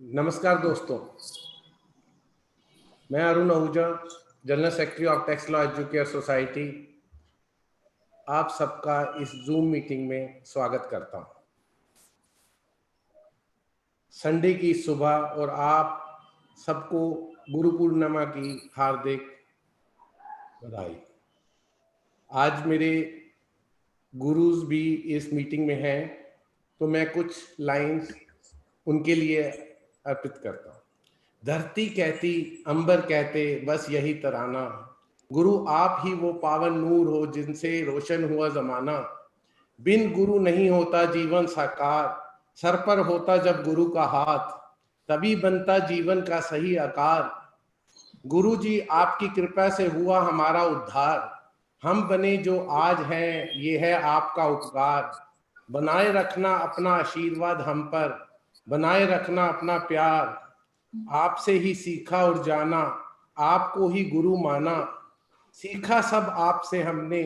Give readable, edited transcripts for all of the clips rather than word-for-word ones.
नमस्कार दोस्तों, मैं Arun Ahuja, general secretary of tax law educare society, आप सबका इस जूम मीटिंग में स्वागत करता हूं। संडे की सुबह और आप सबको गुरु पूर्णिमा की हार्दिक बधाई। आज मेरे गुरुज भी इस मीटिंग में हैं, तो मैं कुछ लाइंस उनके लिए अर्पित करता हूं। धरती कहती, अंबर कहते, बस यही तराना, गुरु आप ही वो पावन नूर हो जिनसे रोशन हुआ जमाना। बिन गुरु नहीं होता जीवन साकार, सर पर होता जब गुरु का हाथ, तभी बनता जीवन का सही आकार। गुरु जी आपकी कृपा से हुआ हमारा उद्धार, हम बने जो आज हैं ये है आपका उपकार। बनाए रखना अपना आशीर्वाद हम पर, बनाए रखना अपना प्यार, आपसे ही सीखा और जाना, आपको ही गुरु माना। सीखा सब आपसे हमने,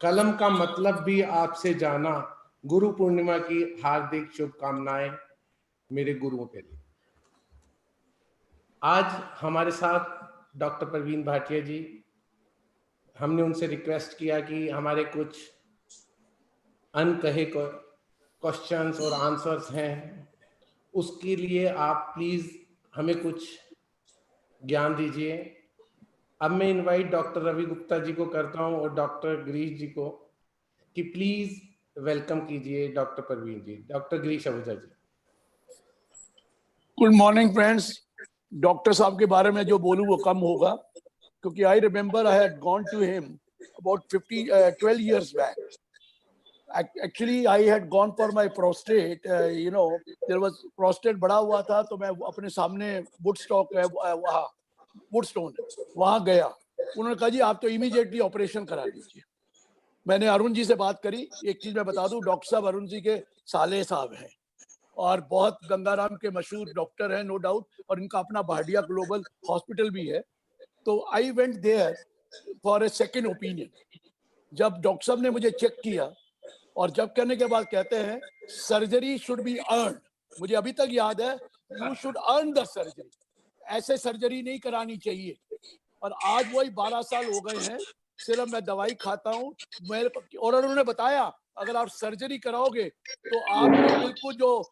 कलम का मतलब भी आपसे जाना। गुरु पूर्णिमा की हार्दिक शुभकामनाएं मेरे गुरुओं के लिए। आज हमारे साथ डॉक्टर प्रवीण भाटिया जी, हमने उनसे रिक्वेस्ट किया कि हमारे कुछ अनकहे क्वेश्चंस और आंसर्स हैं, उसके लिए आप प्लीज हमें कुछ ज्ञान दीजिए। अब मैं इनवाइट डॉक्टर रवि गुप्ता जी को करता हूं और डॉक्टर गिरीश जी को कि प्लीज वेलकम कीजिए doctor Praveen ji. Doctor Girish Ahuja ji. Good morning friends. Doctor साहब के बारे में जो बोलूं वो कम होगा, क्योंकि I remember I had gone to him about 12 years back. Actually I had gone for my prostate, there was prostate बढ़ा हुआ था, तो मैं अपने सामने वुडस्टोन वहां गया। उन्होंने कहा जी आप तो इमीडिएटली ऑपरेशन करा लीजिए। मैंने अरुण जी से बात करी। एक चीज मैं बता दूं, डॉक्टर साहब अरुण जी के साले साहब हैं और बहुत गंगाराम के मशहूर डॉक्टर हैं, नो डाउट, और इनका अपना भाटिया ग्लोबल हॉस्पिटल भी है। तो I went there for a second opinion. जब डॉक्टर साहब ने मुझे चेक किया और जब करने के बाद कहते हैं सर्जरी शुड बी अर्न, मुझे अभी तक याद है, you should earn the surgery, ऐसे सर्जरी नहीं करानी चाहिए। और आज वही 12 साल हो गए हैं, सिर्फ मैं दवाई खाता हूँ और उन्होंने बताया अगर आप सर्जरी कराओगे तो आपकी बिल्कुल जो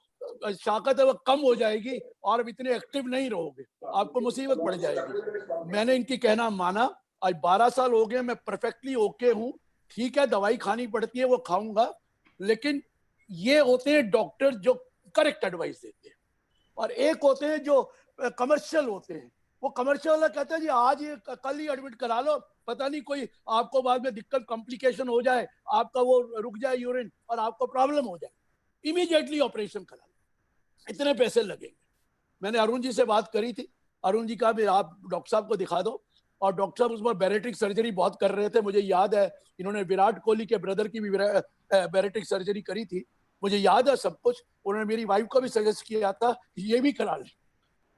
ताकत है वो कम हो जाएगी और अब इतने एक्टिव नहीं रहोगे, आपको मुसीबत पड़ जाएगी। मैंने इनकी कहना माना। आज 12 साल हो गए, मैं परफेक्टली ओके हूँ। ठीक है, दवाई खानी पड़ती है, वो खाऊंगा, लेकिन ये होते हैं डॉक्टर जो करेक्ट एडवाइस देते हैं, और एक होते हैं जो कमर्शियल होते हैं। वो कमर्शियल वाला कहते हैं जी आज ये कल ही एडमिट करा लो, पता नहीं कोई आपको बाद में दिक्कत कॉम्प्लिकेशन हो जाए, आपका वो रुक जाए यूरिन और आपको प्रॉब्लम हो जाए, इमीडिएटली ऑपरेशन करा लो, इतने पैसे लगेंगे। मैंने अरुण जी से बात करी थी, अरुण जी कहा आप डॉक्टर साहब को दिखा दो, और डॉक्टर साहब उस पर बैरेट्रिक सर्जरी बहुत कर रहे थे। मुझे याद है इन्होंने विराट कोहली के ब्रदर की भी बैरेट्रिक सर्जरी करी थी, मुझे याद है सब कुछ। उन्होंने मेरी वाइफ को भी सजेस्ट किया था ये भी करा ले,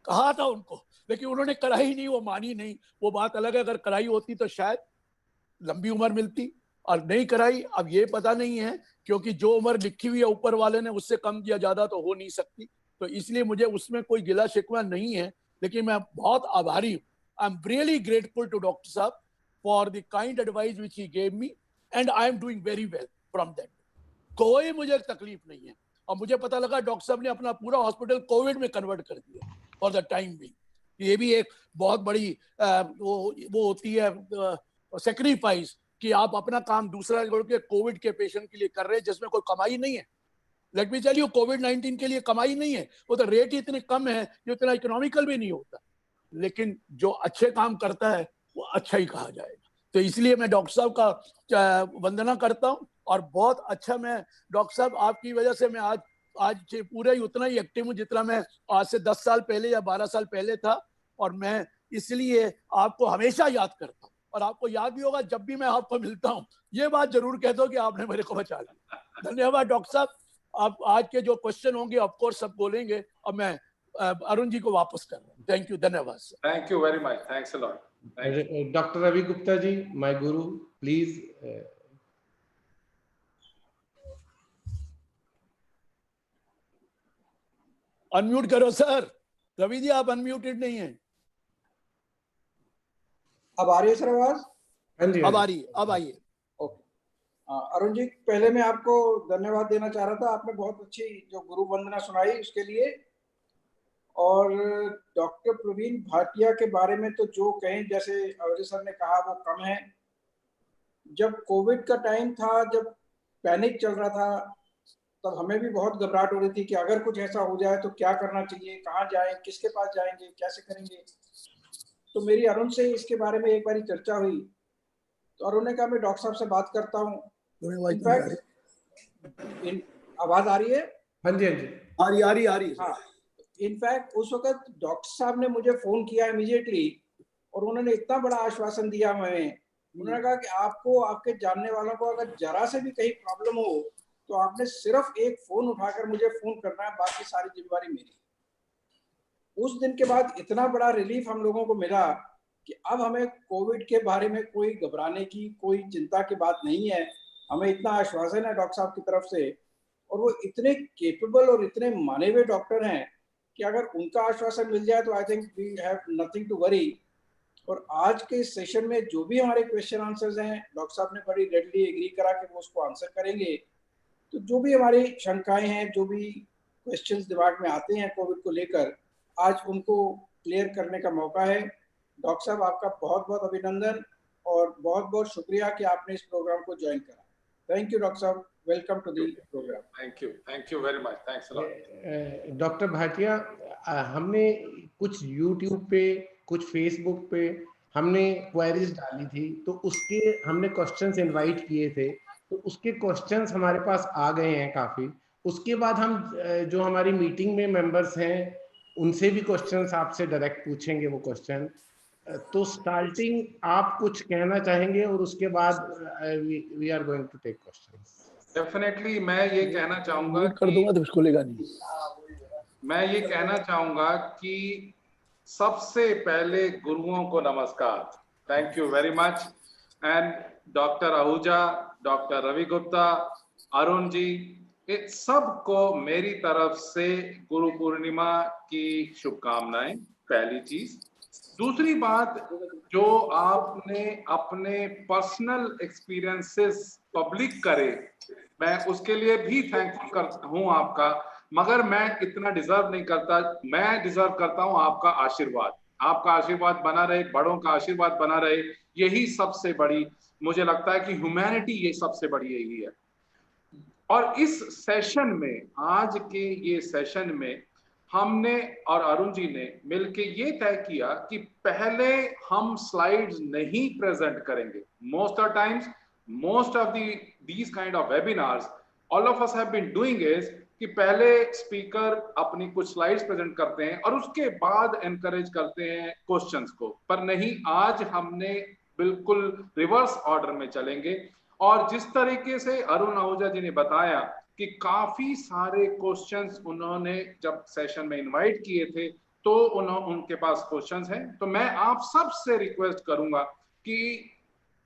कहा था उनको, लेकिन उन्होंने कराई नहीं, वो मानी नहीं। वो बात अलग है, अगर कराई होती तो शायद लंबी उम्र मिलती, और नहीं कराई। अब ये पता नहीं है, क्योंकि जो उम्र लिखी हुई है ऊपर वाले ने, उससे कम या ज्यादा तो हो नहीं सकती, तो इसलिए मुझे उसमें कोई गिला शिकवा नहीं है। लेकिन मैं बहुत आभारी हूँ, I am really grateful to doctor साहब for the kind advice which he gave me, and I am doing very well from that. कोई मुझे तकलीफ नहीं है। और मुझे पता लगा डॉक्टर साहब ने अपना पूरा हॉस्पिटल कोविड में कन्वर्ट कर दिया फॉर द टाइम भी। ये भी एक बहुत बड़ी वो होती है सेक्रीफाइस, कि आप अपना काम दूसरा छोड़ के कोविड के पेशेंट के लिए कर रहे हैं, जिसमें कोई कमाई नहीं है। लेट मी टेल यू, कोविड-19 के लिए कमाई नहीं है, वो तो रेट ही इतने कम है जो इतना इकोनॉमिकल भी नहीं होता। लेकिन जो अच्छे काम करता है वो अच्छा ही कहा जाएगा। तो इसलिए मैं डॉक्टर साहब का वंदना करता हूँ, और बहुत अच्छा, मैं डॉक्टर साहब आपकी वजह से मैं आज पूरा ही उतना ही एक्टिव हूँ जितना मैं आज से 10 साल पहले या 12 साल पहले था। और मैं इसलिए आपको हमेशा याद करता हूँ, और आपको याद भी होगा जब भी मैं आपको मिलता हूँ ये बात जरूर कह दो कि आपने मेरे को बचा लिया। धन्यवाद डॉक्टर साहब। आप आज के जो क्वेश्चन होंगे ऑफकोर्स सब बोलेंगे, और मैं अरुण जी को वापस कर रहा हूँ। थैंक यू, धन्यवाद sir. Thank you very much, thanks a lot. Doctor Ravi Gupta ji, my guru, please. Unmute करो सर। रवि जी आप अनम्यूटेड नहीं हैं। अब आ रही है सर आवाज? हाँ जी, अब आ रही है, अब आइए। ओके। अरुण जी, पहले मैं आपको धन्यवाद देना चाह रहा था, आपने बहुत अच्छी जो गुरु वंदना सुनाई उसके लिए। और डॉक्टर प्रवीण भाटिया के बारे में तो जो कहें, जैसे अवधि सर ने कहा वो कम है। जब कोविड का टाइम था, जब पैनिक चल रहा था, तब हमें भी बहुत घबराहट हो रही थी कि अगर कुछ ऐसा हो जाए तो क्या करना चाहिए, कहाँ जाएं, किसके पास जाएंगे, कैसे करेंगे। तो मेरी अरुण से इसके बारे में एक बारी चर्चा हुई, तो अरुण ने कहा मैं डॉक्टर साहब से बात करता हूँ। इनफैक्ट आवाज आ रही है? हाँ जी, हाँ जी, आ रही। हाँ, इनफैक्ट उस वक्त डॉक्टर साहब ने मुझे फोन किया इमीडिएटली, और उन्होंने इतना बड़ा आश्वासन दिया हमें। उन्होंने कहा कि आपको, आपके जानने वालों को अगर जरा से भी कहीं प्रॉब्लम हो तो आपने सिर्फ एक फोन उठाकर मुझे फोन करना है, बाकी सारी जिम्मेवारी मेरी। उस दिन के बाद इतना बड़ा रिलीफ हम लोगों को मिला कि अब हमें कोविड के बारे में कोई घबराने की, कोई चिंता की बात नहीं है। हमें इतना आश्वासन है डॉक्टर साहब की तरफ से, और वो इतने केपेबल और इतने माने हुए डॉक्टर हैं कि अगर उनका आश्वासन मिल जाए तो I think we have nothing to worry. और आज के इस सेशन में जो भी हमारे क्वेश्चन आंसर्स हैं, डॉक्टर साहब ने बड़ी रेडली एग्री करा कि वो उसको आंसर करेंगे। तो जो भी हमारी शंकाएं हैं, जो भी क्वेश्चंस दिमाग में आते हैं कोविड को लेकर, आज उनको क्लियर करने का मौका है। डॉक्टर साहब, आपका बहुत बहुत अभिनंदन और बहुत बहुत शुक्रिया कि आपने इस प्रोग्राम को ज्वाइन करा। थैंक यू डॉक्टर साहब, welcome to the program. Thank you very much. Thanks a lot. Doctor Bhatia, हमने कुछ यूट्यूब पे, कुछ फेसबुक पे हमने क्वेरीज डाली थी, तो उसके हमने क्वेश्चंस इनवाइट किए थे, तो उसके क्वेश्चंस हमारे पास आ गए हैं काफ़ी। उसके बाद हम जो हमारी मीटिंग में मेंबर्स हैं उनसे भी क्वेश्चंस आपसे डायरेक्ट पूछेंगे वो क्वेश्चन। तो स्टार्टिंग आप कुछ कहना चाहेंगे और उसके बाद we are going to take questions. Definitely मैं ये कहना चाहूंगा कर दूंगा तो खुलेगा नहीं। मैं ये कहना चाहूंगा कि सबसे पहले गुरुओं को नमस्कार, thank you very much. And doctor Ahuja, doctor Ravi Gupta, Arun ji, ये सबको मेरी तरफ से गुरु पूर्णिमा की शुभकामनाएं, पहली चीज। दूसरी बात, जो आपने अपने पर्सनल एक्सपीरियंसेस पब्लिक करे, मैं उसके लिए भी थैंकफुल हूं आपका, मगर मैं इतना डिजर्व नहीं करता। मैं डिजर्व करता हूं आपका आशीर्वाद। आपका आशीर्वाद बना रहे, बड़ों का आशीर्वाद बना रहे, यही सबसे बड़ी, मुझे लगता है कि ह्यूमैनिटी ये सबसे बड़ी यही है। और इस सेशन में, आज के ये सेशन में हमने और अरुण जी ने मिलके ये तय किया कि पहले हम स्लाइड्स नहीं प्रेजेंट करेंगे। Most of times, most of these kind of webinars all of us have been doing is कि पहले स्पीकर अपनी कुछ स्लाइड्स प्रेजेंट करते हैं और उसके बाद एनकरेज करते हैं क्वेश्चंस को, पर नहीं, आज हमने बिल्कुल रिवर्स ऑर्डर में चलेंगे। और जिस तरीके से अरुण आहूजा जी ने बताया कि काफी सारे क्वेश्चंस उन्होंने जब सेशन में इनवाइट किए थे, तो उनके पास क्वेश्चंस हैं, तो मैं आप सबसे रिक्वेस्ट करूंगा कि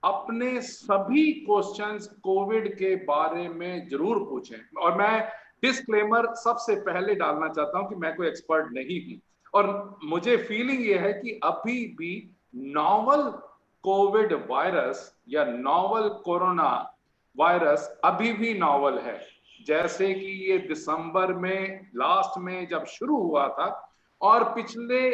अपने सभी क्वेश्चंस कोविड के बारे में जरूर पूछें। और मैं डिस्क्लेमर सबसे पहले डालना चाहता हूं कि मैं कोई एक्सपर्ट नहीं हूं, और मुझे फीलिंग ये है कि अभी भी नॉवल कोविड वायरस या नॉवल कोरोना वायरस अभी भी नॉवल है। जैसे कि ये दिसंबर में, लास्ट में जब शुरू हुआ था, और पिछले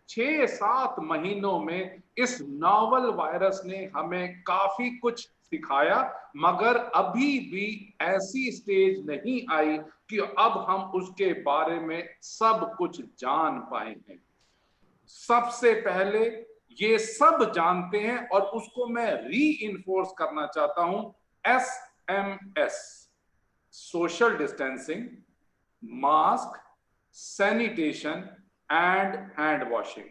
6-7 महीनों में इस नॉवल वायरस ने हमें काफी कुछ सिखाया, मगर अभी भी ऐसी स्टेज नहीं आई कि अब हम उसके बारे में सब कुछ जान पाए हैं। सबसे पहले ये सब जानते हैं, और उसको मैं री इन्फोर्स करना चाहता हूं, SMS, social distancing, mask, sanitation and hand washing.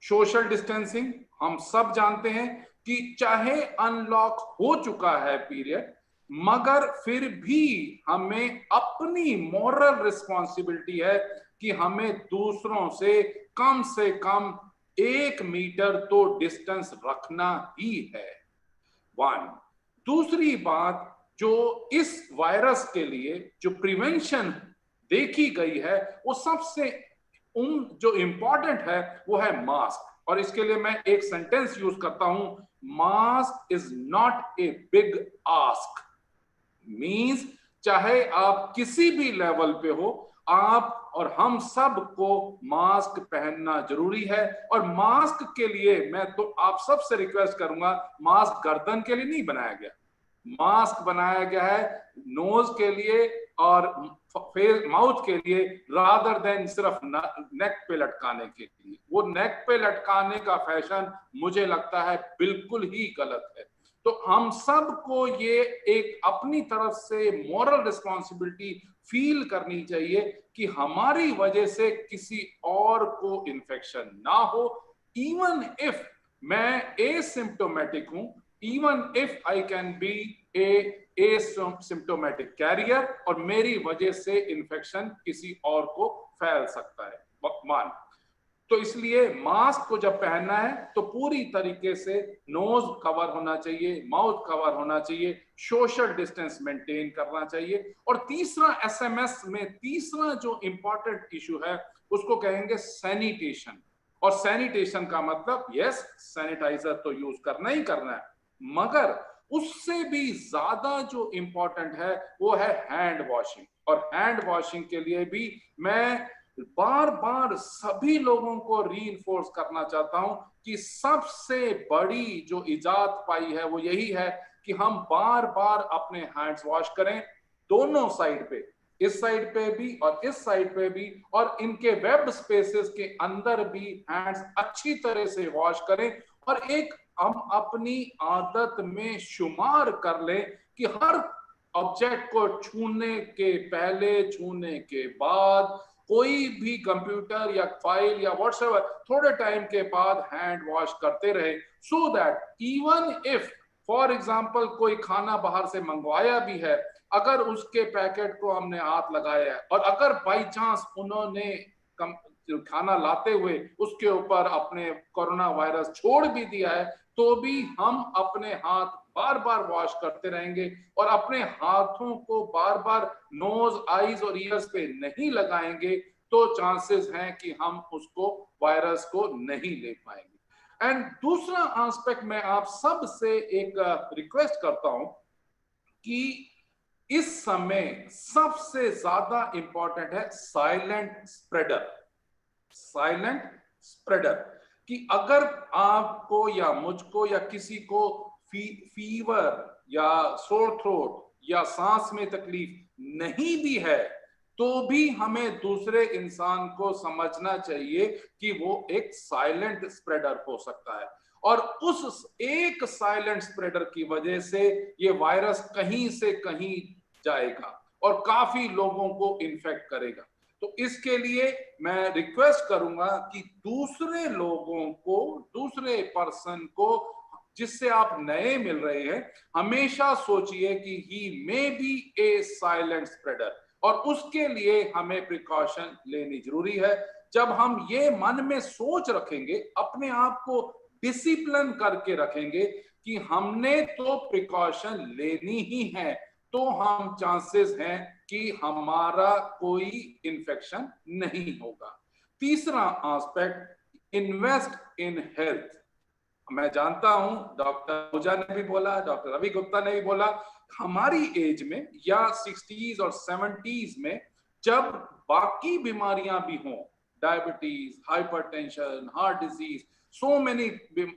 Social distancing हम सब जानते हैं कि चाहे अनलॉक हो चुका है पीरियड, मगर फिर भी हमें अपनी मॉरल रिस्पॉन्सिबिलिटी है कि हमें दूसरों से कम 1 मीटर तो डिस्टेंस रखना ही है। 1। दूसरी बात, जो इस वायरस के लिए जो प्रिवेंशन देखी गई है, वो सबसे जो इंपॉर्टेंट है वो है मास्क। और इसके लिए मैं एक सेंटेंस यूज करता हूं, mask is not a big ask. Means चाहे आप किसी भी लेवल पे हो, आप और हम सब को मास्क पहनना जरूरी है। और मास्क के लिए मैं तो आप सबसे रिक्वेस्ट करूंगा, मास्क गर्दन के लिए नहीं बनाया गया, मास्क बनाया गया है नोज के लिए और फेस माउथ के लिए, रादर देन सिर्फ नेक पे लटकाने के लिए। वो नेक पे लटकाने का फैशन मुझे लगता है बिल्कुल ही गलत है। तो हम सब को ये एक अपनी तरफ से मॉरल रिस्पॉन्सिबिलिटी फील करनी चाहिए कि हमारी वजह से किसी और को इन्फेक्शन ना हो। इवन इफ मैं एसिम्प्टोमेटिक हूं, even if I can be asymptomatic carrier, और मेरी वजह से इन्फेक्शन किसी और को फैल सकता है मान। तो इसलिए मास्क को जब पहनना है तो पूरी तरीके से नोज कवर होना चाहिए, माउथ कवर होना चाहिए, सोशल डिस्टेंस मेंटेन करना चाहिए। और तीसरा एसएमएस में तीसरा जो इंपॉर्टेंट इशू है उसको कहेंगे सैनिटेशन। और सैनिटेशन का मतलब यस, सैनिटाइजर तो यूज करना ही करना है, मगर उससे भी ज्यादा जो इंपॉर्टेंट है वो है हैंड वॉशिंग। और हैंड वॉशिंग के लिए भी मैं बार बार सभी लोगों को रीइंफोर्स करना चाहता हूं कि सबसे बड़ी जो इजाद पाई है वो यही है कि हम बार बार अपने हैंड्स वॉश करें, दोनों साइड पे, इस साइड पे भी और इस साइड पे भी, और इनके वेब स्पेसेस के अंदर भी हैंड्स अच्छी तरह से वॉश करें। और एक हम अपनी आदत में शुमार कर लें कि हर ऑब्जेक्ट को छूने के पहले, छूने के बाद, कोई भी कंप्यूटर या फाइल या व्हाट्सएवर थोड़े टाइम के बाद हैंड वॉश करते रहे, so that even if for example कोई खाना बाहर से मंगवाया भी है, अगर उसके पैकेट को हमने हाथ लगाया है और अगर बाई चांस उन्होंने खाना लाते हुए उसके ऊपर अपने कोरोना वायरस छोड़ भी दिया है, तो भी हम अपने हाथ बार बार वॉश करते रहेंगे और अपने हाथों को बार बार नोज, आईज और ईयर्स पे नहीं लगाएंगे तो चांसेस हैं कि हम उसको वायरस को नहीं ले पाएंगे। एंड दूसरा एस्पेक्ट मैं आप सब से एक रिक्वेस्ट करता हूं कि इस समय सबसे ज्यादा इंपॉर्टेंट है साइलेंट स्प्रेडर। साइलेंट स्प्रेडर कि अगर आपको या मुझको या किसी को फीवर या सोर थ्रोट या सांस में तकलीफ नहीं भी है, तो भी हमें दूसरे इंसान को समझना चाहिए कि वो एक साइलेंट स्प्रेडर हो सकता है। और उस एक साइलेंट स्प्रेडर की वजह से ये वायरस कहीं से कहीं जाएगा और काफी लोगों को इन्फेक्ट करेगा। तो इसके लिए मैं रिक्वेस्ट करूंगा कि दूसरे लोगों को, दूसरे पर्सन को जिससे आप नए मिल रहे हैं, हमेशा सोचिए कि he may be a silent spreader, और उसके लिए हमें प्रिकॉशन लेनी जरूरी है। जब हम ये मन में सोच रखेंगे, अपने आप को डिसिप्लिन करके रखेंगे कि हमने तो प्रिकॉशन लेनी ही है, तो हम चांसेस हैं कि हमारा कोई इन्फेक्शन नहीं होगा। तीसरा एस्पेक्ट, इन्वेस्ट इन हेल्थ। मैं जानता हूं डॉक्टर आहूजा ने भी बोला, डॉक्टर रवि गुप्ता ने भी बोला, हमारी एज में या 60s और 70s में जब बाकी बीमारियां भी हों, diabetes, hypertension, heart disease, so many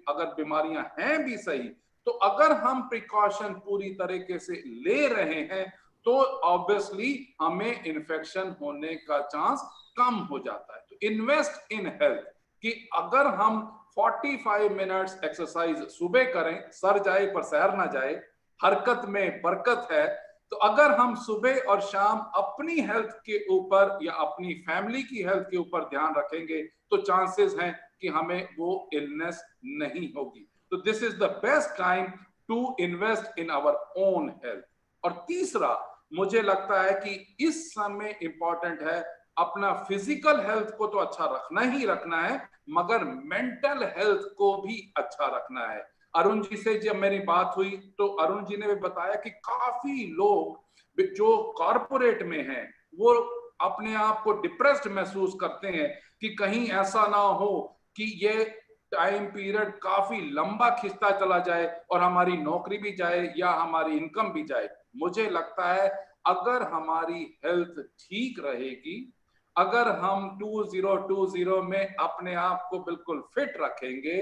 अगर बीमारियां हैं भी सही, तो अगर हम प्रिकॉशन पूरी तरीके से ले रहे हैं तो ऑब्वियसली हमें इन्फेक्शन होने का चांस कम हो जाता है। तो इन्वेस्ट इन हेल्थ कि अगर हम 45 मिनट्स एक्सरसाइज सुबह करें, सर जाए पर सैर ना जाए, हरकत में बरकत है, तो अगर हम सुबह और शाम अपनी हेल्थ के ऊपर या अपनी फैमिली की हेल्थ के ऊपर ध्यान रखेंगे तो चांसेस हैं कि हमें वो इलनेस नहीं होगी। तो this is the best time to invest in our own health. और तीसरा, मुझे लगता है कि इस समय इंपॉर्टेंट है अपना फिजिकल हेल्थ को तो अच्छा रखना ही रखना है, मगर मेंटल हेल्थ को भी अच्छा रखना है। अरुण जी से जब मेरी बात हुई तो अरुण जी ने भी बताया कि काफी लोग जो कॉर्पोरेट में हैं वो अपने आप को डिप्रेस्ड महसूस करते हैं कि कहीं ऐसा ना हो कि ये टाइम पीरियड काफी लंबा खिंचता चला जाए और हमारी नौकरी भी जाए या हमारी इनकम भी जाए। मुझे लगता है अगर हमारी हेल्थ ठीक रहेगी, अगर हम 2020 में अपने आप को बिल्कुल फिट रखेंगे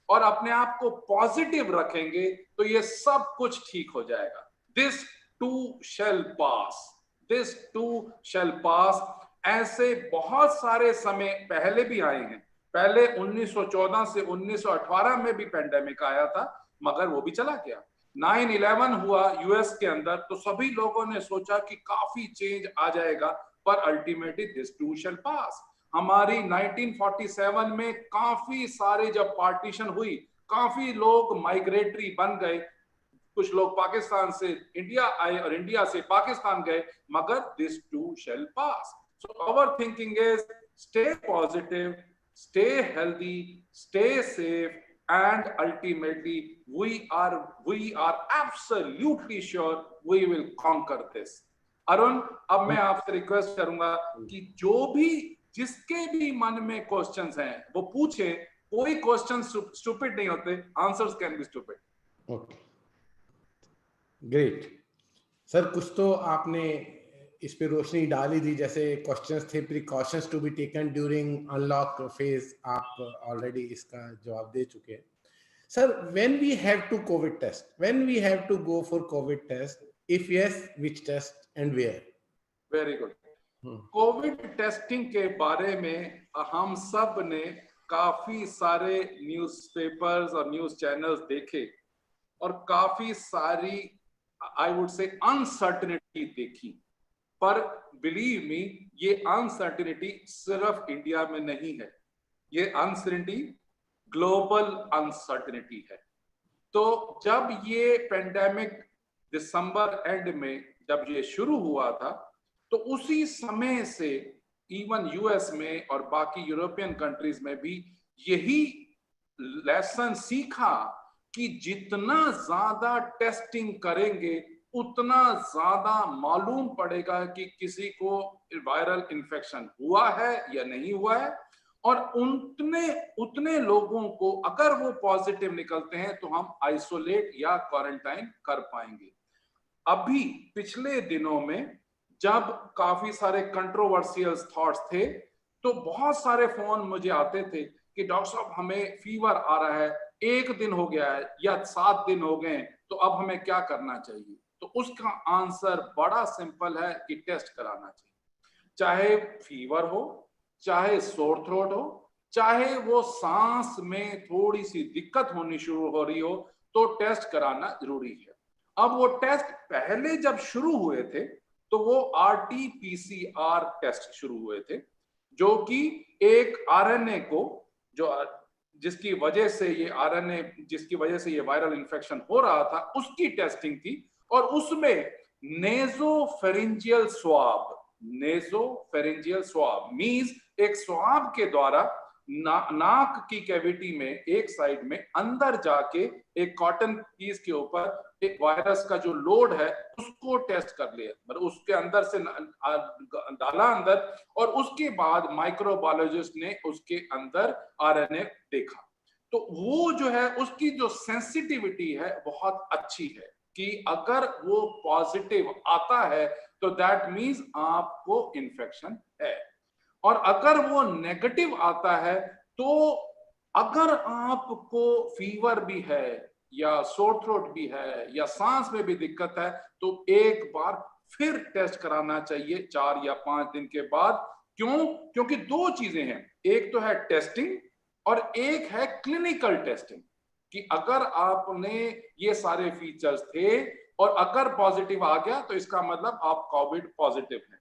और अपने आप को पॉजिटिव रखेंगे तो ये सब कुछ ठीक हो जाएगा। This too shall pass, this too shall pass. ऐसे बहुत सारे समय पहले भी आए हैं। पहले 1914 से 1918 में भी पेंडेमिक आया था, मगर वो भी चला गया। 9/11 हुआ यूएस के अंदर, तो सभी लोगों ने सोचा कि काफी चेंज आ जाएगा, पर अल्टीमेटली दिस टू शैल पास। हमारी 1947 में काफी सारे जब पार्टीशन हुई, काफी लोग माइग्रेटरी बन गए, कुछ लोग पाकिस्तान से इंडिया आए और इंडिया से पाकिस्तान गए, मगर this too shall pass. So our thinking is stay positive, stay healthy, stay safe, and ultimately we are absolutely sure we will conquer this. Arun, अब मैं आपसे रिक्वेस्ट करूंगा कि जो भी जिसके भी मन में क्वेश्चंस हैं वो पूछे। कोई क्वेश्चन स्टूपिड नहीं होते, answers can be stupid. Okay, great sir. कुछ तो आपने इस पे रोशनी डाल ही दी, जैसे क्वेश्चंस थे precautions to be taken during unlock phase, आप ऑलरेडी इसका जवाब दे चुके हैं sir. When we have to COVID test, when we have to go for COVID test, if yes which test and where? Very good. COVID testing के बारे में हम सब ने काफी सारे न्यूज़पेपर्स और न्यूज चैनल्स देखे और काफी सारी आई वुड से अनसर्टेनिटी देखी, पर बिलीव मी ये अनसर्टेनिटी सिर्फ इंडिया में नहीं है, ये अनसर्टेनिटी ग्लोबल अनसर्टेनिटी है। तो जब ये पेंडेमिक दिसंबर एंड में जब ये शुरू हुआ था, तो उसी समय से इवन यूएस में और बाकी यूरोपियन कंट्रीज में भी यही लेसन सीखा कि जितना ज्यादा टेस्टिंग करेंगे उतना ज्यादा मालूम पड़ेगा कि किसी को वायरल इन्फेक्शन हुआ है या नहीं हुआ है, और उतने लोगों को अगर वो पॉजिटिव निकलते हैं तो हम आइसोलेट या क्वारंटाइन कर पाएंगे। अभी पिछले दिनों में जब काफी सारे कंट्रोवर्शियल थॉट्स थे, तो बहुत सारे फोन मुझे आते थे कि डॉक्टर साहब हमें फीवर आ रहा है, 1 दिन हो गया है या 7 दिन हो गए, तो अब हमें क्या करना चाहिए? तो उसका आंसर बड़ा सिंपल है कि टेस्ट कराना चाहिए। चाहे फीवर हो, चाहे सोर थ्रोट हो, चाहे वो सांस में थोड़ी सी दिक्कत होनी शुरू हो रही हो, तो टेस्ट कराना जरूरी है। अब वो टेस्ट पहले जब शुरू हुए थे तो वो RT-PCR टेस्ट शुरू हुए थे, जो कि एक आरएनए को जिसकी वजह से ये वायरल इन्फेक्शन हो रहा था उसकी टेस्टिंग थी, और उसमें नेजोफेरिंजियल स्वाब मींस एक स्वाब के द्वारा नाक की कैविटी में एक साइड में अंदर जाके एक कॉटन पीस के ऊपर एक वायरस का जो लोड है उसको टेस्ट कर लिया, मतलब उसके अंदर से डाला अंदर, और उसके बाद माइक्रोबायोलॉजिस्ट ने उसके अंदर आरएनए देखा। तो वो जो है उसकी जो सेंसिटिविटी है बहुत अच्छी है कि अगर वो पॉजिटिव आता है तो दैट मीन्स आपको इन्फेक्शन है, और अगर वो नेगेटिव आता है तो अगर आपको फीवर भी है या सोर थ्रोट भी है या सांस में भी दिक्कत है तो एक बार फिर टेस्ट कराना चाहिए 4 या 5 दिन के बाद। क्यों? क्योंकि 2 चीजें हैं, एक तो है टेस्टिंग और एक है क्लिनिकल टेस्टिंग, कि अगर आपने ये सारे फीचर्स थे और अगर पॉजिटिव आ गया तो इसका मतलब आप कोविड पॉजिटिव हैं,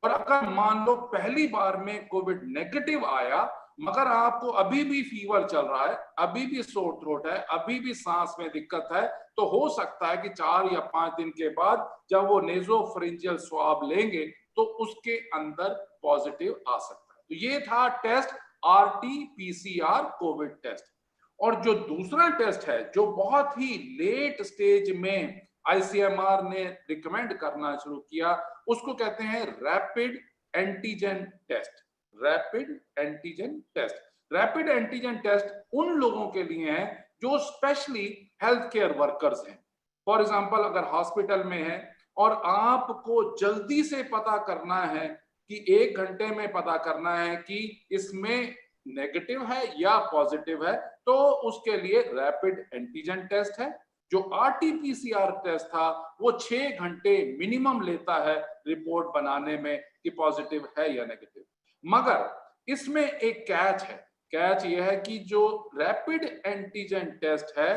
और अगर मान लो पहली बार में कोविड नेगेटिव आया मगर आपको अभी भी फीवर चल रहा है, अभी भी सोर थ्रोट है, अभी भी सांस में दिक्कत है, तो हो सकता है कि 4 या 5 दिन के बाद जब वो नेजोफेरिंजियल स्वाब लेंगे तो उसके अंदर पॉजिटिव आ सकता है। तो ये था टेस्ट RT-PCR कोविड टेस्ट। और जो दूसरा टेस्ट है जो बहुत ही लेट स्टेज में ICMR ने रिकमेंड करना शुरू किया, उसको कहते हैं rapid antigen test. Rapid antigen test, rapid antigen test उन लोगों के लिए है जो स्पेशली हेल्थ केयर वर्कर्स हैं। फॉर एग्जांपल अगर हॉस्पिटल में है और आपको जल्दी से पता करना है कि 1 घंटे में पता करना है कि इसमें नेगेटिव है या पॉजिटिव है, तो उसके लिए रैपिड एंटीजन टेस्ट है। जो आरटीपीसीआर टेस्ट था वो 6 घंटे मिनिमम लेता है रिपोर्ट बनाने में कि पॉजिटिव है या नेगेटिव। मगर इसमें एक कैच है, कैच ये है कि जो रैपिड एंटीजन टेस्ट है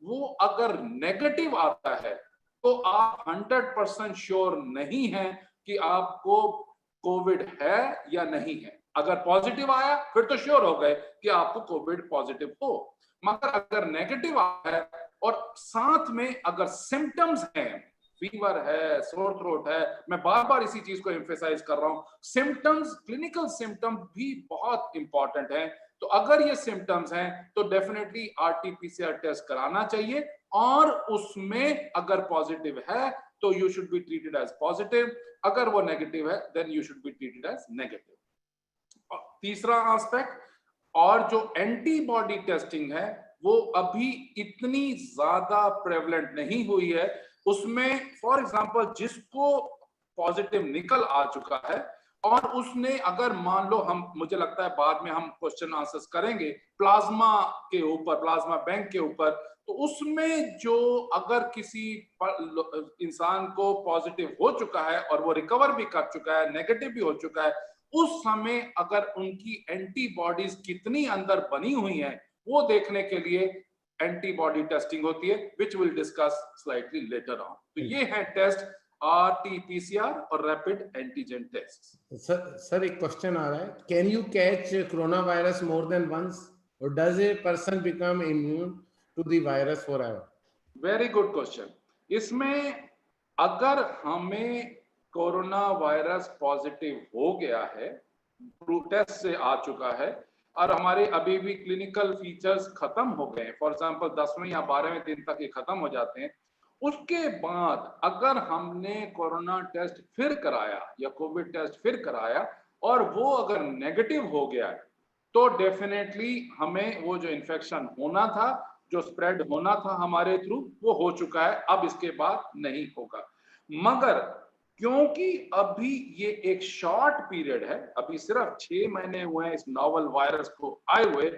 वो अगर नेगेटिव आता है तो आप 100% श्योर नहीं है कि आपको कोविड है या नहीं है। अगर पॉजिटिव आया फिर तो श्योर हो गए कि आपको कोविड पॉजिटिव हो। मगर अगर नेगेटिव आया है और साथ में अगर सिम्टम्स हैं, फीवर है, सोर थ्रोट है, मैं बार बार इसी चीज को एम्फेसाइज कर रहा हूं, सिम्टम्स, क्लिनिकल सिम्टम भी बहुत इंपॉर्टेंट है। तो अगर ये सिम्टम्स हैं तो डेफिनेटली आरटीपीसीआर टेस्ट कराना चाहिए, और उसमें अगर पॉजिटिव है तो you should be treated as positive, अगर वो नेगेटिव है then you should be treated as negative. तीसरा एस्पेक्ट, और जो एंटीबॉडी टेस्टिंग है वो अभी इतनी ज्यादा प्रेवलेंट नहीं हुई है। उसमें फॉर एग्जांपल जिसको पॉजिटिव निकल आ चुका है और उसने अगर मान लो, हम मुझे लगता है बाद में हम क्वेश्चन आंसर्स करेंगे प्लाज्मा के ऊपर, प्लाज्मा बैंक के ऊपर, तो उसमें जो अगर किसी इंसान को पॉजिटिव हो चुका है और वो रिकवर भी कर चुका है, नेगेटिव भी हो चुका है, उस समय अगर उनकी एंटीबॉडीज कितनी अंदर बनी हुई हैं वो देखने के लिए एंटीबॉडी टेस्टिंग होती है, which will discuss slightly later on. तो ये है टेस्ट आरटीपीसीआर और रैपिड एंटीजन टेस्ट। सर एक क्वेश्चन आ रहा है, can you catch corona virus more than once or does a person become immune to the virus forever? Very good question. इसमें अगर हमें कोरोना वायरस पॉजिटिव हो गया है, टेस्ट से आ चुका है और हमारे अभी भी क्लिनिकल फीचर्स खत्म हो गए, फॉर एग्जांपल 10वें या 12वें दिन तक ये खत्म हो जाते हैं, उसके बाद अगर हमने कोरोना टेस्ट फिर कराया या कोविड टेस्ट फिर कराया और वो अगर नेगेटिव हो गया है, तो डेफिनेटली हमें वो जो इन्फेक्शन होना था, जो स्प्रेड होना था हमारे थ्रू, वो हो चुका है, अब इसके बाद नहीं होगा। मगर क्योंकि अभी ये एक शॉर्ट पीरियड है, अभी सिर्फ 6 महीने हुए हैं इस नोवेल वायरस को आए हुए,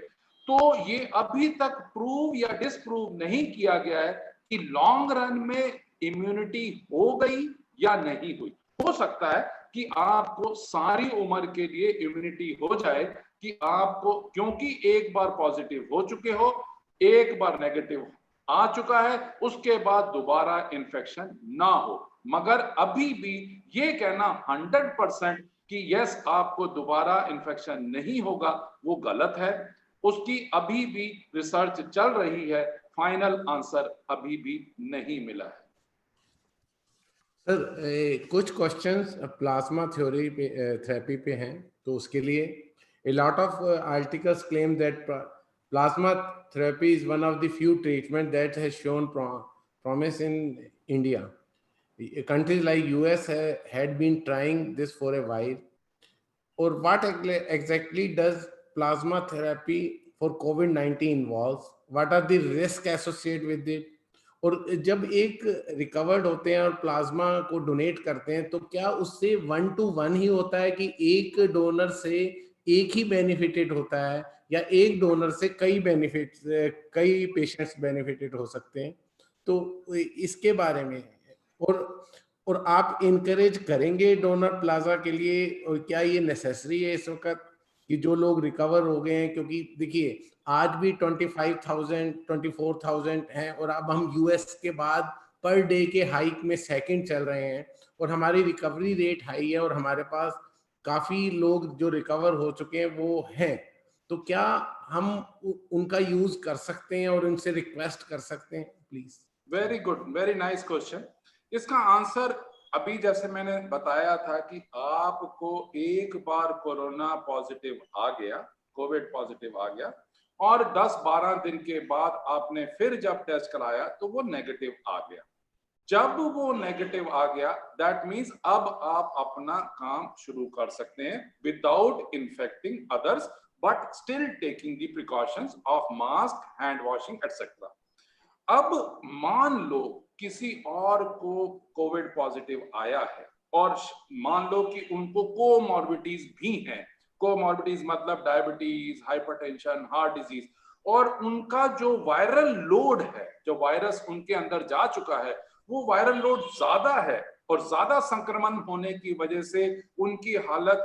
तो ये अभी तक प्रूव या डिसप्रूव नहीं किया गया है कि लॉन्ग रन में इम्यूनिटी हो गई या नहीं हुई। हो सकता है कि आपको सारी उम्र के लिए इम्यूनिटी हो जाए, कि आपको क्योंकि एक बार पॉजिटिव हो चुके हो, एक बार नेगेटिव आ चुका है, उसके बाद दोबारा इन्फेक्शन ना हो। मगर अभी भी ये कहना 100% कि यस आपको दोबारा इन्फेक्शन नहीं होगा वो गलत है। उसकी अभी भी रिसर्च चल रही है, फाइनल आंसर अभी भी नहीं मिला है। सर कुछ क्वेश्चंस प्लाज्मा थ्योरी पे, थेरेपी पे हैं, तो उसके लिए a lot of articles claim that plasma therapy is one of the few treatment that has shown promise in India. Countries like US had been trying this for a while. Or what exactly does plasma therapy for COVID-19 involves? What are the risks associated with it? और जब एक recovered होते हैं और plasma को donate करते हैं, तो क्या उससे 1 to 1 ही होता है कि एक डोनर से एक ही बेनिफिटेड होता है, या एक डोनर से कई पेशेंट्स बेनिफिटेड हो सकते हैं? तो इसके बारे में, और आप इनकरेज करेंगे डोनर प्लाज्मा के लिए, और क्या ये नेसेसरी है इस वक्त कि जो लोग रिकवर हो गए हैं? क्योंकि देखिए आज भी 25,000 24,000 हैं, और अब हम यूएस के बाद पर डे के हाइक में सेकंड चल रहे हैं, और हमारी रिकवरी रेट हाई है, और हमारे पास काफी लोग जो रिकवर हो चुके हैं वो हैं। तो क्या हम उनका यूज कर सकते हैं और उनसे रिक्वेस्ट कर सकते हैं please? Very good, very nice question. इसका आंसर अभी जैसे मैंने बताया था कि आपको एक बार कोरोना पॉजिटिव आ गया, कोविड पॉजिटिव आ गया, और 10-12 दिन के बाद आपने फिर जब टेस्ट कराया तो वो नेगेटिव आ गया। जब वो नेगेटिव आ गया, दैट मीन्स अब आप अपना काम शुरू कर सकते हैं without infecting others, but still taking the precautions of mask, hand washing etcetera. अब मान लो किसी और को कोविड पॉजिटिव आया है और मान लो कि उनको कोमॉर्बिडिटीज भी हैं, कोमॉर्बिडिटीज मतलब डायबिटीज, हाइपरटेंशन, हार्ट डिजीज, और उनका जो वायरल लोड है, जो वायरस उनके अंदर जा चुका है, वो वायरल लोड ज्यादा है और ज्यादा संक्रमण होने की वजह से उनकी हालत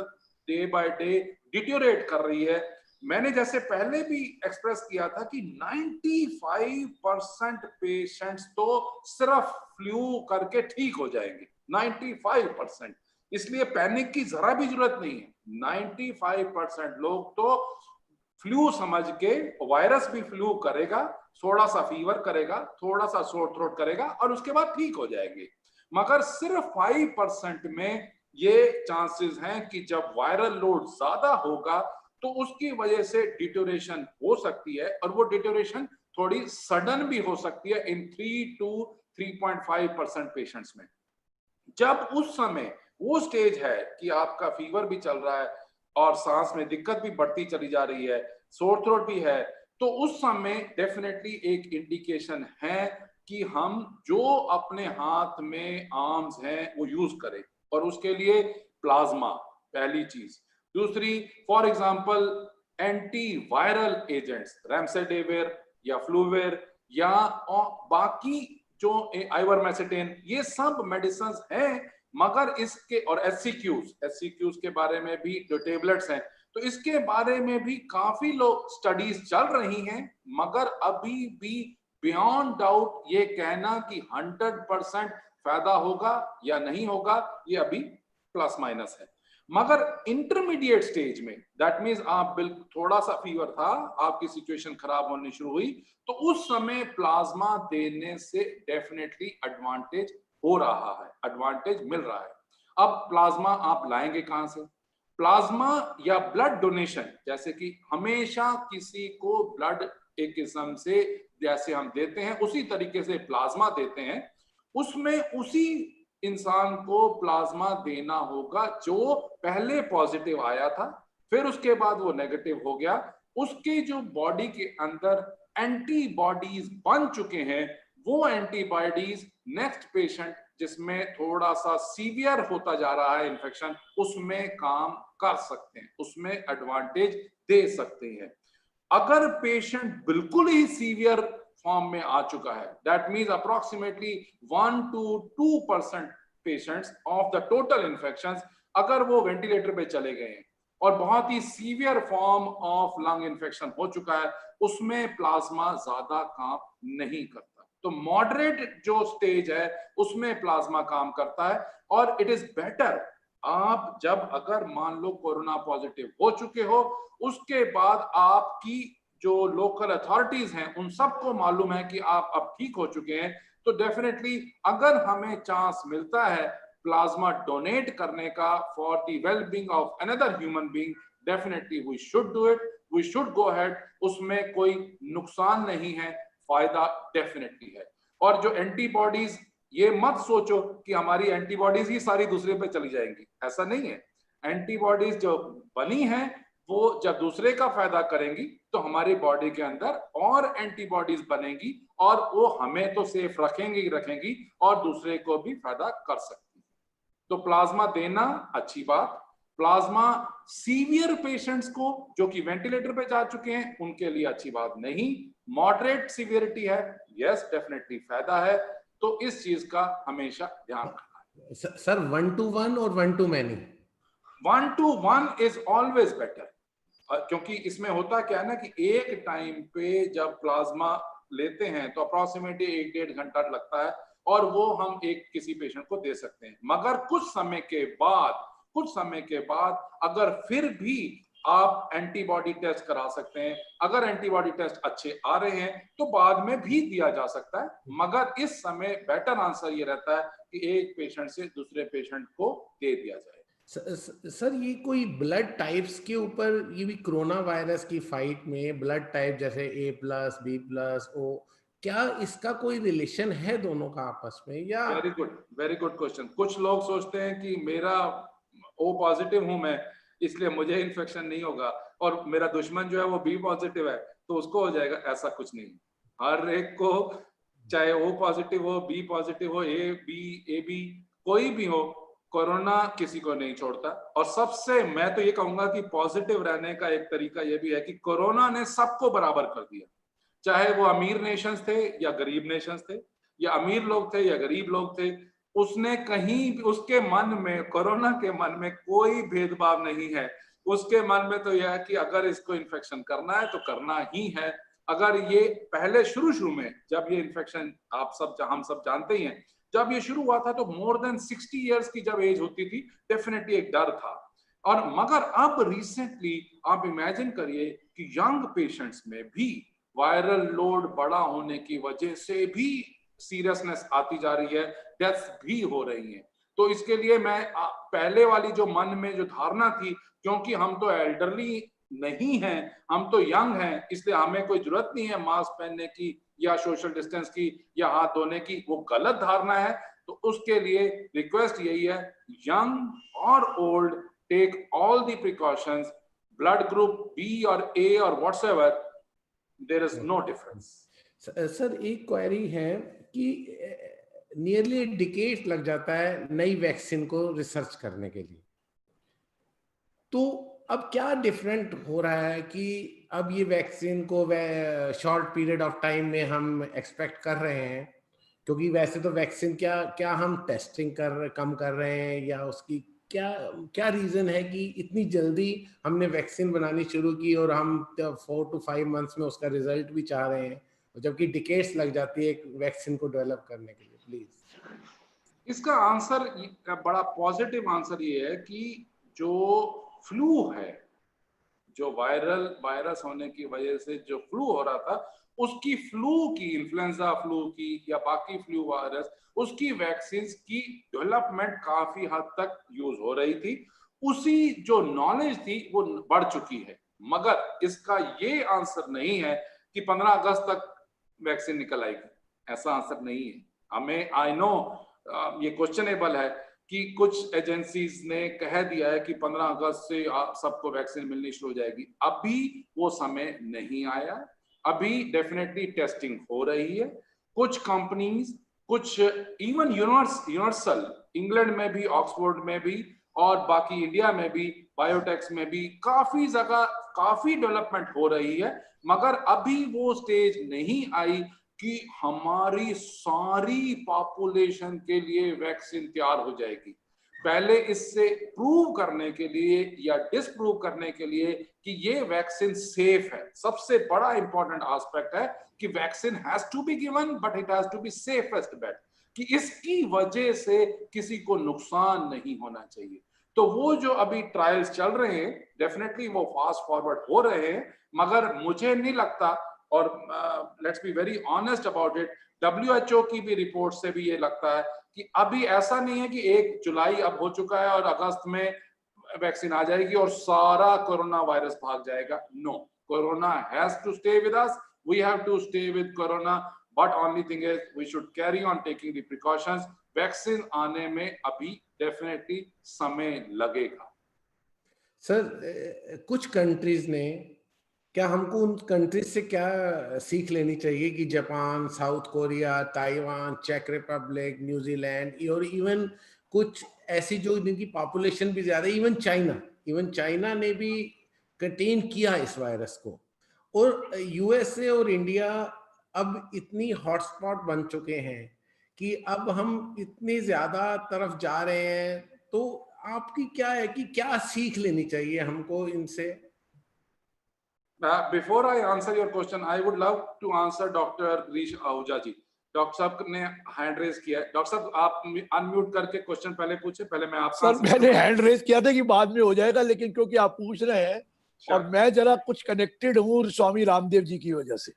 डे बाय डे डिटेरियोरेट कर रही है। मैंने जैसे पहले भी एक्सप्रेस किया था कि 95% पेशेंट्स तो सिर्फ फ्लू करके ठीक हो जाएंगे, 95%। इसलिए पैनिक की जरा भी जरूरत नहीं है। 95% लोग तो फ्लू समझ के, वायरस भी फ्लू करेगा, थोड़ा सा फीवर करेगा, थोड़ा सा सोर थ्रोट करेगा और उसके बाद ठीक हो जाएंगे। मगर सिर्फ 5% में ये चांसेस हैं कि जब वायरल लोड ज्यादा होगा तो उसकी वजह से डिटोरेशन हो सकती है, और वो डिटोरेशन थोड़ी सडन भी हो सकती है इन 3 to 3.5% पेशेंट्स में। जब उस समय वो स्टेज है कि आपका फीवर भी चल रहा है और सांस में दिक्कत भी बढ़ती चली जा रही है, सोर थ्रोट भी है, तो उस समय डेफिनेटली एक इंडिकेशन है कि हम जो अपने हाथ में आर्म्स हैं वो यूज करें, और उसके लिए प्लाज्मा पहली चीज। दूसरी, for example anti viral agents, remdesivir या फ्लूवेर या बाकी जो आइवरमेक्टिन, ये सब मेडिसिन हैं, मगर इसके और एससीक्यूज के बारे में भी जो टेबलेट्स हैं, तो इसके बारे में भी काफी लोग स्टडीज चल रही हैं, मगर अभी भी बियॉन्ड डाउट ये कहना कि 100% फायदा होगा या नहीं होगा, ये अभी प्लस माइनस है। मगर इंटरमीडिएट स्टेज में, दैट मीन्स आप बिल्कुल थोड़ा सा फीवर था, आपकी सिचुएशन खराब होनी शुरू हुई, तो उस समय प्लाज्मा देने से डेफिनेटली एडवांटेज हो रहा है, एडवांटेज मिल रहा है। अब प्लाज्मा आप लाएंगे कहां से? प्लाज्मा या ब्लड डोनेशन, जैसे कि हमेशा किसी को ब्लड एक किस्म से जैसे हम देते हैं उसी तरीके से प्लाज्मा देते हैं, उसमें उसी इंसान को प्लाज्मा देना होगा जो पहले पॉजिटिव आया था, फिर उसके बाद वो नेगेटिव हो गया, उसके जो बॉडी के अंदर एंटीबॉडीज बन चुके हैं, वो एंटीबॉडीज नेक्स्ट पेशेंट जिसमें थोड़ा सा सीवियर होता जा रहा है इन्फेक्शन, उसमें काम कर सकते हैं, उसमें एडवांटेज दे सकते हैं। अगर पेशेंट बिल्कुल ही सीवियर फॉर्म में आ चुका है, that means approximately 1 to 2% patients of the total infections अगर वो वेंटिलेटर पे चले गए हैं और बहुत ही severe form of lung infection हो चुका है, उसमें प्लाज्मा ज्यादा काम नहीं करता। तो मॉडरेट जो स्टेज है उसमें प्लाज्मा काम करता है, और इट इज बेटर आप जब अगर मान लो कोरोना पॉजिटिव हो चुके हो, उसके बाद आपकी जो लोकल अथॉरिटीज हैं उन सबको मालूम है कि आप अब ठीक हो चुके हैं, तो डेफिनेटली अगर हमें चांस मिलता है प्लाज्मा डोनेट करने का for the well being of another human being, definitely we should do it, we should go ahead. उसमें कोई नुकसान नहीं है, फायदा डेफिनेटली है। और जो एंटीबॉडीज, ये मत सोचो कि हमारी एंटीबॉडीज ही सारी दूसरे पे चली जाएंगी, ऐसा नहीं है। एंटीबॉडीज जो बनी है वो जब दूसरे का फायदा करेंगी तो हमारी बॉडी के अंदर और एंटीबॉडीज बनेंगी और वो हमें तो सेफ रखेंगी ही रखेंगी और दूसरे को भी फायदा कर सकती है। तो प्लाज्मा देना अच्छी बात। प्लाज्मा सीवियर पेशेंट्स को जो कि वेंटिलेटर पे जा चुके हैं उनके लिए अच्छी बात नहीं। मॉडरेट सीवियरिटी है, यस डेफिनेटली फायदा है। तो इस चीज का हमेशा ध्यान रखना है। सर 1 to 1 और 1 to many? 1 to 1 is always better, क्योंकि इसमें होता क्या है ना कि एक टाइम पे जब प्लाज्मा लेते हैं तो अप्रोक्सीमेटली 1-1.5 घंटा लगता है और वो हम एक किसी पेशेंट को दे सकते हैं। मगर कुछ समय के बाद अगर फिर भी आप एंटीबॉडी टेस्ट करा सकते हैं, अगर एंटीबॉडी टेस्ट अच्छे आ रहे हैं तो बाद में भी दिया जा सकता है। मगर इस समय बेटर आंसर ये रहता है कि एक पेशेंट से दूसरे पेशेंट को दे दिया जाए। सर ये कोई ब्लड टाइप्स के ऊपर, ये भी कोरोना वायरस की फाइट में ब्लड टाइप जैसे A+, B+, O, क्या इसका कोई रिलेशन है दोनों का आपस में, या? Very good question. कुछ लोग सोचते हैं कि मेरा ओ पॉजिटिव हूं मैं, इसलिए मुझे इन्फेक्शन नहीं होगा, और मेरा दुश्मन जो है वो बी पॉजिटिव है तो उसको हो जाएगा। ऐसा कुछ नहीं। हर एक को, चाहे ओ पॉजिटिव हो, बी पॉजिटिव हो, ए बी कोई भी हो, कोरोना किसी को नहीं छोड़ता। और सबसे मैं तो ये कहूंगा कि पॉजिटिव रहने का एक तरीका ये भी है कि कोरोना ने सबको बराबर कर दिया, चाहे वो अमीर नेशंस थे या गरीब नेशंस थे, या अमीर लोग थे या गरीब लोग थे। उसने कहीं, उसके मन में, कोरोना के मन में कोई भेदभाव नहीं है। उसके मन में तो यह है कि अगर इसको इन्फेक्शन करना है तो करना ही है। अगर ये पहले शुरू में जब ये इन्फेक्शन, हम सब जानते ही हैं, जब ये शुरू हुआ था तो मोर देन 60 इयर्स की जब एज होती थी, डेफिनेटली एक डर था। और मगर अब रिसेंटली आप इमेजिन करिए कि यंग पेशेंट्स में भी वायरल लोड बड़ा होने की वजह से भी सीरियसनेस आती जा रही है, डेथ्स भी हो रही हैं। तो इसके लिए मैं पहले वाली जो मन में जो धारणा थी, क्योंकि हम तो एल्डरली नहीं हैं, हम तो यंग हैं, इसलिए हमें कोई जरूरत नहीं है मास्क पहनने की या सोशल डिस्टेंस की या हाथ धोने की, वो गलत धारणा है। तो उसके लिए रिक्वेस्ट यही है, यंग और old, take all the precautions, blood group B और ए और whatsoever, there is no difference. Sir एक क्वेरी है कि नियरली डिकेड लग जाता है नई वैक्सीन को रिसर्च करने के लिए, तो अब क्या डिफरेंट हो रहा है कि अब ये वैक्सीन को शॉर्ट पीरियड ऑफ टाइम में हम एक्सपेक्ट कर रहे हैं? क्योंकि वैसे तो वैक्सीन क्या हम टेस्टिंग कम कर रहे हैं, या उसकी क्या रीजन है कि इतनी जल्दी हमने वैक्सीन बनानी शुरू की और हम 4 to 5 मंथ्स में उसका रिजल्ट भी चाह रहे हैं, जबकि डिकेड्स लग जाती है एक वैक्सीन को डेवलप करने के लिए? प्लीज। इसका आंसर, बड़ा पॉजिटिव आंसर ये है कि जो फ्लू है, जो वायरस होने की वजह से जो फ्लू हो रहा था, उसकी फ्लू की, इन्फ्लुएंजा फ्लू की या बाकी फ्लू वायरस, उसकी वैक्सीन की डेवलपमेंट काफी हद तक यूज हो रही थी। उसी जो नॉलेज थी वो बढ़ चुकी है। मगर इसका ये आंसर नहीं है कि 15 अगस्त तक वैक्सीन निकल आएगी, ऐसा आंसर नहीं है। हमें, आई नो ये क्वेश्चनेबल है कि कुछ एजेंसीज ने कह दिया है कि 15 अगस्त से सबको वैक्सीन मिलनी शुरू हो जाएगी। अभी वो समय नहीं आया। अभी डेफिनेटली टेस्टिंग हो रही है। कुछ कंपनीज, कुछ इवन यूनिवर्सल, इंग्लैंड में भी, ऑक्सफोर्ड में भी और बाकी इंडिया में भी, बायोटेक्स में भी काफी जगह काफी डेवलपमेंट हो रही है। मगर अभी वो स्टेज नहीं आई कि हमारी सारी पॉपुलेशन के लिए वैक्सीन तैयार हो जाएगी। पहले इससे प्रूव करने के लिए या डिसप्रूव करने के लिए कि ये वैक्सीन सेफ है, सबसे बड़ा इंपॉर्टेंट एस्पेक्ट है कि vaccine has to be given but it has to be safest bet, कि इसकी वजह से किसी को नुकसान नहीं होना चाहिए। तो वो जो अभी ट्रायल्स चल रहे हैं, डेफिनेटली वो फास्ट फॉरवर्ड हो रहे हैं। मगर मुझे नहीं लगता, और let's be very honest about it, WHO की भी रिपोर्ट से भी ये लगता है कि अभी ऐसा नहीं है कि 1 जुलाई अब हो चुका है और अगस्त में वैक्सीन आ जाएगी और सारा कोरोना वायरस भाग जाएगा। No, corona has to stay with us, we have to stay with corona, but only thing is we should carry on taking the precautions. Vaccine आने में अभी डेफिनेटली समय लगेगा। सर कुछ कंट्रीज ने, क्या हमको उन कंट्रीज से क्या सीख लेनी चाहिए कि Japan, south Korea, Taiwan, check Republic, New Zealand और इवन कुछ ऐसी जो जिनकी पॉपुलेशन भी ज्यादा, इवन चाइना ने भी कंटेन किया इस वायरस को, और यूएसए और इंडिया अब इतनी हॉटस्पॉट बन चुके हैं कि अब हम इतनी ज्यादा तरफ जा रहे हैं, तो आपकी क्या है कि क्या सीख लेनी चाहिए हमको इनसे? Before I answer your question, I would love to answer Dr. Grish Ahuja ji. Doctor साहब ने हैंड रेज किया है। डॉक्टर साहब आप अनम्यूट करके क्वेश्चन पहले पूछे, पहले मैं आपका सर मैंने हैंड रेज किया था कि बाद में हो जाएगा, लेकिन क्योंकि आप पूछ रहे हैं और मैं जरा कुछ कनेक्टेड हूँ स्वामी रामदेव जी की वजह से,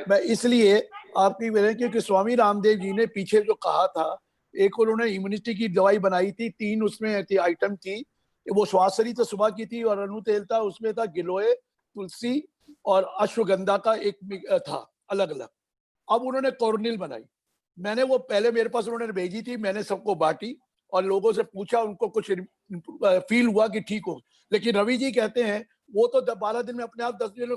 मैं इसलिए आपकी वजह, क्योंकि स्वामी रामदेव जी ने पीछे जो कहा था, एक उन्होंने इम्यूनिटी की दवाई बनाई थी, 3 उसमें आइटम थी, वो श्वासरी तो सुबह की थी और अनु तेल था, उसमें था गिलोय, तुलसी और अश्वगंधा का एक था अलग अलग। अब उन्होंने कॉर्निल बनाई, मैंने वो पहले मेरे पास उन्होंने भेजी थी, मैंने सबको बांटी और लोगों से पूछा, उनको कुछ फील हुआ कि ठीक हो। लेकिन रवि जी कहते हैं वो तो 12 दिन में अपने आप 10 दिन में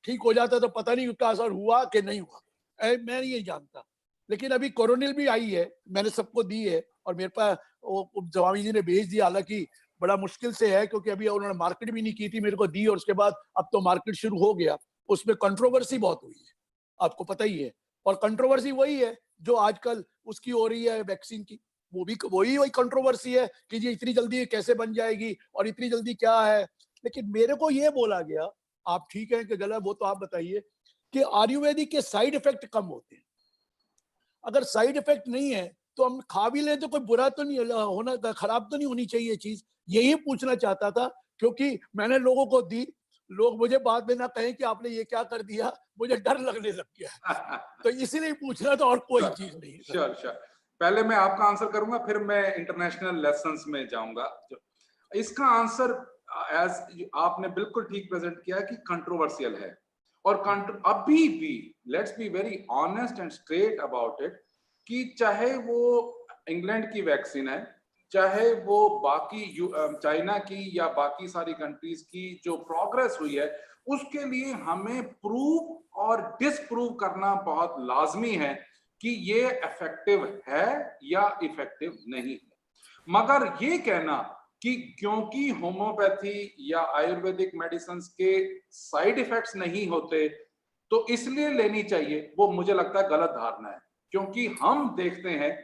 ठीक हो जाता, तो पता नहीं उसका असर हुआ कि नहीं हुआ, मैं नहीं जानता। लेकिन अभी कोरोनिल भी आई है, मैंने सबको दी है और मेरे पास स्वामी जी ने भेज दिया, हालांकि बड़ा मुश्किल से है क्योंकि अभी उन्होंने मार्केट भी नहीं की थी, मेरे को दी और उसके बाद अब तो मार्केट शुरू हो गया। उसमें कंट्रोवर्सी बहुत हुई है, आपको पता ही है, और कंट्रोवर्सी वही है जो आजकल उसकी हो रही है वैक्सीन की, वो भी वही कंट्रोवर्सी है कि ये इतनी जल्दी कैसे बन जाएगी और इतनी जल्दी क्या है। लेकिन मेरे को ये बोला गया, आप ठीक है कि गलत वो तो आप बताइए, कि आयुर्वेदिक के साइड इफेक्ट कम होते हैं। अगर साइड इफेक्ट नहीं है तो हम खा भी लें तो कोई बुरा तो नहीं होना, खराब तो नहीं होनी चाहिए चीज। यही पूछना चाहता था क्योंकि मैंने लोगों को दी, लोग मुझे बाद में ना कहें कि आपने ये क्या कर दिया, मुझे डर लगने लग गया। तो इसीलिए पूछना था और कोई चीज नहीं। श्योर श्योर, पहले मैं आपका आंसर करूंगा, फिर मैं इंटरनेशनल लेसन्स में जाऊंगा। इसका आंसर एज आपने बिल्कुल ठीक प्रेजेंट किया कि कंट्रोवर्शियल है, और अभी भी let's be very honest and straight about it कि चाहे वो इंग्लैंड की वैक्सीन है, चाहे वो बाकी चाइना की या बाकी सारी कंट्रीज की जो प्रोग्रेस हुई है, उसके लिए हमें प्रूव और डिसप्रूव करना बहुत लाजमी है कि ये इफेक्टिव है या इफेक्टिव नहीं है। मगर ये कहना कि क्योंकि होम्योपैथी या आयुर्वेदिक मेडिसिन के साइड इफेक्ट्स नहीं होते तो इसलिए लेनी चाहिए, वो मुझे लगता है गलत धारणा है। क्योंकि हम देखते हैं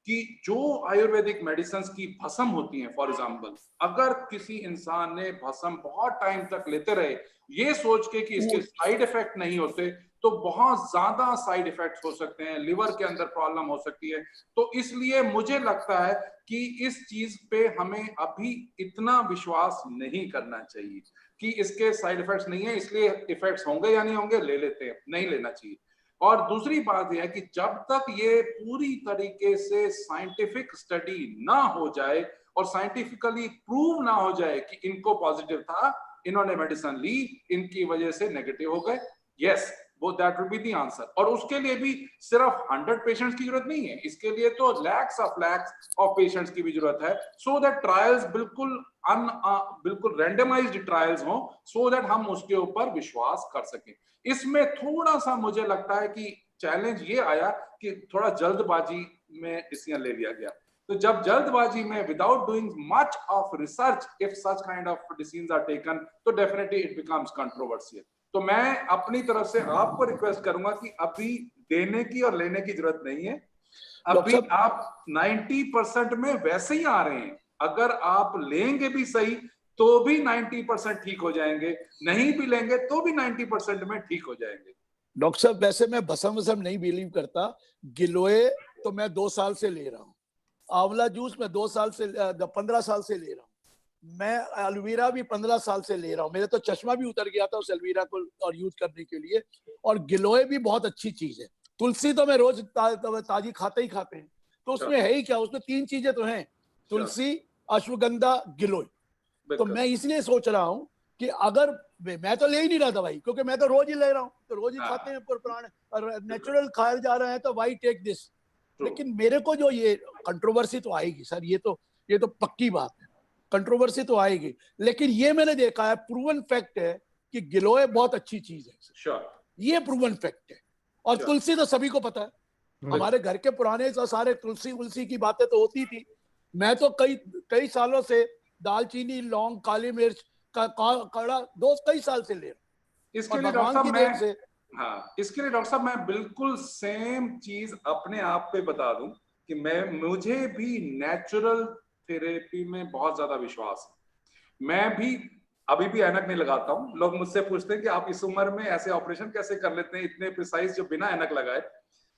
कि जो आयुर्वेदिक मेडिसिन की भस्म होती है, फॉर एग्जांपल अगर किसी इंसान ने भस्म बहुत टाइम तक लेते रहे ये सोच के कि इसके साइड इफेक्ट नहीं होते, तो बहुत ज्यादा साइड इफेक्ट्स हो सकते हैं, लिवर के अंदर प्रॉब्लम हो सकती है। तो इसलिए मुझे लगता है कि इस चीज पे हमें अभी इतना विश्वास नहीं करना चाहिए कि इसके साइड इफेक्ट्स नहीं है, इसलिए इफेक्ट्स होंगे या नहीं होंगे, ले लेते हैं, नहीं लेना चाहिए। और दूसरी बात यह है कि जब तक ये पूरी तरीके से साइंटिफिक स्टडी ना हो जाए और साइंटिफिकली प्रूव ना हो जाए कि इनको पॉजिटिव था, इन्होंने मेडिसिन ली, इनकी वजह से नेगेटिव हो गए, यस वो that will be the answer. और उसके लिए भी सिर्फ 100 पेशेंट्स की जरूरत नहीं है, इसके लिए तो लैक्स ऑफ पेशेंट्स की भी जरूरत है, सो दैट ट्रायल्स बिल्कुल रैंडमाइज्ड ट्रायल्स हो, सो दैट हम उसके ऊपर विश्वास कर सकें। इसमें थोड़ा सा मुझे लगता है कि चैलेंज ये आया कि थोड़ा जल्दबाजी में डिसीजन ले लिया गया। तो जब जल्दबाजी में without doing much of research if such kind of decisions are taken, तो डेफिनेटली इट बिकम्स कंट्रोवर्शियल। तो मैं अपनी तरफ से आपको रिक्वेस्ट करूंगा कि अभी देने की और लेने की जरूरत नहीं है। अभी आप 90% में वैसे ही आ रहे हैं, अगर आप लेंगे भी सही तो भी 90% ठीक हो जाएंगे, नहीं भी लेंगे तो भी 90% में ठीक हो जाएंगे। डॉक्टर साहब वैसे मैं भस्म नहीं बिलीव करता, गिलोय तो मैं 2 साल से ले रहा हूँ, आंवला जूस मैं 2 साल से 15 साल से ले रहा हूँ, मैं एलोवेरा भी 15 साल से ले रहा हूँ, मेरा तो चश्मा भी उतर गया था उस एलोवेरा को और यूज करने के लिए। और गिलोय भी बहुत अच्छी चीज है। तुलसी तो मैं रोज ताजी खाते ही खाते हैं, तो उसमें है ही क्या, उसमें 3 चीजें तो हैं, तुलसी, अश्वगंधा, गिलोय। तो मैं इसलिए सोच रहा हूँ कि अगर मैं तो ले ही नहीं रहा दवाई क्योंकि मैं तो रोज ही ले रहा हूँ, तो रोज ही खाते हैं पुराने और नेचुरल खाया जा रहे हैं, तो वाई टेक दिस। लेकिन मेरे को जो ये कंट्रोवर्सी तो आएगी सर, ये तो पक्की बात है, कंट्रोवर्सी तो आएगी। लेकिन ये मैंने देखा है, प्रूवन फैक्ट है कि गिलोय बहुत अच्छी चीज है, ये प्रूवन फैक्ट है। और तुलसी तो सभी को पता है, हमारे घर के पुराने तो सारे तुलसी की बातें तो होती थी। मैं तो कई सालों से दालचीनी, लौंग, काली मिर्च का काढ़ा कई साल से ले रहा हूं। इसके लिए डॉक्टर साहब मैं बिल्कुल सेम चीज अपने आप पे बता दूं कि मुझे भी नेचुरल थेरेपी में बहुत ज्यादा विश्वास है। मैं भी अभी भी ऐनक नहीं लगाता हूं। लोग मुझसे पूछते हैं कि आप इस उम्र में ऐसे ऑपरेशन कैसे कर लेते हैं, इतने प्रिसाइज, जो बिना ऐनक लगाए,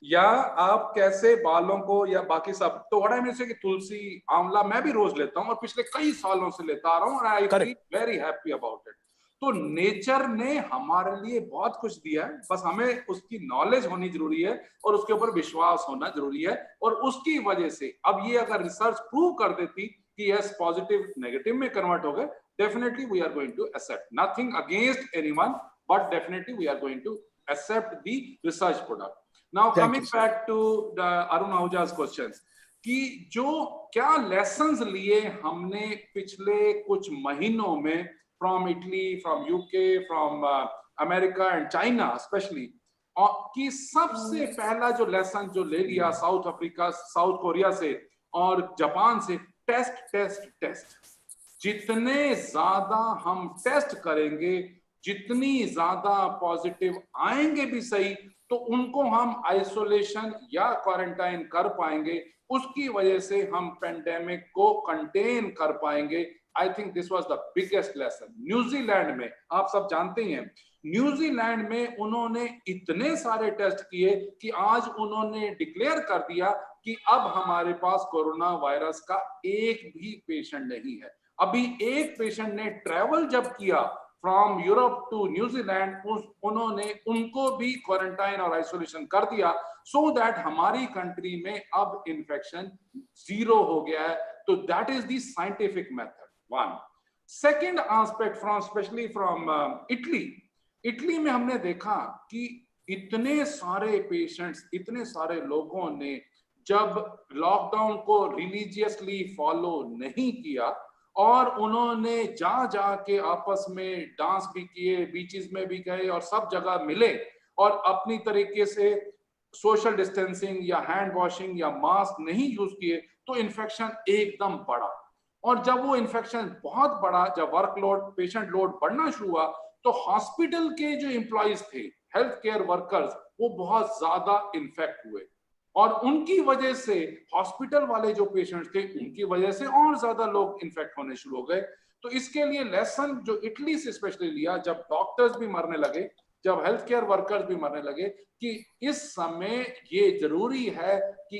या आप कैसे बालों को या बाकी सब। तो व्हाट आई मीन से कि तुलसी, आंवला मैं भी रोज लेता हूं और पिछले कई सालों से लेता आ रहा हूं, और I feel very happy about it. तो नेचर ने हमारे लिए बहुत कुछ दिया है, बस हमें उसकी नॉलेज होनी जरूरी है और उसके ऊपर विश्वास होना जरूरी है। और उसकी वजह से अब ये अगर रिसर्च प्रूव कर देती कि यस पॉजिटिव नेगेटिव में कन्वर्ट हो गए, definitely we are going to accept, nothing against anyone, but definitely we are going to accept the research product. Now Thank coming you, sir. back to the Arun Ahuja's questions, कि जो क्या lessons लिए हमने पिछले कुछ महीनों में from Italy, from UK, from America and China especially, और कि सबसे पहला जो लेसन जो ले लिया साउथ अफ्रीका, साउथ कोरिया से और जापान से, टेस्ट टेस्ट टेस्ट। जितने ज्यादा हम टेस्ट करेंगे, जितनी ज्यादा पॉजिटिव आएंगे भी सही, तो उनको हम आइसोलेशन या क्वारंटाइन कर पाएंगे, उसकी वजह से हम पेंडेमिक को कंटेन कर पाएंगे। I think this was the biggest lesson. New Zealand में आप सब जानते हैं, न्यूजीलैंड में उन्होंने इतने सारे टेस्ट किए कि आज उन्होंने डिक्लेयर कर दिया कि अब हमारे पास कोरोना वायरस का एक भी पेशेंट नहीं है। अभी एक पेशेंट ने ट्रैवल जब किया फ्रॉम यूरोप टू न्यूजीलैंड, उन्होंने उनको भी क्वारंटाइन और आइसोलेशन कर दिया, सो दैट हमारी कंट्री में अब इन्फेक्शन 0 हो गया है। तो that is the scientific method one. Second aspect from specially from Italy में हमने देखा कि इतने सारे पेशेंट्स, इतने सारे लोगों ने जब लॉकडाउन को रिलीजियसली फॉलो नहीं किया और उन्होंने जा के आपस में डांस भी किए, बीचेस में भी गए और सब जगह मिले और अपनी तरीके से सोशल डिस्टेंसिंग या हैंड वॉशिंग या मास्क नहीं यूज किए, तो इन्फेक्शन एकदम बढ़ा। और जब वो इन्फेक्शन बहुत बढ़ा, जब वर्कलोड, पेशेंट लोड बढ़ना शुरू हुआ, तो हॉस्पिटल के जो एम्प्लॉइज थे, हेल्थ केयर वर्कर्स, वो बहुत ज्यादा इन्फेक्ट हुए और उनकी वजह से हॉस्पिटल वाले जो पेशेंट्स थे, उनकी वजह से और ज्यादा लोग इन्फेक्ट होने शुरू हो गए। तो इसके लिए लेसन जो इटली से स्पेशली लिया, जब डॉक्टर्स भी मरने लगे, जब हेल्थ केयर वर्कर्स भी मरने लगे, कि इस समय ये जरूरी है कि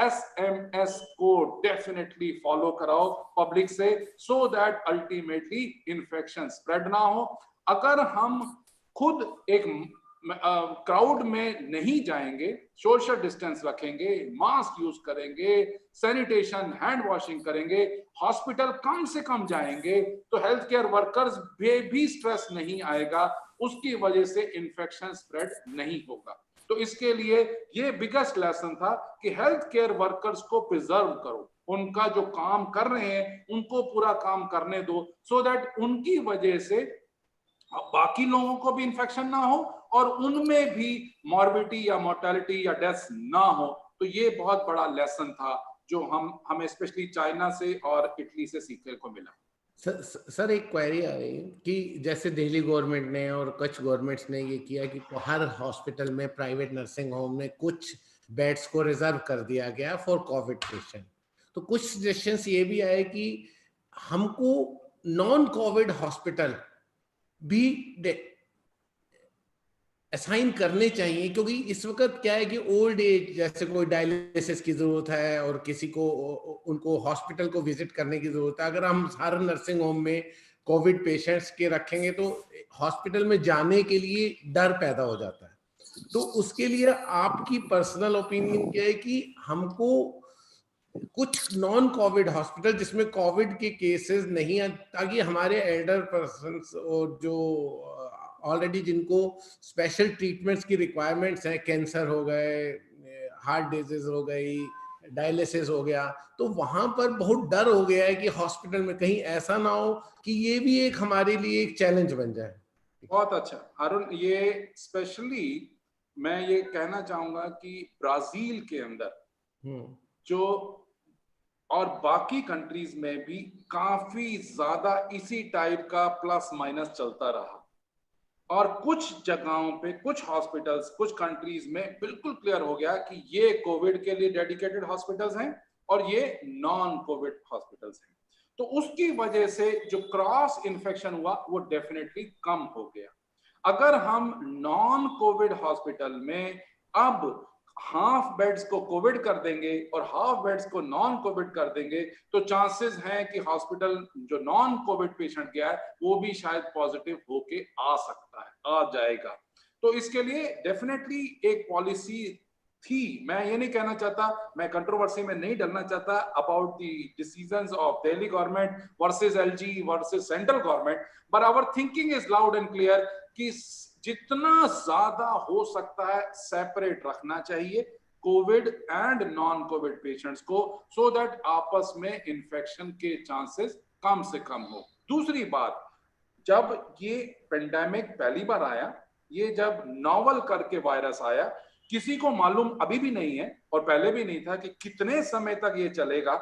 SMS को डेफिनेटली फॉलो कराओ पब्लिक से, so that ultimately infection spread ना हो। अगर हम खुद एक क्राउड में नहीं जाएंगे, सोशल डिस्टेंस रखेंगे, मास्क यूज करेंगे, सैनिटेशन, हैंड वॉशिंग करेंगे, हॉस्पिटल कम से कम जाएंगे, तो हेल्थ केयर वर्कर्स भी स्ट्रेस नहीं आएगा, उसकी वजह से इन्फेक्शन स्प्रेड नहीं होगा। तो इसके लिए ये बिगेस्ट लेसन था कि हेल्थ केयर वर्कर्स को प्रिजर्व करो, उनका जो काम कर रहे हैं उनको पूरा काम करने दो, सो दैट उनकी वजह से बाकी लोगों को भी इन्फेक्शन ना हो और उनमें भी मॉर्बिडिटी या मोर्टेलिटी या डेथ ना हो। तो ये बहुत बड़ा लेसन था जो हमें स्पेशली चाइना से और इटली से सीखने को मिला। सर एक क्वेरी आ रही है कि जैसे दिल्ली गवर्नमेंट ने और कच्छ गवर्नमेंट्स ने ये किया कि हर हॉस्पिटल में, प्राइवेट नर्सिंग होम में कुछ बेड्स को रिजर्व कर दिया गया फॉर कोविड पेशेंट। तो कुछ सजेशंस ये भी आए कि हमको नॉन कोविड हॉस्पिटल भी असाइन करने चाहिए, क्योंकि इस वक्त क्या है कि ओल्ड एज, जैसे कोई डायलिसिस की जरूरत है और किसी को उनको हॉस्पिटल को विजिट करने की जरूरत है, अगर हम हर नर्सिंग होम में कोविड पेशेंट्स के रखेंगे तो हॉस्पिटल में जाने के लिए डर पैदा हो जाता है। तो उसके लिए आपकी पर्सनल ओपिनियन क्या है कि हमको कुछ नॉन कोविड हॉस्पिटल जिसमें कोविड के केसेस नहीं है, ताकि हमारे एल्डर पर्सन्स और जो ऑलरेडी जिनको स्पेशल ट्रीटमेंट्स की रिक्वायरमेंट्स हैं, कैंसर हो गए, हार्ट डिजीज हो गई, डायलिसिस हो गया, तो वहां पर बहुत डर हो गया है कि हॉस्पिटल में कहीं ऐसा ना हो कि ये भी एक हमारे लिए एक चैलेंज बन जाए। बहुत अच्छा अरुण, ये स्पेशली मैं ये कहना चाहूंगा कि ब्राजील के अंदर जो और बाकी कंट्रीज में भी काफी ज्यादा इसी टाइप का प्लस माइनस चलता रहा और कुछ जगहों पे, कुछ हॉस्पिटल्स, कुछ कंट्रीज में बिल्कुल क्लियर हो गया कि ये कोविड के लिए डेडिकेटेड हॉस्पिटल्स हैं और ये नॉन कोविड हॉस्पिटल्स हैं। तो उसकी वजह से जो क्रॉस इन्फेक्शन हुआ वो डेफिनेटली कम हो गया। अगर हम नॉन कोविड हॉस्पिटल में अब हाफ बेड्स को कोविड कर देंगे और हाफ बेड्स को नॉन कोविड कर देंगे, तो चांसेस हैं कि हॉस्पिटल जो नॉन कोविड पेशेंट गया है वो भी शायद पॉजिटिव होके आ सकता है, आ जाएगा। तो इसके लिए डेफिनेटली एक पॉलिसी थी। मैं ये नहीं कहना चाहता, मैं कंट्रोवर्सी में नहीं डलना चाहता about the decisions of Delhi government versus LG versus central government, but our thinking is loud and clear कि जितना ज्यादा हो सकता है सेपरेट रखना चाहिए COVID and non COVID patients को, सो दैट आपस में इन्फेक्शन के चांसेस कम से कम हो। दूसरी बात, जब ये पेंडेमिक पहली बार आया, ये जब नॉवल करके वायरस आया, किसी को मालूम अभी भी नहीं है और पहले भी नहीं था कि कितने समय तक ये चलेगा,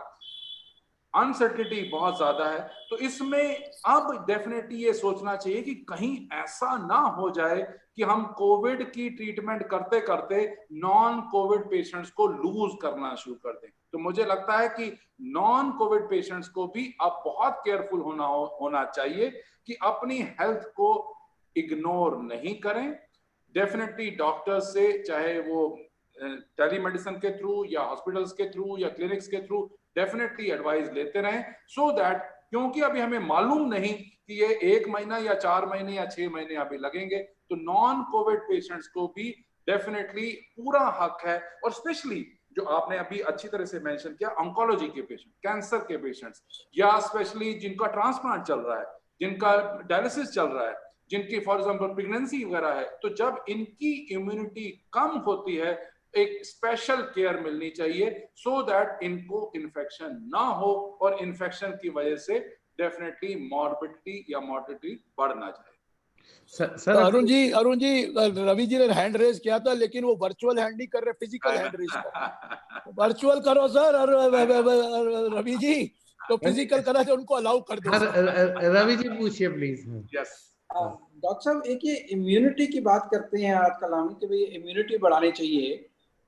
अनसर्टेनिटी बहुत ज्यादा है। तो इसमें अब डेफिनेटली ये सोचना चाहिए कि कहीं ऐसा ना हो जाए कि हम कोविड की ट्रीटमेंट करते करते नॉन कोविड पेशेंट्स को लूज करना शुरू कर दें। तो मुझे लगता है कि नॉन कोविड पेशेंट्स को भी अब बहुत केयरफुल होना चाहिए कि अपनी हेल्थ को इग्नोर नहीं करें। डेफिनेटली डॉक्टर्स से, चाहे वो टेलीमेडिसिन के थ्रू या हॉस्पिटल्स के थ्रू या क्लिनिक्स के थ्रू, डेफिनेटली एडवाइस लेते रहें, सो दैट, क्योंकि अभी हमें मालूम नहीं कि ये 1 महीना या 4 महीने या 6 महीने अभी लगेंगे। तो नॉन कोविड पेशेंट्स को भी डेफिनेटली पूरा हक है, और स्पेशली जो आपने अभी अच्छी तरह से मेंशन किया, ऑन्कोलॉजी के पेशेंट, कैंसर के पेशेंट्स, या स्पेशली जिनका ट्रांसप्लांट चल रहा है, जिनका डायलिसिस चल रहा है, जिनकी फॉर एग्जांपल प्रेगनेंसी वगैरह है, तो जब इनकी इम्यूनिटी कम होती है, एक स्पेशल केयर मिलनी चाहिए सो दैट इनको इन्फेक्शन ना हो और इन्फेक्शन की वजह से डेफिनेटली मॉर्बिडिटी या मॉर्टिलिटी बढ़ ना जाए। सर अरुण जी रवि जी ने हैंड रेज किया था, लेकिन वो वर्चुअल हैंड नहीं कर रहे, फिजिकल हैंड रेज कर। वर्चुअल करो सर, और रवि जी तो फिजिकल करा तो उनको अलाउ कर दो। रवि जी पूछिए प्लीज। यस डॉक्टर साहब, एक ये इम्यूनिटी की बात करते हैं आजकल हम कि भाई इम्यूनिटी बढ़ानी चाहिए,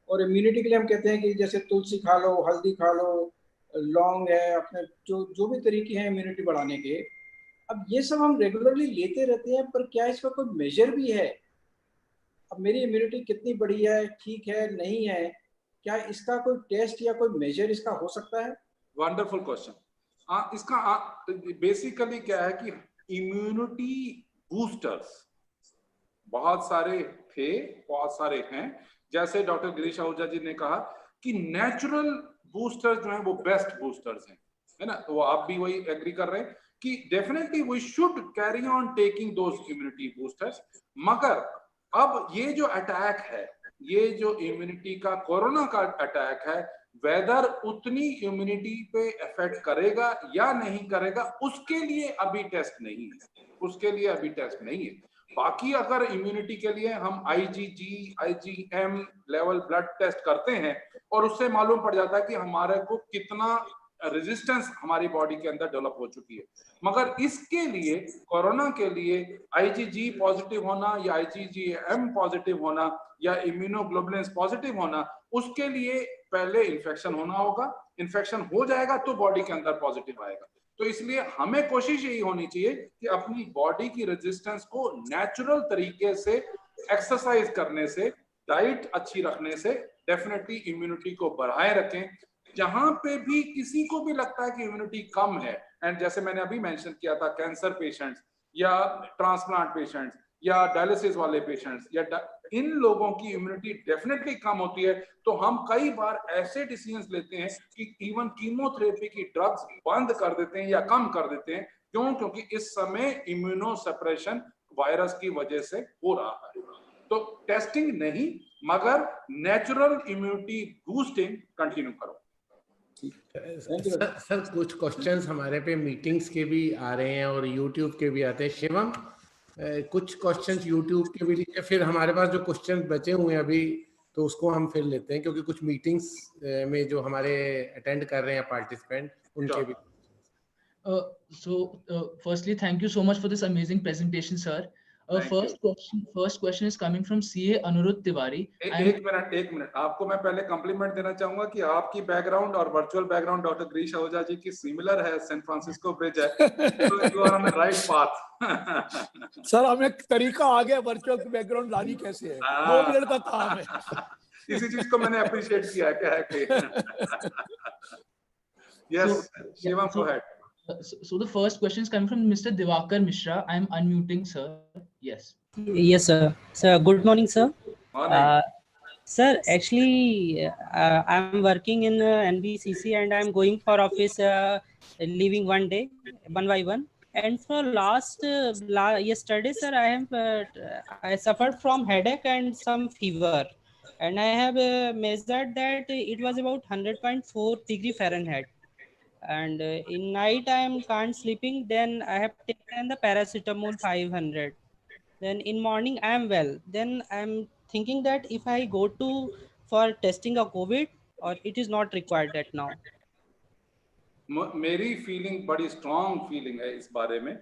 और इम्यूनिटी के लिए हम कहते हैं कि जैसे तुलसी खा लो, हल्दी खा लो, लौंग है, अपने जो भी तरीके हैं इम्यूनिटी बढ़ाने के। अब ये सब हम रेगुलरली लेते रहते हैं, पर क्या इसका कोई मेजर भी है? अब मेरी इम्यूनिटी कितनी बड़ी है, ठीक है नहीं है, क्या इसका कोई टेस्ट या कोई मेजर इसका हो सकता है? Wonderful question. इसका बेसिकली क्या है कि इम्यूनिटी बूस्टर्स बहुत सारे थे, बहुत सारे हैं। जैसे डॉक्टर गिरीश आहूजा जी ने कहा कि नेचुरल बूस्टर्स जो हैं वो बेस्ट बूस्टर्स हैं, है ना? तो आप भी वही एग्री कर रहे हैं कि definitely we should carry on taking those immunity boosters. मगर अब ये जो अटैक है, ये जो इम्यूनिटी का कोरोना का अटैक है, वेदर उतनी इम्यूनिटी पे इफेक्ट करेगा या नहीं करेगा, उसके लिए अभी टेस्ट नहीं है, उसके लिए अभी टेस्ट नहीं है। बाकी अगर इम्यूनिटी के लिए हम IgG, IgM level blood test करते हैं और उससे मालूम पड़ जाता है कि हमारे को कितना रेजिस्टेंस हमारी बॉडी के अंदर डेवलप हो चुकी है। मगर इसके लिए, कोरोना के लिए IgG पॉजिटिव होना या IgM पॉजिटिव होना या इम्यूनोग्लोबुलिन्स पॉजिटिव होना, उसके लिए पहले इन्फेक्शन होना होगा। इन्फेक्शन हो जाएगा तो बॉडी के अंदर पॉजिटिव आएगा। तो इसलिए हमें कोशिश यही होनी चाहिए कि अपनी बॉडी की रेजिस्टेंस को नेचुरल तरीके से, एक्सरसाइज करने से, डाइट अच्छी रखने से डेफिनेटली इम्यूनिटी को बढ़ाए रखें। जहां पे भी किसी को भी लगता है कि इम्यूनिटी कम है, एंड जैसे मैंने अभी मेंशन किया था, कैंसर पेशेंट्स या ट्रांसप्लांट पेशेंट्स या डायलिसिस वाले पेशेंट्स, या इन लोगों की इम्यूनिटी डेफिनेटली कम होती है, तो हम कई बार ऐसे डिसीजंस लेते हैं कि इवन कीमोथेरेपी की ड्रग्स बंद कर देते हैं या कम कर देते हैं। क्यों? क्योंकि इस समय इम्यूनो सप्रेशन वायरस की वजह से हो रहा है। तो टेस्टिंग नहीं, मगर नेचुरल इम्यूनिटी बूस्टिंग कंटिन्यू करो। सर कुछ क्वेश्चंस हमारे पे मीटिंग्स के भी आ रहे हैं और यूट्यूब के भी आते हैं। शिवम, कुछ क्वेश्चंस यूट्यूब के भी लीजिए, फिर हमारे पास जो क्वेश्चन बचे हुए हैं अभी तो उसको हम फिर लेते हैं, क्योंकि कुछ मीटिंग्स में जो हमारे अटेंड कर रहे हैं पार्टिसिपेंट, उनके भी। Firstly, thank you so much for this amazing presentation, sir. First question is coming from CA Anuruddh Tiwari. एक मिनट, आपको मैं पहले कॉम्प्लीमेंट देना चाहूंगा कि आपकी बैकग्राउंड और virtual background doctor Girish Ahuja ji की सिमिलर है, सैन फ्रांसिस्को ब्रिज है, तो you are on the right path. Sir हमें तरीका आ गया वर्चुअल बैकग्राउंड लानी कैसे है, 2 मिनट का काम है। इसी चीज को मैंने अप्रिशिएट किया है, क्या है कि yes Shivam, go ahead. So the first question is coming from Mr. Diwakar Mishra. I am unmuting, sir. Yes. Yes, sir. Sir, good morning, sir. Morning. Sir, actually, I'm working in NBCC and I'm going for office, leaving one day, one by one. And for last yesterday, sir, I suffered from headache and some fever, and I have measured that it was about 100.4 degree Fahrenheit. And in night I am can't sleeping. Then I have taken the paracetamol 500. Then in morning I am well. Then I am thinking that if I go to for testing a COVID, or it is not required that now. मेरी feeling बड़ी strong feeling है इस बारे में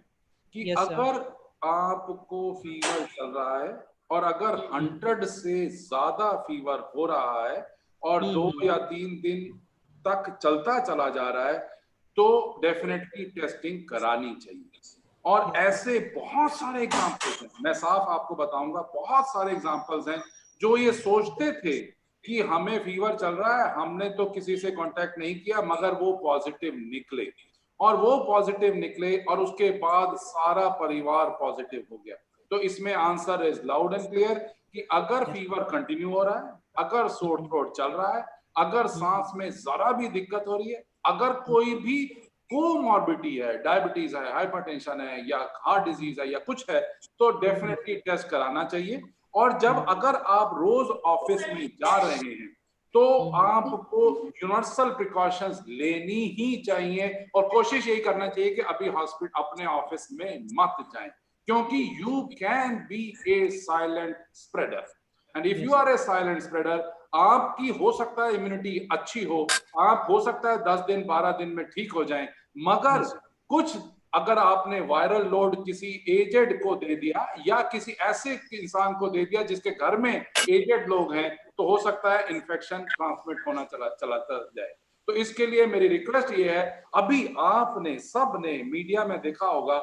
कि Yes, sir. अगर आपको fever चल रहा है और अगर 100 से ज्यादा फीवर हो रहा है और 2 या 3 दिन तक चलता चला जा रहा है तो डेफिनेटली टेस्टिंग करानी चाहिए। और ऐसे बहुत सारे एग्जांपल्स हैं, मैं साफ आपको बताऊंगा, बहुत सारे एग्जांपल्स हैं जो ये सोचते थे कि हमें फीवर चल रहा है, हमने तो किसी से कांटेक्ट नहीं किया, मगर वो पॉजिटिव निकले और वो पॉजिटिव निकले और उसके बाद सारा परिवार पॉजिटिव हो गया। तो इसमें answer is loud and clear कि अगर फीवर कंटिन्यू हो रहा है, अगर सोर थ्रोट चल रहा है, अगर सांस में जरा भी दिक्कत हो रही है, अगर कोई भी कोमॉर्बिडिटी है, डायबिटीज है, हाइपरटेंशन है या हार्ट डिजीज है या कुछ है, तो डेफिनेटली टेस्ट कराना चाहिए। और जब अगर आप रोज ऑफिस में जा रहे हैं तो आपको यूनिवर्सल प्रिकॉशंस लेनी ही चाहिए और कोशिश यही करना चाहिए कि अभी हॉस्पिटल अपने ऑफिस में मत जाएं, क्योंकि you can be a silent spreader and if you are a silent spreader, आपकी हो सकता है इम्यूनिटी अच्छी हो, आप हो सकता है 10 दिन 12 दिन में ठीक हो जाएं, मगर कुछ अगर आपने वायरल लोड किसी एजेड को दे दिया या किसी ऐसे इंसान को दे दिया जिसके घर में एजेड लोग हैं, तो हो सकता है इन्फेक्शन ट्रांसमिट होना चलाता जाए। तो इसके लिए मेरी रिक्वेस्ट ये है, अभी आपने सबने मीडिया में देखा होगा,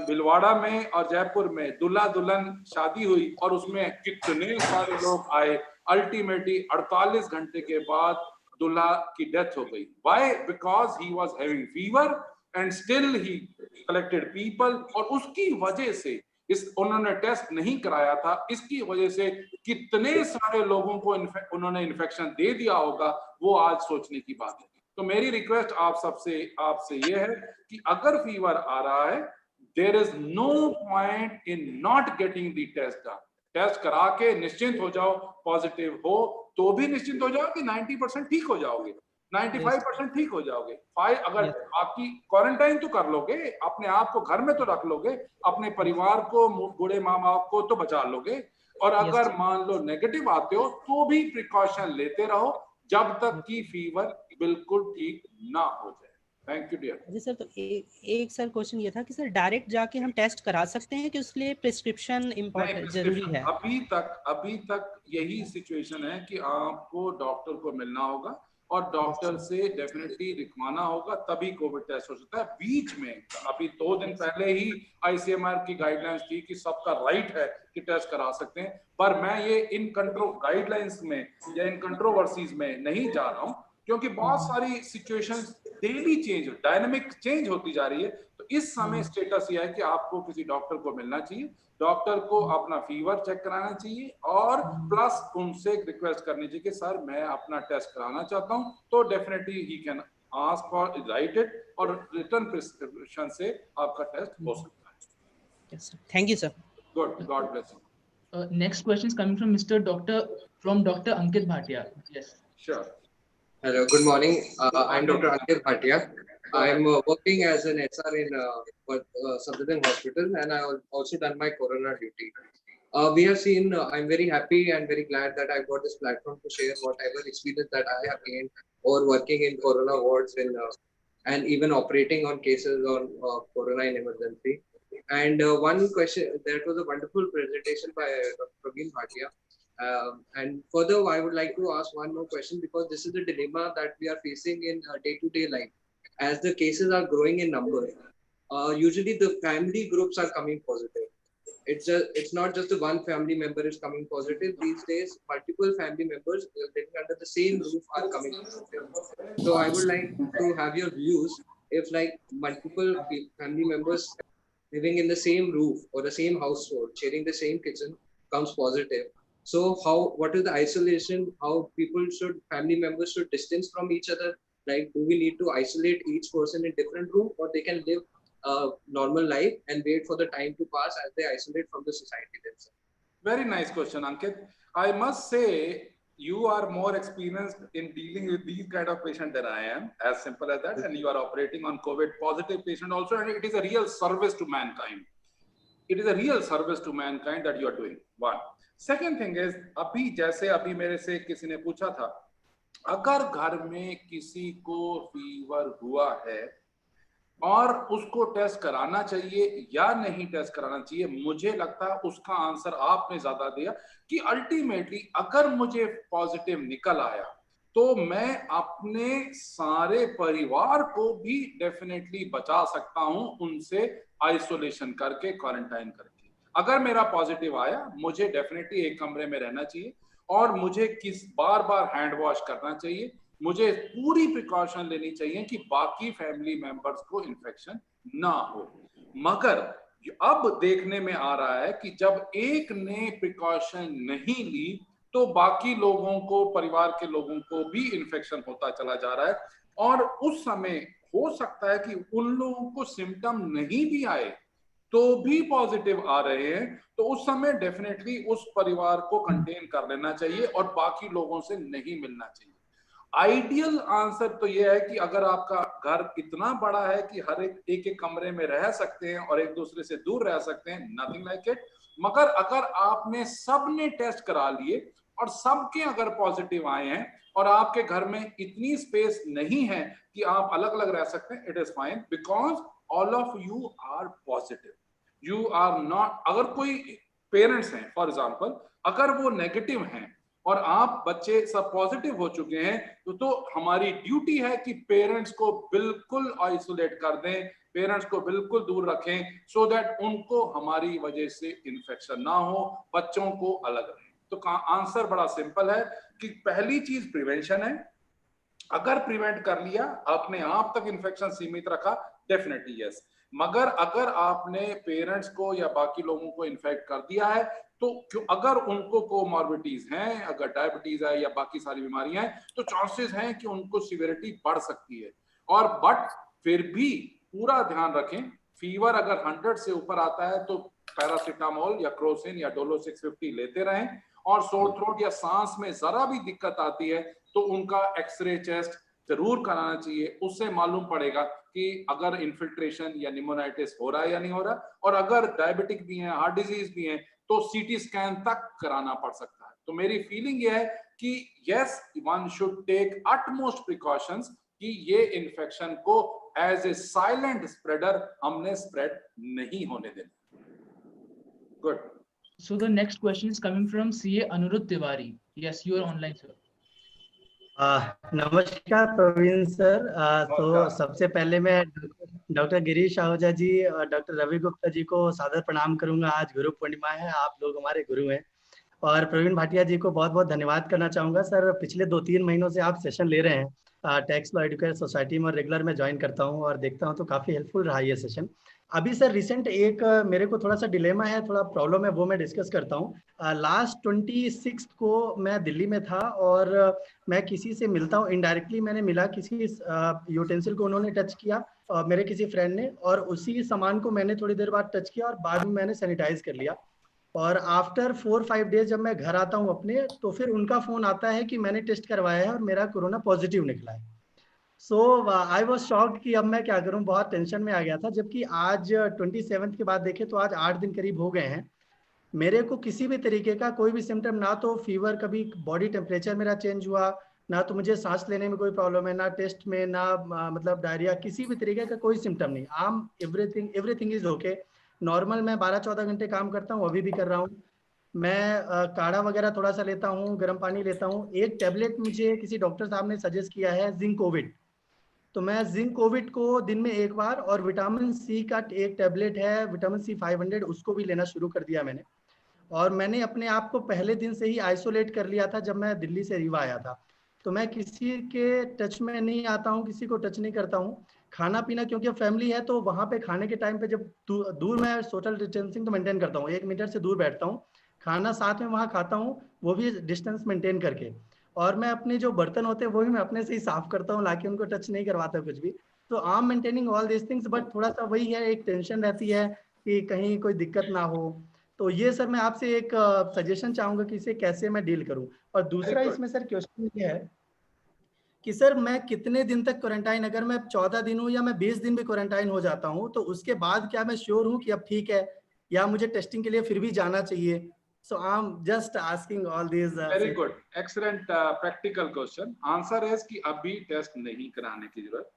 भिलवाड़ा में और जयपुर में दूल्हा दुल्हन शादी हुई और उसमें कितने सारे लोग आए, अल्टीमेटली 48 घंटे के बाद दूल्हा की डेथ हो गई। Why? Because he was having fever and still he collected people, और उसकी वजह से उन्होंने टेस्ट नहीं कराया था, इसकी वजह से कितने सारे लोगों को उन्होंने इन्फेक्शन दे दिया होगा, वो आज सोचने की बात है। तो मेरी रिक्वेस्ट आपसे ये है कि अगर फीवर आ रहा है, there is no point in not getting the test done. Test करा के निश्चिंत हो जाओ, पॉजिटिव हो तो भी निश्चिंत हो जाओ कि 90% ठीक हो जाओगे, 95% ठीक हो जाओगे। अगर बाकी क्वारंटाइन तो कर लोगे, अपने आप को घर में तो रख लोगे, अपने परिवार को, बूढ़े माँ बाप को तो बचा लोगे, और अगर मान लो नेगेटिव आते हो तो भी प्रिकॉशन लेते रहो जब तक कि फीवर बिल्कुल ठीक ना हो जाए। Thank you dear. जी सर, तो एक सर क्वेश्चन ये था कि सर डायरेक्ट जाके हम टेस्ट करा सकते हैं कि उसके लिए प्रिस्क्रिप्शन इम्पोर्टेंट जरूरी है? अभी तक यही सिचुएशन है कि आपको डॉक्टर को मिलना होगा और डॉक्टर से डेफिनेटली लिखवाना होगा, तभी कोविड टेस्ट हो सकता है। बीच में अभी 2 दिन पहले ही आईसीएमआर की गाइडलाइंस थी कि सबका राइट है कि टेस्ट करा सकते हैं, पर मैं ये इन गाइडलाइंस में या इन कंट्रोवर्सीज में नहीं जा रहा हूँ, क्योंकि बहुत सारी situations daily change, dynamic change होती जा रही है। तो इस समय स्टेटस ये है कि आपको किसी डॉक्टर को मिलना चाहिए, डॉक्टर को अपना फीवर चेक कराना चाहिए और प्लस उनसे रिक्वेस्ट करनी चाहिए कि सर मैं अपना टेस्ट कराना चाहता हूं, तो definitely he can ask for right it और रिटर्न प्रिस्क्रिप्शन से आपका टेस्ट हो सकता है। Yes sir, thank you sir. Good, God bless you. Next question is coming from Dr. Ankit Bhatia. Yes. Sure. Hello, good morning. I'm Dr. Ankit Bhatia. I'm working as an SR in Safdarjung Hospital, and I also done my corona duty. We have seen, I'm very happy and very glad that I've got this platform to share whatever experience that I have gained or working in corona wards and even operating on cases on corona in emergency. And one question, that was a wonderful presentation by Dr. Praveen Bhatia. And further, I would like to ask one more question, because this is the dilemma that we are facing in day-to-day life. As the cases are growing in number, usually the family groups are coming positive. It's not just the one family member is coming positive. These days, multiple family members living under the same roof are coming positive. So I would like to have your views if like multiple family members living in the same roof or the same household, sharing the same kitchen, comes positive. So what is the isolation? How family members should distance from each other? Like, do we need to isolate each person in different room, or they can live normal life and wait for the time to pass as they isolate from the society themselves? Very nice question, Ankit. I must say you are more experienced in dealing with these kind of patients than I am, as simple as that. And you are operating on COVID positive patient also, and it is a real service to mankind. It is a real service to mankind that you are doing. One. Second thing is, अभी जैसे अभी मेरे से किसी ने पूछा था, अगर घर में किसी को फीवर हुआ है और उसको टेस्ट कराना चाहिए या नहीं टेस्ट कराना चाहिए, मुझे लगता है उसका आंसर आपने ज्यादा दिया कि अल्टीमेटली अगर मुझे पॉजिटिव निकल आया तो मैं अपने सारे परिवार को भी डेफिनेटली बचा सकता हूं उनसे आइसोलेशन करके, क्वारंटाइन करके। अगर मेरा पॉजिटिव आया, मुझे डेफिनेटली एक कमरे में रहना चाहिए और मुझे बार बार हैंड वॉश करना चाहिए, मुझे पूरी प्रिकॉशन लेनी चाहिए कि बाकी फैमिली मेंबर्स को इन्फेक्शन ना हो। मगर अब देखने में आ रहा है कि जब एक ने प्रिकॉशन नहीं ली तो बाकी लोगों को, परिवार के लोगों को भी इन्फेक्शन होता चला जा रहा है, और उस समय हो सकता है कि उन लोगों को सिम्टम नहीं भी आए तो भी पॉजिटिव आ रहे हैं, तो उस समय डेफिनेटली उस परिवार को कंटेन कर लेना चाहिए और बाकी लोगों से नहीं मिलना चाहिए। आइडियल आंसर तो यह है कि अगर आपका घर इतना बड़ा है कि हर एक कमरे में रह सकते हैं और एक दूसरे से दूर रह सकते हैं, नथिंग लाइक इट। मगर अगर आपने सबने टेस्ट करा लिए और सबके अगर पॉजिटिव आए हैं और आपके घर में इतनी स्पेस नहीं है कि आप अलग अलग रह सकते हैं, it is fine, because all of you are positive, you are not. अगर कोई पेरेंट्स हैं फॉर एग्जाम्पल, अगर वो नेगेटिव हैं और आप बच्चे सब पॉजिटिव हो चुके हैं तो हमारी ड्यूटी है कि पेरेंट्स को बिल्कुल आइसोलेट कर दें, पेरेंट्स को बिल्कुल दूर रखें, सो दैट उनको हमारी वजह से इन्फेक्शन ना हो, बच्चों को अलग रखें। तो आंसर बड़ा सिंपल है कि पहली चीज प्रिवेंशन है। अगर प्रिवेंट कर लिया, अपने आप तक इन्फेक्शन सीमित रखा, डेफिनेटली यस। मगर अगर आपने पेरेंट्स को या बाकी लोगों को इन्फेक्ट कर दिया है तो अगर उनको कोमॉर्बिडिटीज हैं, अगर डायबिटीज है या बाकी सारी बीमारियां हैं, तो चांसेस हैं कि उनको सिवियरिटी बढ़ सकती है। और बट फिर भी पूरा ध्यान रखें, फीवर अगर 100 से ऊपर आता है तो पैरासिटामोल या क्रोसिन या डोलो 650 लेते रहें, और सोर थ्रोट या सांस में जरा भी दिक्कत आती है तो उनका एक्सरे चेस्ट जरूर कराना चाहिए, उससे मालूम पड़ेगा कि अगर इन्फिल्ट्रेशन या निमोनाइटिस हो रहा है या नहीं हो रहा। और अगर डायबिटिक भी है, हार्ट डिजीज भी है, तो सीटी स्कैन तक कराना पड़ सकता है। तो मेरी फीलिंग ये है कि yes, one should take utmost precautions कि ये इन्फेक्शन को एज ए साइलेंट स्प्रेडर हमने स्प्रेड नहीं होने देना। Good. So the next question is coming from CA Anirudh Tiwari. Yes, you are online, sir. नमस्कार प्रवीण सर। तो सबसे पहले मैं डॉक्टर गिरीश आहूजा जी और डॉक्टर रवि गुप्ता जी को सादर प्रणाम करूंगा। आज गुरु पूर्णिमा है, आप लोग हमारे गुरु हैं। और प्रवीण भाटिया जी को बहुत बहुत धन्यवाद करना चाहूंगा। सर, पिछले 2-3 महीनों से आप सेशन ले रहे हैं टैक्स लॉ एजुकेटर सोसाइटी में, और रेगुलर में ज्वाइन करता हूं और देखता हूं तो काफी हेल्पफुल रहा ये सेशन। अभी सर रिसेंट एक मेरे को थोड़ा सा डिलेमा है, थोड़ा प्रॉब्लम है, वो मैं डिस्कस करता हूँ। लास्ट 26 को मैं दिल्ली में था और मैं किसी से मिलता हूँ, इनडायरेक्टली मैंने मिला, किसी यूटेंसिल को उन्होंने टच किया मेरे किसी फ्रेंड ने, और उसी सामान को मैंने थोड़ी देर बाद टच किया और बाद में मैंने सैनिटाइज कर लिया। और आफ्टर 4-5 डेज जब मैं घर आता हूँ अपने, तो फिर उनका फोन आता है कि मैंने टेस्ट करवाया है और मेरा कोरोना पॉजिटिव निकला है। सो आई वॉज शॉक्ड कि अब मैं क्या करूं, बहुत टेंशन में आ गया था। जबकि आज 27 के बाद देखें तो आज 8 दिन करीब हो गए हैं, मेरे को किसी भी तरीके का कोई भी सिम्टम, ना तो फीवर, कभी बॉडी टेम्परेचर मेरा चेंज हुआ, ना तो मुझे सांस लेने में कोई प्रॉब्लम है, ना टेस्ट में, ना मतलब डायरिया, किसी भी तरीके का कोई सिम्टम नहीं। आम एवरीथिंग इज ओके, नॉर्मल। मैं 12-14 घंटे काम करता हूँ, अभी भी कर रहा हूँ। मैं काढ़ा वगैरह थोड़ा सा लेता हूँ, गर्म पानी लेता हूँ। एक टैबलेट मुझे किसी डॉक्टर साहब ने सजेस्ट किया है, जिंक कोविड, तो मैं जिंक कोविड को दिन में 1 बार, और विटामिन सी का एक टैबलेट है विटामिन सी 500, उसको भी लेना शुरू कर दिया मैंने। और मैंने अपने आप को पहले दिन से ही आइसोलेट कर लिया था जब मैं दिल्ली से रीवा आया था। तो मैं किसी के टच में नहीं आता हूँ, किसी को टच नहीं करता हूँ। खाना पीना, क्योंकि फैमिली है तो वहाँ पे खाने के टाइम पे जब दूर मैं सोशल डिस्टेंसिंग तो मेंटेन करता हूँ, 1 मीटर से दूर बैठता हूँ, खाना साथ में वहाँ खाता हूँ, वो भी डिस्टेंस मेंटेन करके। और मैं अपने जो बर्तन होते हैं वो भी मैं अपने से ही साफ करता हूँ, लाके उनको टच नहीं करवाता कुछ भी। तो I am maintaining all this things, but थोड़ा सा वही है, एक टेंशन रहती है कि कहीं कोई दिक्कत ना हो। तो ये सर मैं आपसे एक सजेशन चाहूंगा कि इसे कैसे मैं डील करूं। और दूसरा इसमें सर क्वेश्चन ये है कि सर मैं कितने दिन तक क्वारंटाइन, अगर मैं 14 दिन हूँ या मैं 20 दिन भी क्वारंटाइन हो जाता हूँ, तो उसके बाद क्या मैं श्योर हूँ कि अब ठीक है, या मुझे टेस्टिंग के लिए फिर भी जाना चाहिए? So I am just asking all this. Very good, excellent practical question. Answer है कि अभी टेस्ट नहीं कराने की जरूरत।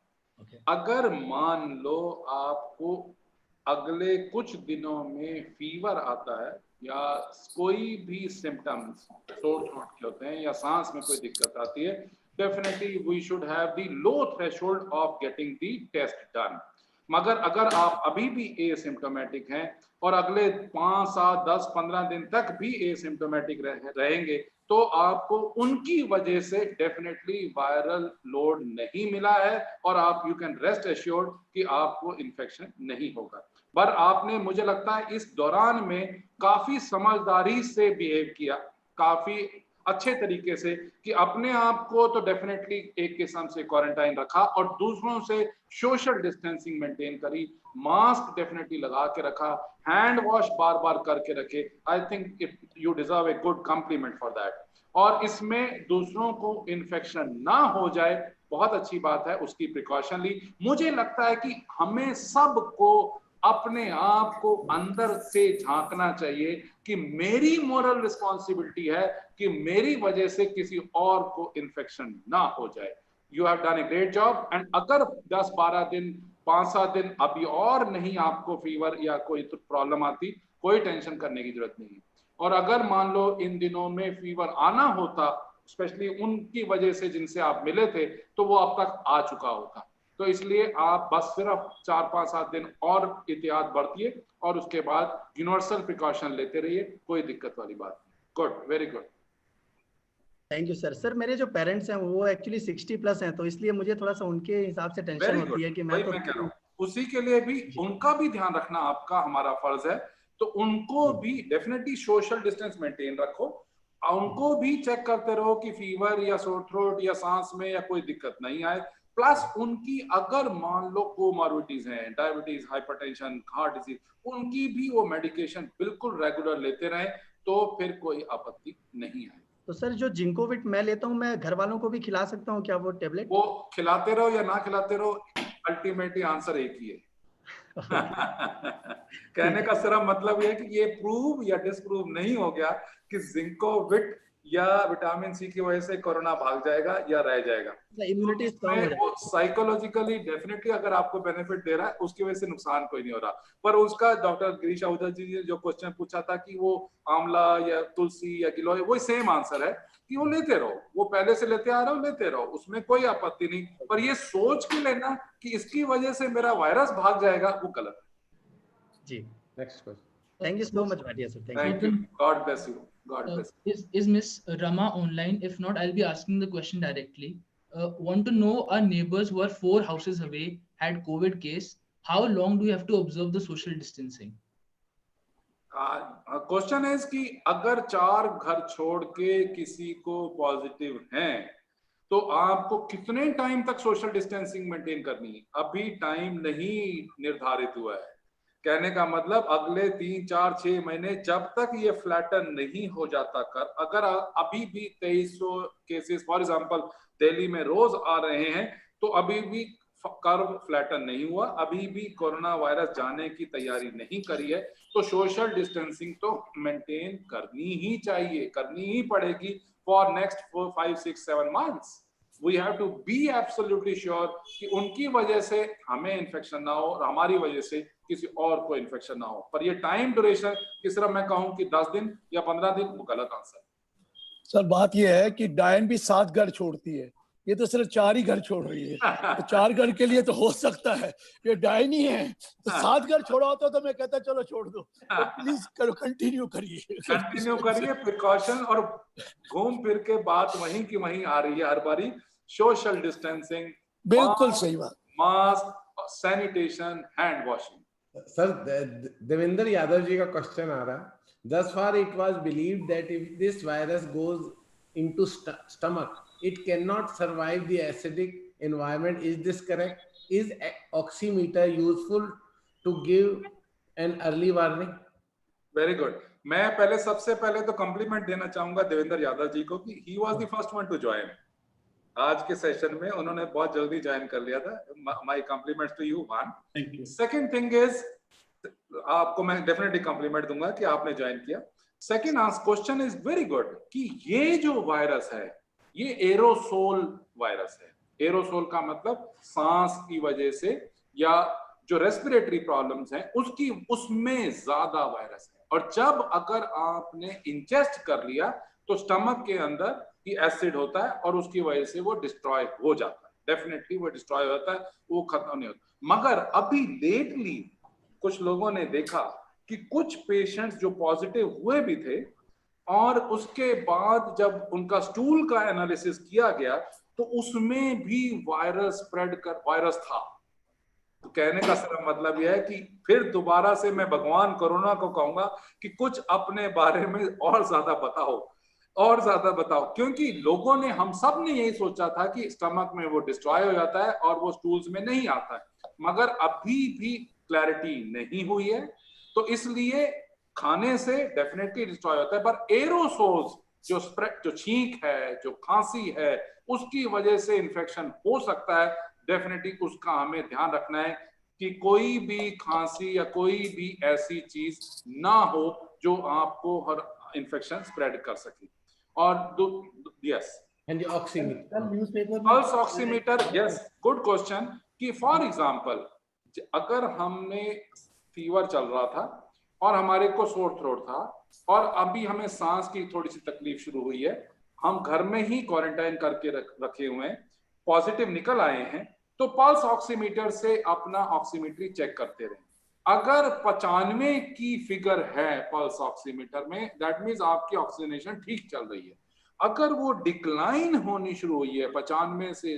अगर मान लो आपको अगले कुछ दिनों में फीवर आता है या कोई भी सिम्टम्स थ्रोट के होते हैं या सांस में कोई दिक्कत आती है, definitely we should have the low threshold of getting the test done. मगर अगर आप अभी भी एसिम्प्टोमेटिक हैं और अगले 5, 7, 10, 15 दिन तक भी एसिम्प्टोमेटिक रहेंगे, तो आपको उनकी वजह से डेफिनेटली वायरल लोड नहीं मिला है और आप यू कैन रेस्ट एश्योर्ड कि आपको इन्फेक्शन नहीं होगा। पर आपने, मुझे लगता है, इस दौरान में काफी समझदारी से बिहेव किया, काफी अच्छे तरीके से, कि अपने आप को तो डेफिनेटली एक किस्म से क्वारंटाइन रखा और दूसरों से सोशल डिस्टेंसिंग मेंटेन करी, मास्क डेफिनेटली लगा के रखा, हैंड वॉश बार बार करके रखे। I think it you deserve a good complement for that. और इसमें दूसरों को इन्फेक्शन ना हो जाए, बहुत अच्छी बात है, उसकी प्रिकॉशन ली। मुझे लगता है कि हमें सबको अपने आप को अंदर से झांकना चाहिए कि मेरी मोरल रिस्पॉन्सिबिलिटी है कि मेरी वजह से किसी और को इन्फेक्शन ना हो जाए। You have done a great job. And अगर 10-12 दिन, 5-7 दिन अभी और नहीं आपको फीवर या कोई तो प्रॉब्लम आती, कोई टेंशन करने की जरूरत नहीं है। और अगर मान लो इन दिनों में फीवर आना होता, स्पेशली उनकी वजह से जिनसे आप मिले थे, तो वो अब तक आ चुका होता। तो इसलिए आप बस सिर्फ 4-5-7 दिन और एहतियात बरतिए और उसके बाद यूनिवर्सल प्रिकॉशन लेते रहिए, कोई दिक्कत वाली बात नहीं। Good, very good, thank you sir. Sir मेरे जो पेरेंट्स हैं वो एक्चुअली 60+ हैं, तो इसलिए मुझे थोड़ा सा उनके हिसाब से टेंशन होती है कि मैं तो कह रहा हूँ, उसी के लिए भी उनका भी ध्यान रखना आपका हमारा फर्ज है। तो उनको भी डेफिनेटली सोशल डिस्टेंस मेंटेन रखो, उनको भी चेक करते रहो कि फीवर या सोर थ्रोट या सांस में या कोई दिक्कत नहीं आए। प्लस उनकी अगर मान लो कोमॉर्बिडिटीज हैं, डायबिटीज, हाइपरटेंशन, हार्ट डिजीज, उनकी भी वो मेडिकेशन बिल्कुल रेगुलर लेते रहें, तो फिर कोई आपत्ति नहीं है। तो सर जो जिंकोविट मैं लेता हूँ, मैं घर वालों को भी खिला सकता हूँ क्या वो टेबलेट? वो खिलाते रहो या ना खिलाते रहो, अल्टीमेटली आंसर एक ही है। कहने का सिर्फ मतलब ये है कि ये प्रूव या डिसप्रूव नहीं हो गया कि जिंकोविट या विटामिन सी की वजह से कोरोना भाग जाएगा या रह जाएगा। इम्यूनिटी स्ट्रांग हो जाएगी। साइकोलॉजिकली डेफिनेटली अगर आपको बेनिफिट दे रहा है, उसकी वजह से नुकसान कोई नहीं हो रहा। पर उसका डॉक्टर गिरीश आहूजा जी ने जो क्वेश्चन पूछा था कि वो आंवला या तुलसी या गिलोय, वो सेम आंसर है कि वो लेते रहो, वो पहले से लेते आ रहे हो, लेते रहो, उसमें कोई आपत्ति नहीं। पर ये सोच के लेना कि इसकी वजह से मेरा वायरस भाग जाएगा, वो गलत है। जी, next question. Thank you so much Bhatia sir, thank you, God bless you, God bless. Is Miss Rama online? If not, I'll be asking the question directly. Want to know, our neighbors who are 4 houses away had COVID case. How long do you have to observe the social distancing? Question है कि अगर 4 घर छोड़ के किसी को positive हैं, तो आपको कितने टाइम तक सोशल डिस्टेंसिंग मेंटेन करनी है? अभी टाइम नहीं निर्धारित हुआ है। कहने का मतलब अगले 3, 4, 6 महीने, जब तक ये फ्लैटन नहीं हो जाता कर, अगर अभी भी 2300 केसेस फॉर एग्जांपल दिल्ली में रोज आ रहे हैं, तो अभी भी कर्व फ्लैटन नहीं हुआ, अभी भी कोरोना वायरस जाने की तैयारी नहीं करी है, तो सोशल डिस्टेंसिंग तो मेंटेन करनी ही चाहिए, करनी ही पड़ेगी for next 4, 5, 6, 7 months. We have to be absolutely sure कि उनकी वजह से हमें इन्फेक्शन ना हो और हमारी वजह से किसी और को इन्फेक्शन ना हो। पर ये टाइम ड्यूरेशन कि सिर्फ मैं कहूं कि 10 दिन या 15 दिन, वो गलत आंसर। सर बात ये है कि डायन भी 7 घर छोड़ती है, ये तो सिर्फ 4 ही घर छोड़ रही है। तो 4 घर के लिए तो हो सकता है, ये डायन ही है, तो 7 घर छोड़ा होता तो मैं कहता चलो छोड़ दो। तो प्लीज करो, कंटिन्यू करिए प्रिकॉशन। और घूम फिर के बात वहीं की वहीं आ रही है हर बारी। सोशल डिस्टेंसिंग, बिल्कुल सही बात, mask, sanitation, hand washing. Sir Devendra Yadav ji का क्वेश्चन आ रहा है, thus far it was believed that if this virus goes into stomach, it cannot survive the acidic environment. Is this correct? is oximeter useful to give an early warning? Very good. मैं पहले सबसे पहले तो complement देना चाहूंगा देवेंद्र यादव जी को कि he was the first one two join आज के सेशन में। उन्होंने बहुत जल्दी ज्वाइन कर लिया था। My compliments to you one. Thank you. Second thing is, आपको मैं डेफिनेटली कॉम्प्लीमेंट दूंगा कि आपने ज्वाइन किया। Second question is very good कि ये जो वायरस है ये एरोसोल वायरस है। एरोसोल का मतलब सांस की वजह से या जो रेस्पिरेटरी प्रॉब्लम्स हैं उसकी, उसमें ज्यादा वायरस है। और जब अगर आपने इंजेस्ट कर लिया तो स्टमक के अंदर ही एसिड होता है और उसकी वजह से वो डिस्ट्रॉय हो जाता है। डेफिनेटली वो डिस्ट्रॉय होता है, वो खत्म नहीं होता। मगर अभी लेटली कुछ लोगों ने देखा कि कुछ पेशेंट्स जो पॉजिटिव हुए भी थे और उसके बाद जब उनका स्टूल का एनालिसिस किया गया तो उसमें भी वायरस था। तो कहने का सिर्फ मतलब यह है कि फिर दोबारा से मैं भगवान कोरोना को कहूंगा कि कुछ अपने बारे में और ज्यादा बताओ, क्योंकि लोगों ने, हम सब ने यही सोचा था कि स्टमक में वो डिस्ट्रॉय हो जाता है और वो स्टूल्स में नहीं आता है, मगर अभी भी क्लैरिटी नहीं हुई है। तो इसलिए खाने से डेफिनेटली डिस्ट्रॉय होता है, पर एरोसोल्स जो स्प्रेड, जो छींक है, जो खांसी है, उसकी वजह से इन्फेक्शन हो सकता है। डेफिनेटली उसका हमें ध्यान रखना है कि कोई भी खांसी या कोई भी ऐसी चीज ना हो जो आपको हर इन्फेक्शन स्प्रेड कर सके। और yes, pulse oximeter, yes, good question. कि फॉर एग्जांपल अगर हमने फीवर चल रहा था और हमारे को सोर थ्रोट था और अभी हमें सांस की थोड़ी सी तकलीफ शुरू हुई है, हम घर में ही क्वारंटाइन करके रखे हुए हैं, पॉजिटिव निकल आए हैं, तो पल्स ऑक्सीमीटर से अपना ऑक्सीमेट्री चेक करते रहे। अगर 95 की फिगर है पल्स ऑक्सीमीटर में, दैट मीन्स आपकी ऑक्सीजनेशन ठीक चल रही है। अगर वो डिक्लाइन होनी शुरू हुई है 95 से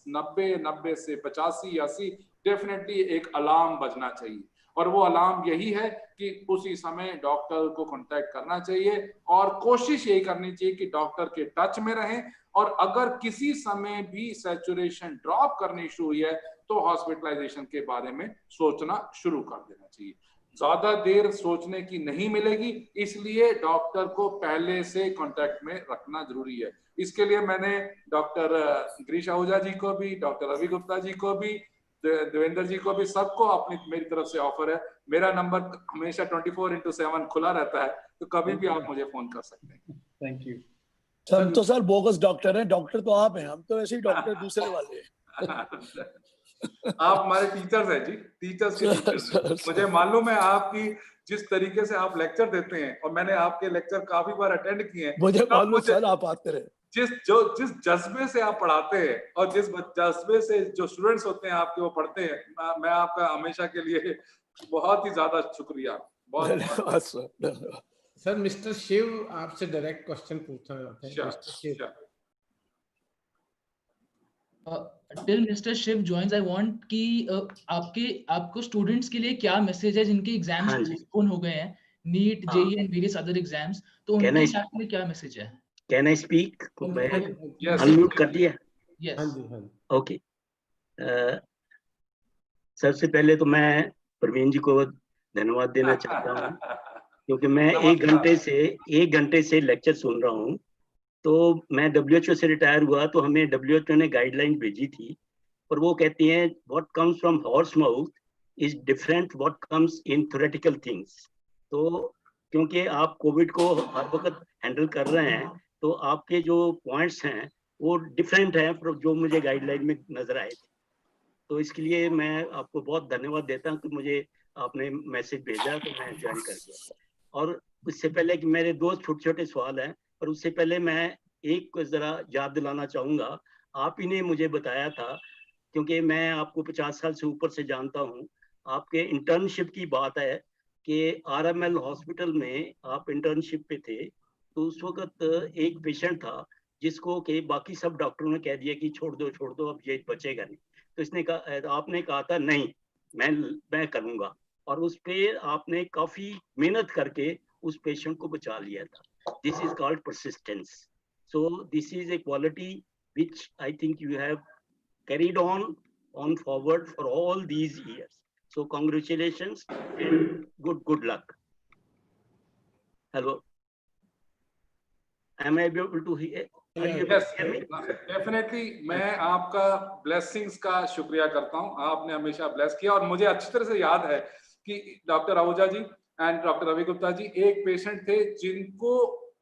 90, 90 से 85, 80, डेफिनेटली एक अलार्म बजना चाहिए। और वो अलार्म यही है कि उसी समय डॉक्टर को कांटेक्ट करना चाहिए और कोशिश यही करनी चाहिए कि डॉक्टर के टच में रहें। और अगर किसी समय भी सैचुरेशन ड्रॉप करनी शुरू हुई है तो हॉस्पिटलाइजेशन के बारे में सोचना शुरू कर देना चाहिए। ज्यादा देर सोचने की नहीं मिलेगी, इसलिए डॉक्टर को पहले से कांटेक्ट में रखना जरूरी है। इसके लिए मैंने डॉक्टर गिरीश आहूजा जी को भी, डॉक्टर रवि गुप्ता जी को भी, देवेंद्र जी को भी, सबको अपनी मेरी तरफ से ऑफर है। मेरा नंबर हमेशा 24/7 खुला रहता है, तो कभी भी आप मुझे फोन कर सकते हैं। Thank you sir. तो सर बोगस डॉक्टर हैं, डॉक्टर तो आप हैं, हम तो ऐसे ही डॉक्टर दूसरे वाले हैं। आप हमारे टीचर्स हैं जी, टीचर्स के टीचर्स हैं। मुझे मालूम है आपकी जिस तरीके से आप लेक्चर देते हैं, और मैंने आपके लेक्चर काफी बार अटेंड किए हैं। मुझे मालूम सर, आप आते रहे। जिस जज्बे से आप पढ़ाते हैं और जिस जज्बे से जो स्टूडेंट्स होते हैं आपके वो पढ़ते हैं, मैं आपका हमेशा के लिए बहुत ही ज्यादा शुक्रिया। बहुत सर, मिस्टर शिव आपसे डायरेक्ट क्वेश्चन पूछना चाहते हैं। Mister Shiv, till mister Shiv joins, I want कि आपको स्टूडेंट्स के लिए क्या मैसेज है जिनके एग्जाम्स पोस्टपोन हो गए हैं, NEET, JEE and various other exams, तो उनके लिए क्या मैसेज है? Can I speak? अनम्यूट कर दिया? यस। हाँ जी, हाँ जी। ओके। सबसे पहले तो मैं प्रवीण जी को धन्यवाद देना चाहता हूँ, क्योंकि मैं एक घंटे से लेक्चर सुन रहा हूँ। तो मैं WHO से रिटायर हुआ तो हमें WHO ने गाइडलाइन भेजी थी, और वो कहती हैं what comes from horse mouth is different what comes in theoretical things. तो क्योंकि आप कोविड को हर वक्त हैंडल कर रहे हैं, तो आपके जो पॉइंट्स हैं वो डिफरेंट हैं जो मुझे गाइडलाइन में नजर आए थे। तो इसके लिए मैं आपको बहुत धन्यवाद देता हूँ कि मुझे आपने मैसेज भेजा तो मैं ज्वाइन कर गया। और उससे पहले कि मेरे दो छोटे छोटे सवाल हैं, पर उससे पहले मैं एक जरा याद दिलाना चाहूंगा। आप ही ने मुझे बताया था, क्योंकि मैं आपको 50 साल से ऊपर से जानता हूँ, आपके इंटर्नशिप की बात है कि RML हॉस्पिटल में आप इंटर्नशिप पे थे। तो उस वक्त एक पेशेंट था जिसको कि बाकी सब डॉक्टरों ने कह दिया कि छोड़ दो अब ये बचेगा नहीं। तो इसने कहा, आपने कहा था नहीं मैं करूंगा, और उस पे आपने काफी मेहनत करके उस पेशेंट को बचा लिया था। This is called persistence. So this is a quality which I think you have carried on on forward for all these years. So congratulations and good luck. Hello. Am I able to hear? Yes, definitely. मैं आपका blessings का शुक्रिया करता हूँ. आपने हमेशा bless किया और मुझे अच्छी तरह से याद है कि doctor Ahuja ji and doctor Ravi Gupta ji एक पेशेंट थे जिनको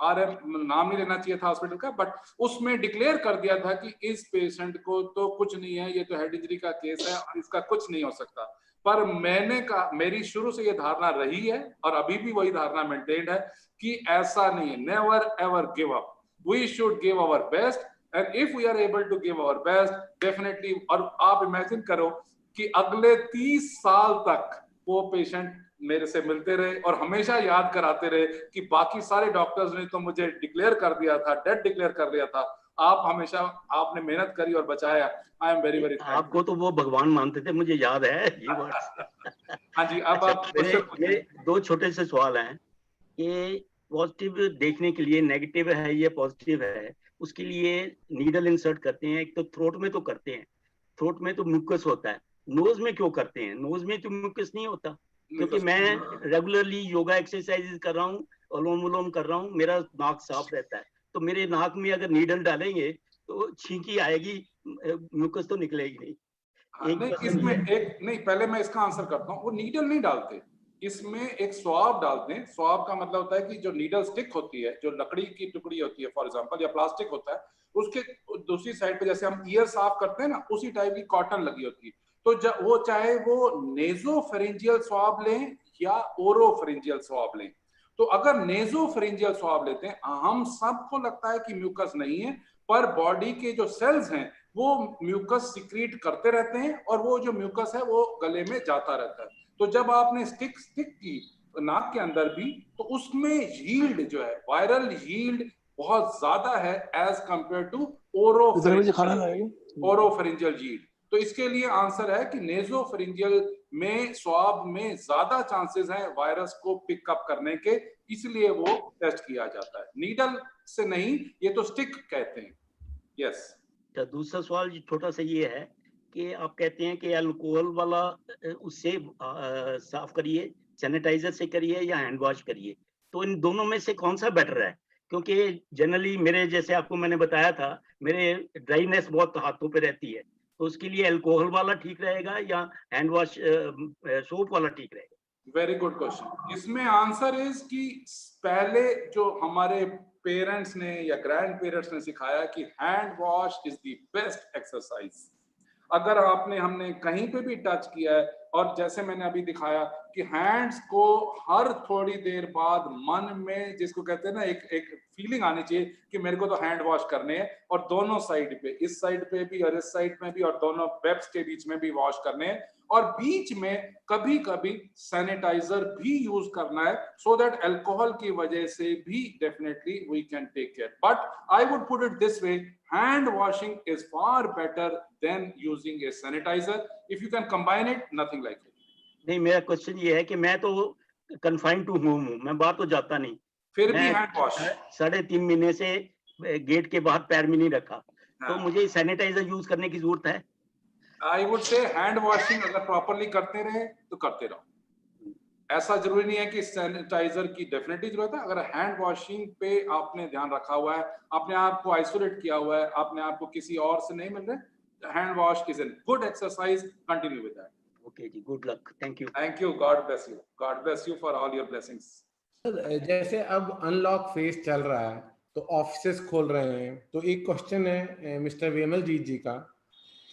नाम नहीं लेना चाहिए था हॉस्पिटल का, बट उसमें डिक्लेयर कर दिया था कि इस पेशेंट को तो कुछ नहीं है, ये तो हेड इंजरी का केस है और इसका कुछ नहीं हो सकता. पर मैंने कहा, मेरी शुरू से ये धारणा रही है और अभी भी वही धारणा मेंटेन्ड है कि ऐसा नहीं है. Never ever give up. We should give our best, and if we are able to give our best, definitely. और आप इमेजिन करो कि अगले 30 साल तक वो पेशेंट मेरे से मिलते रहे और हमेशा याद कराते रहे कि बाकी सारे डॉक्टर्स ने तो मुझे डिक्लेयर कर दिया था, डेड डिक्लेयर कर दिया था, आप हमेशा आपने मेहनत करी और बचाया. आई एम वेरी वेरी आपको तो वो भगवान मानते थे, मुझे याद है ये बात. हाँ जी. अब आप मेरे 2 छोटे से सवाल हैं कि पॉजिटिव देखने के लिए नेगेटिव है या पॉजिटिव है, उसके लिए नीडल इंसर्ट करते हैं. एक तो थ्रोट में तो करते हैं, थ्रोट में तो म्यूकस होता है. नोज में क्यों करते हैं? नोज में तो म्यूकस नहीं होता. क्योंकि मैं रेगुलरली योगा एक्सरसाइजेस कर रहा हूँ, अनुलोम विलोम कर रहा हूँ, मेरा नाक साफ रहता है. तो मेरे नाक में अगर नीडल डालेंगे तो छींकी आएगी, म्यूकस तो निकलेगी नहीं. इसमें एक नहीं, पहले मैं इसका आंसर करता हूँ. वो नीडल नहीं डालते, इसमें एक स्वाब डालते हैं. स्वाब का मतलब होता है कि जो नीडल स्टिक होती है, जो लकड़ी की टुकड़ी होती है फॉर एग्जांपल, या प्लास्टिक होता है, उसके दूसरी साइड पे जैसे हम ईयर साफ करते हैं ना, उसी टाइप की कॉटन लगी होती है. तो जब वो चाहे वो नेजोफेरिंजियल स्वाब लें या ओरोफेरिंजियल स्वाब लें, तो अगर नेजोफेरिंजियल स्वाब लेते हैं, हम सबको लगता है कि म्यूकस नहीं है, पर बॉडी के जो सेल्स हैं वो म्यूकस सिक्रीट करते रहते हैं और वो जो म्यूकस है वो गले में जाता रहता है. तो जब आपने स्टिक की नाक के अंदर भी, तो उसमें यील्ड जो है, वायरल यील्ड बहुत ज्यादा है एज कंपेयर टू ओरोफेरिंजियल यील्ड. तो इसके लिए आंसर है कि नेजोफेरिंजियल में स्वाब में ज्यादा चांसेस हैं वायरस को पिकअप करने के, इसलिए वो टेस्ट किया जाता है. नीडल से नहीं, ये तो स्टिक कहते हैं. यस. दूसरा सवाल छोटा सा ये है कि आप कहते हैं कि अल्कोहल वाला उससे साफ करिए, सैनिटाइजर से करिए या हैंड वॉश करिए, तो इन दोनों में से कौन सा बेटर है? क्योंकि जनरली मेरे जैसे आपको मैंने बताया था, मेरे ड्राइनेस बहुत हाथों पे रहती है, तो उसके लिए अल्कोहल वाला ठीक रहेगा या हैंड वॉश सोप वाला ठीक रहेगा? Very good question. इसमें आंसर इज कि पहले जो हमारे पेरेंट्स ने या ग्रैंड पेरेंट्स ने सिखाया कि hand wash is the best exercise. अगर हमने कहीं पे भी टच किया है, और जैसे मैंने अभी दिखाया कि हैंड्स को हर थोड़ी देर बाद मन में, जिसको कहते हैं ना, एक फीलिंग आनी चाहिए कि मेरे को तो हैंड वॉश करने हैं, और दोनों साइड पे, इस साइड पे भी और इस साइड में भी, और दोनों वेब्स के बीच में भी वॉश करने हैं, और बीच में कभी कभी सैनिटाइजर भी यूज करना है, सो दैट अल्कोहल की वजह से भी definitely we can take care. But I would put it this way, hand washing is far better than using a sanitizer. If you can combine it, nothing like it. नहीं, मेरा question ये है कि मैं तो confined to home हूँ, मैं बाहर तो जाता नहीं, फिर भी हैंड वॉश 3.5 महीने से गेट के बाहर पैर भी नहीं रखा, तो मुझे सैनिटाइजर यूज करने की जरूरत है? I would say hand washing अगर प्रॉपरली करते रहे तो करते रहो. ऐसा जरूरी नहीं है कि सैनिटाइजर की डेफिनेटली जरूरत है. अगर हैंड वॉशिंग पे आपने ध्यान रखा हुआ है, अपने आप को आइसोलेट किया हुआ है, अपने आप को किसी और से नहीं मिल रहे, hand wash is an good exercise. Continue with that. Okay जी, good luck. Thank you. Thank you. God bless you. God bless you for all your blessings. जैसे अब अनलॉक फेज चल रहा है तो ऑफिसेस खोल रहे हैं, तो एक क्वेश्चन है मिस्टर विमल जीत जी का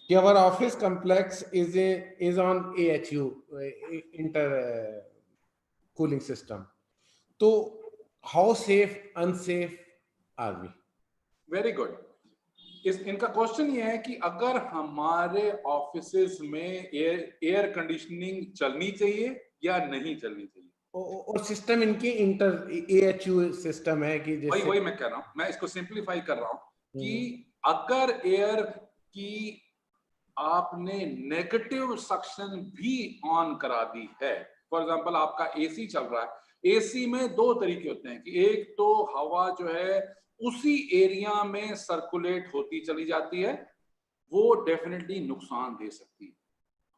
कि our office complex is on AHU inter cooling system, तो how safe unsafe are we? Very good. इनका क्वेश्चन ये है कि अगर हमारे ऑफिसेस में एयर कंडीशनिंग चलनी चाहिए या नहीं चलनी चाहिए, और सिस्टम इनकी इंटर AHU सिस्टम है कि जैसे वही मैं कह रहा हूँ, मैं इसको सिंप्लीफाई कर रहा हूँ कि अगर एयर की आपने नेगेटिव सक्शन भी ऑन करा दी है, फॉर एग्जांपल आपका एसी चल रहा है, एसी में 2 तरीके होते हैं कि एक तो हवा जो है उसी एरिया में सर्कुलेट होती चली जाती है, वो डेफिनेटली नुकसान दे सकती है।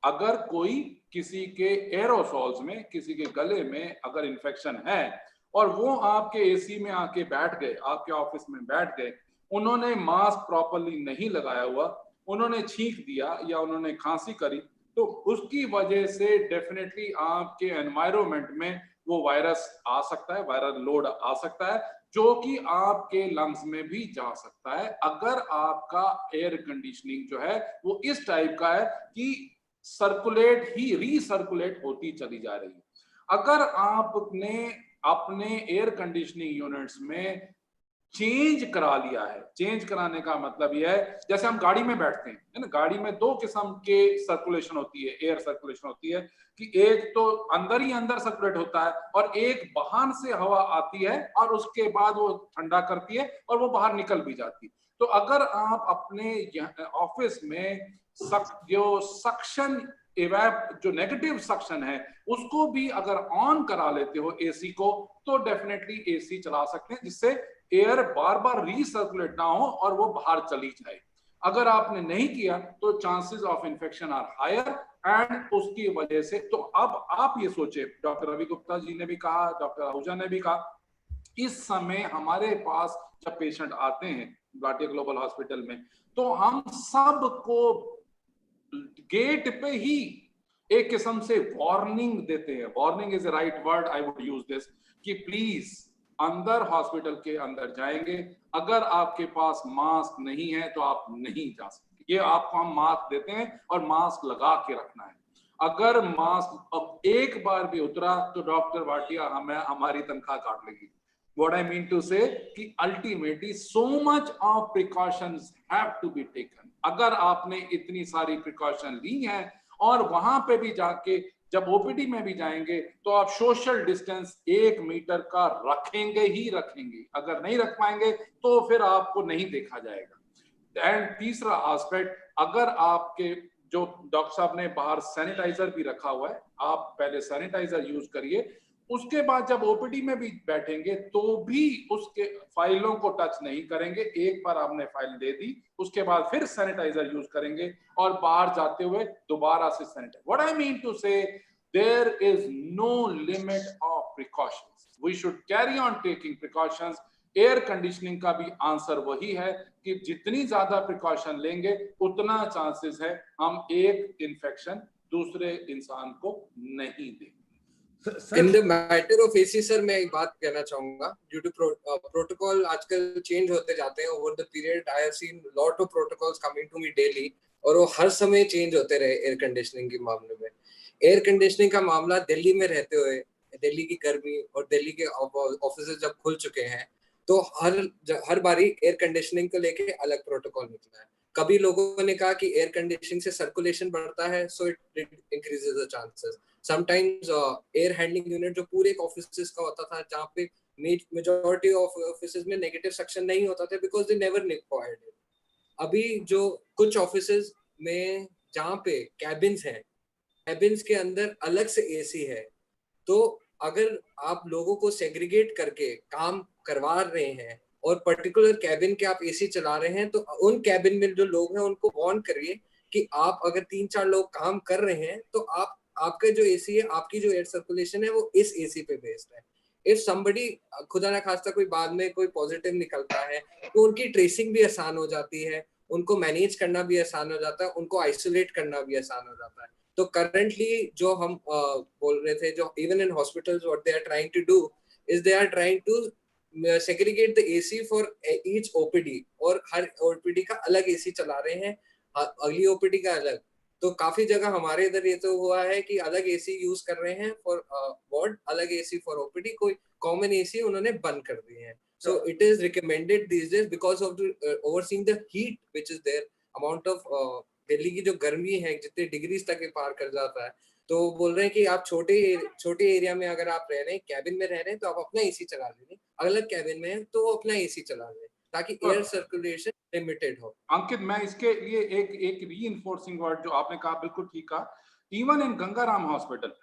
अगर कोई किसी के एरोसॉल्स में, किसी के गले में अगर इन्फेक्शन है और वो आपके एसी में आके बैठ गए, आपके ऑफिस में बैठ गए, उन्होंने मास्क प्रॉपर्ली नहीं लगाया हुआ, उन्होंने छींक दिया या उन्होंने खांसी करी, तो उसकी वजह से डेफिनेटली आपके एनवायरनमेंट में वो वायरस आ सकता है, वायरल लोड आ सकता है, जो कि आपके लंग्स में भी जा सकता है अगर आपका एयर कंडीशनिंग जो है वो इस टाइप का है कि सर्कुलेट ही रीसर्कुलेट होती चली जा रही है। अगर आपने अपने एयर कंडीशनिंग यूनिट्स में चेंज करा लिया है, चेंज कराने का मतलब यह है जैसे हम गाड़ी में बैठते हैं, है ना, गाड़ी में दो किस्म के सर्कुलेशन होती है, एयर सर्कुलेशन होती है कि एक तो अंदर ही अंदर सर्कुलेट होता है और एक बाहर से हवा आती है और उसके बाद वो ठंडा करती है और वो बाहर निकल भी जाती है। तो अगर आप अपने ऑफिस में जो सक्शन इवैप जो नेगेटिव सक्शन है उसको भी अगर ऑन करा लेते हो एसी को, तो डेफिनेटली एसी चला सकते हैं जिससे एयर बार बार रीसर्कुलेट ना हो और वो बाहर चली जाए। अगर आपने नहीं किया तो chances of infection are higher and उसकी वजह से, तो अब आप ये सोचे, डॉक्टर रवि गुप्ता जी ने भी कहा, डॉक्टर आहूजा ने भी कहा, इस समय हमारे पास जब पेशेंट आते हैं भाटिया ग्लोबल हॉस्पिटल में, तो हम सबको गेट पे ही एक किस्म से वार्निंग देते हैं। Warning is a right word, I would use this, कि प्लीज अंदर हॉस्पिटल के अंदर जाएंगे, अगर आपके पास मास्क नहीं है तो आप नहीं जा सकते। ये आपको हम मास्क देते हैं और मास्क लगा के रखना है। अगर मास्क अब एक बार भी उतरा तो डॉक्टर भाटिया हमें हमारी तनख्वाह काट लेगी। What I mean to say कि ultimately so much of precautions have to be taken। अगर आपने इतनी सारी प्रिकॉशन ली हैं और वहां पे भी जाके जब ओपीडी में भी जाएंगे तो आप सोशल डिस्टेंस 1 मीटर का रखेंगे ही रखेंगे, अगर नहीं रख पाएंगे तो फिर आपको नहीं देखा जाएगा। एंड तीसरा एस्पेक्ट, अगर आपके जो डॉक्टर साहब ने बाहर सैनिटाइजर भी रखा हुआ है, आप पहले सैनिटाइजर यूज करिए, उसके बाद जब ओपीडी में भी बैठेंगे तो भी उसके फाइलों को टच नहीं करेंगे। एक बार आपने फाइल दे दी उसके बाद फिर सैनिटाइजर यूज करेंगे और बाहर जाते हुए दोबारा से sanitizer. What I mean to say, there is no limit of precautions, we should carry on taking precautions. Air conditioning का भी आंसर वही है कि जितनी ज्यादा प्रिकॉशन लेंगे उतना चांसेस है हम एक इन्फेक्शन दूसरे इंसान को नहीं देंगे। In the matter of AC sir, मैं एक बात कहना चाहूंगा, ड्यू टू प्रोटोकॉल आजकल चेंज होते जाते हैं over the period. I have seen lot of protocols coming to me daily और वो हर समय चेंज होते रहे। एयर कंडीशनिंग के मामले में, एयर कंडीशनिंग का मामला दिल्ली में रहते हुए, दिल्ली की गर्मी और दिल्ली के ऑफिस जब खुल चुके हैं तो हर बारी एयर कंडीशनिंग को लेके अलग प्रोटोकॉल निकला है। कभी लोगों ने कहा कि एयर कंडीशनिंग से सर्कुलेशन बढ़ता है, so it increases the chances. Sometimes air handling unit जो पूरे ऑफिसेस का होता था, जहाँ पे मेजॉरिटी ऑफ ऑफिसेस में नेगेटिव सेक्शन नहीं होता था because they never required it. अभी जो कुछ ऑफिसेस में जहाँ पे कैबिन्स हैं, कैबिन्स के अंदर अलग से एसी है, तो अगर आप लोगों को सेग्रीगेट करके काम करवा रहे हैं और पर्टिकुलर कैबिन के आप एसी चला रहे हैं, तो उन कैबिन में जो लोग हैं उनको वार्न करिए कि आप अगर 3-4 लोग काम कर रहे हैं तो आपका जो एसी है, आपकी जो एयर सर्कुलेशन है वो इस एसी पे बेस्ड है। इफ समबडी खुदा ना खास्ता कोई बाद में कोई पॉजिटिव निकलता है तो उनकी ट्रेसिंग भी आसान हो जाती है, उनको मैनेज करना भी आसान हो जाता है, उनको आइसोलेट करना भी आसान हो जाता है। तो करंटली जो हम बोल रहे थे, जो even in hospitals what they are trying to do is they are trying to segregate the AC for each OPD, और हर ओपीडी का अलग एसी चला रहे हैं, अगली ओपीडी का अलग। तो काफी जगह हमारे इधर ये तो हुआ है कि अलग एसी यूज कर रहे हैं फॉर वार्ड, अलग एसी फॉर ओपीडी, कोई कॉमन एसी उन्होंने बंद कर दिए हैं। So it is recommended these days because of the overseeing the heat which is there, amount of Delhi की जो गर्मी है जितने डिग्रीज तक पार कर जाता है, तो बोल रहे हैं कि आप छोटे एरिया में अगर आप रह रहे हैं, कैबिन में रह रहे हैं, तो आप अपना एसी चला लें, अलग कैबिन में है तो वो अपना एसी चला लें ताकि एयर सर्कुलेशन लिमिटेड हो। अंकित, मैं इसके लिए एक रीइंफोर्सिंग वर्ड जो आपने कहा बिल्कुल ठीक कहा। इवन इन गंगाराम हॉस्पिटल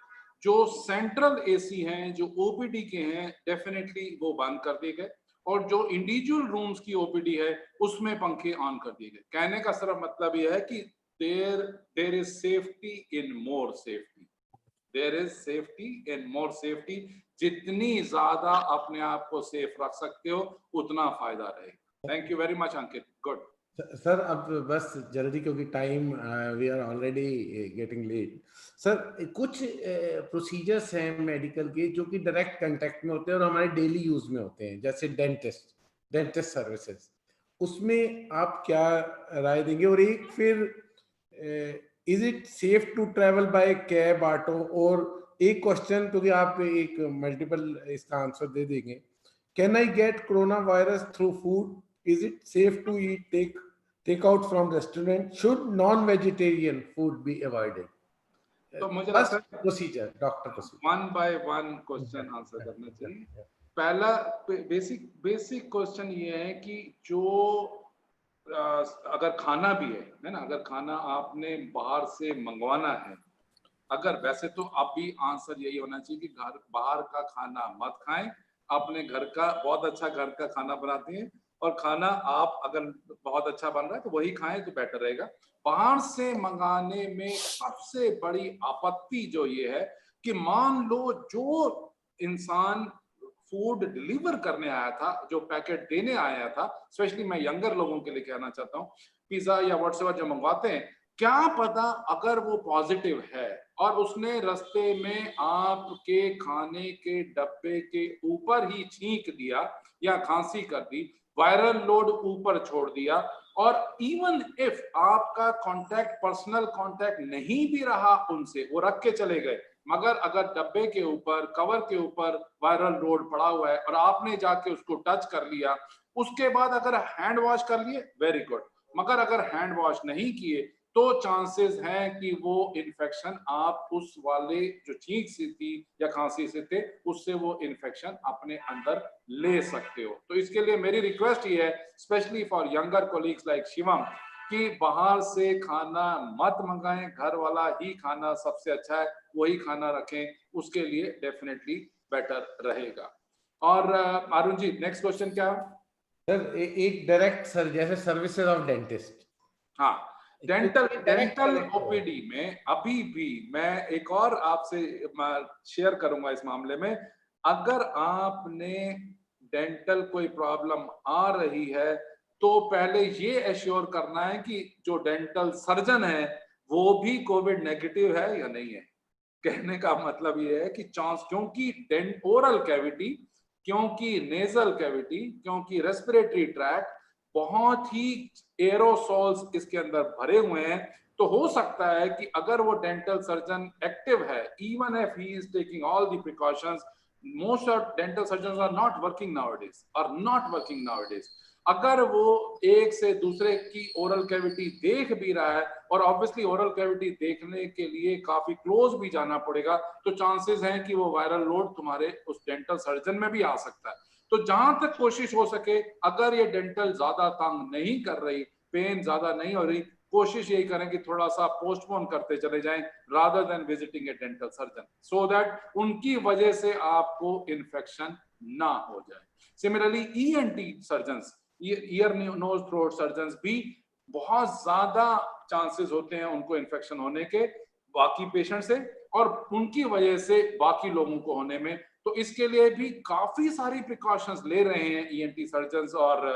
जो सेंट्रल एसी हैं, जो ओपीडी के हैं, डेफिनेटली वो बंद कर दिए गए और जो इंडिविजुअल रूम्स की ओपीडी है उसमें पंखे ऑन कर दिए गए। कहने का सिर्फ मतलब यह है कि there is safety in more safety, there is safety in more safety. जितनी ज्यादा अपने आप को सेफ रख सकते हो उतना फायदा रहेगा। Thank you very much Ankit, good. Sir अब बस जल्दी, क्योंकि time we are already getting late. Sir कुछ प्रोसीजर्स हैं मेडिकल के जो कि डायरेक्ट कांटेक्ट में होते हैं और हमारे डेली यूज में होते हैं, जैसे डेंटिस्ट सर्विसेज, उसमें आप क्या राय देंगे? और एक फिर is it safe to travel by cab, auto? और एक क्वेश्चन, क्योंकि आप एक मल्टीपल इसका आंसर दे देंगे, can I get corona virus through food? Is it safe to eat take out from restaurant? Should non-vegetarian food be avoided? तो मुझे लगता है procedure, doctor procedure, one by one question answer करना चाहिए। पहला basic question ये है कि जो अगर खाना भी है ना, अगर खाना आपने बाहर से मंगवाना है, अगर वैसे तो अभी आंसर यही होना चाहिए कि घर बाहर का खाना मत खाएं, अपने घर का बहुत अच्छा घर का खाना बनाते हैं और खाना आप अगर बहुत अच्छा बन रहा है तो वही खाएं तो बेटर रहेगा। बाहर से मंगाने में सबसे बड़ी आपत्ति जो ये है कि मान लो जो इंसान फूड डिलीवर करने आया था, जो पैकेट देने आया था, स्पेशली मैं यंगर लोगों के लिए कहना चाहता हूँ, पिज्जा या व्हाट्सएवर जो मंगवाते हैं, क्या पता अगर वो पॉजिटिव है और उसने रास्ते में आपके खाने के डब्बे के ऊपर ही छींक दिया या खांसी कर दी, वायरल लोड ऊपर छोड़ दिया, और इवन इफ आपका कांटेक्ट पर्सनल कांटेक्ट नहीं भी रहा उनसे, वो रख के चले गए, मगर अगर डब्बे के ऊपर कवर के ऊपर वायरल लोड पड़ा हुआ है और आपने जाके उसको टच कर लिया, उसके बाद अगर हैंड वॉश कर लिए वेरी गुड, मगर अगर हैंड वॉश नहीं किए तो चांसेस हैं कि वो इन्फेक्शन आप उस वाले जो छींक से थी या खांसी से थे उससे वो इन्फेक्शन अपने अंदर ले सकते हो। तो इसके लिए मेरी रिक्वेस्ट ये है, specially for younger colleagues like Shivam, कि बाहर से खाना मत मंगाएं, घर वाला ही खाना सबसे अच्छा है, वही खाना रखें, उसके लिए डेफिनेटली बेटर रहेगा। और अरुण जी नेक्स्ट क्वेश्चन क्या? सर एक डायरेक्ट सर जैसे सर्विसेज ऑफ डेंटिस्ट, हाँ डेंटल ओपीडी में अभी भी मैं एक और आपसे शेयर करूंगा इस मामले में, अगर आपने डेंटल कोई प्रॉब्लम आ रही है तो पहले ये एश्योर करना है कि जो डेंटल सर्जन है वो भी कोविड नेगेटिव है या नहीं है। कहने का मतलब ये है कि चांस, क्योंकि ओरल कैविटी, क्योंकि नेजल कैविटी, क्योंकि रेस्पिरेटरी ट्रैक्ट बहुत ही एरोसोल्स इसके अंदर भरे हुए हैं, तो हो सकता है कि अगर वो डेंटल सर्जन एक्टिव है, even if he is taking all the precautions, most of dental surgeons are not working nowadays, अगर वो एक से दूसरे की ओरल कैविटी देख भी रहा है, और ऑब्वियसली ओरल कैविटी देखने के लिए काफी क्लोज भी जाना पड़ेगा, तो चांसेस हैं कि वो वायरल लोड तुम्हारे उस डेंटल सर्जन में भी आ सकता है। तो जहां तक कोशिश हो सके, अगर ये डेंटल ज्यादा तंग नहीं कर रही, पेन ज्यादा नहीं हो रही, कोशिश यही करें कि थोड़ा सा पोस्टपोन करते चले जाएं rather than visiting A dental surgeon, so that उनकी वजह से आपको इन्फेक्शन ना हो जाए। Similarly ENT surgeons, ear nose throat surgeons भी बहुत ज्यादा चांसेस होते हैं उनको इन्फेक्शन होने के बाकी पेशेंट से, और उनकी वजह से बाकी लोगों को होने में। तो इसके लिए भी काफी सारी प्रिकॉशंस ले रहे हैं ईएनटी सर्जन्स और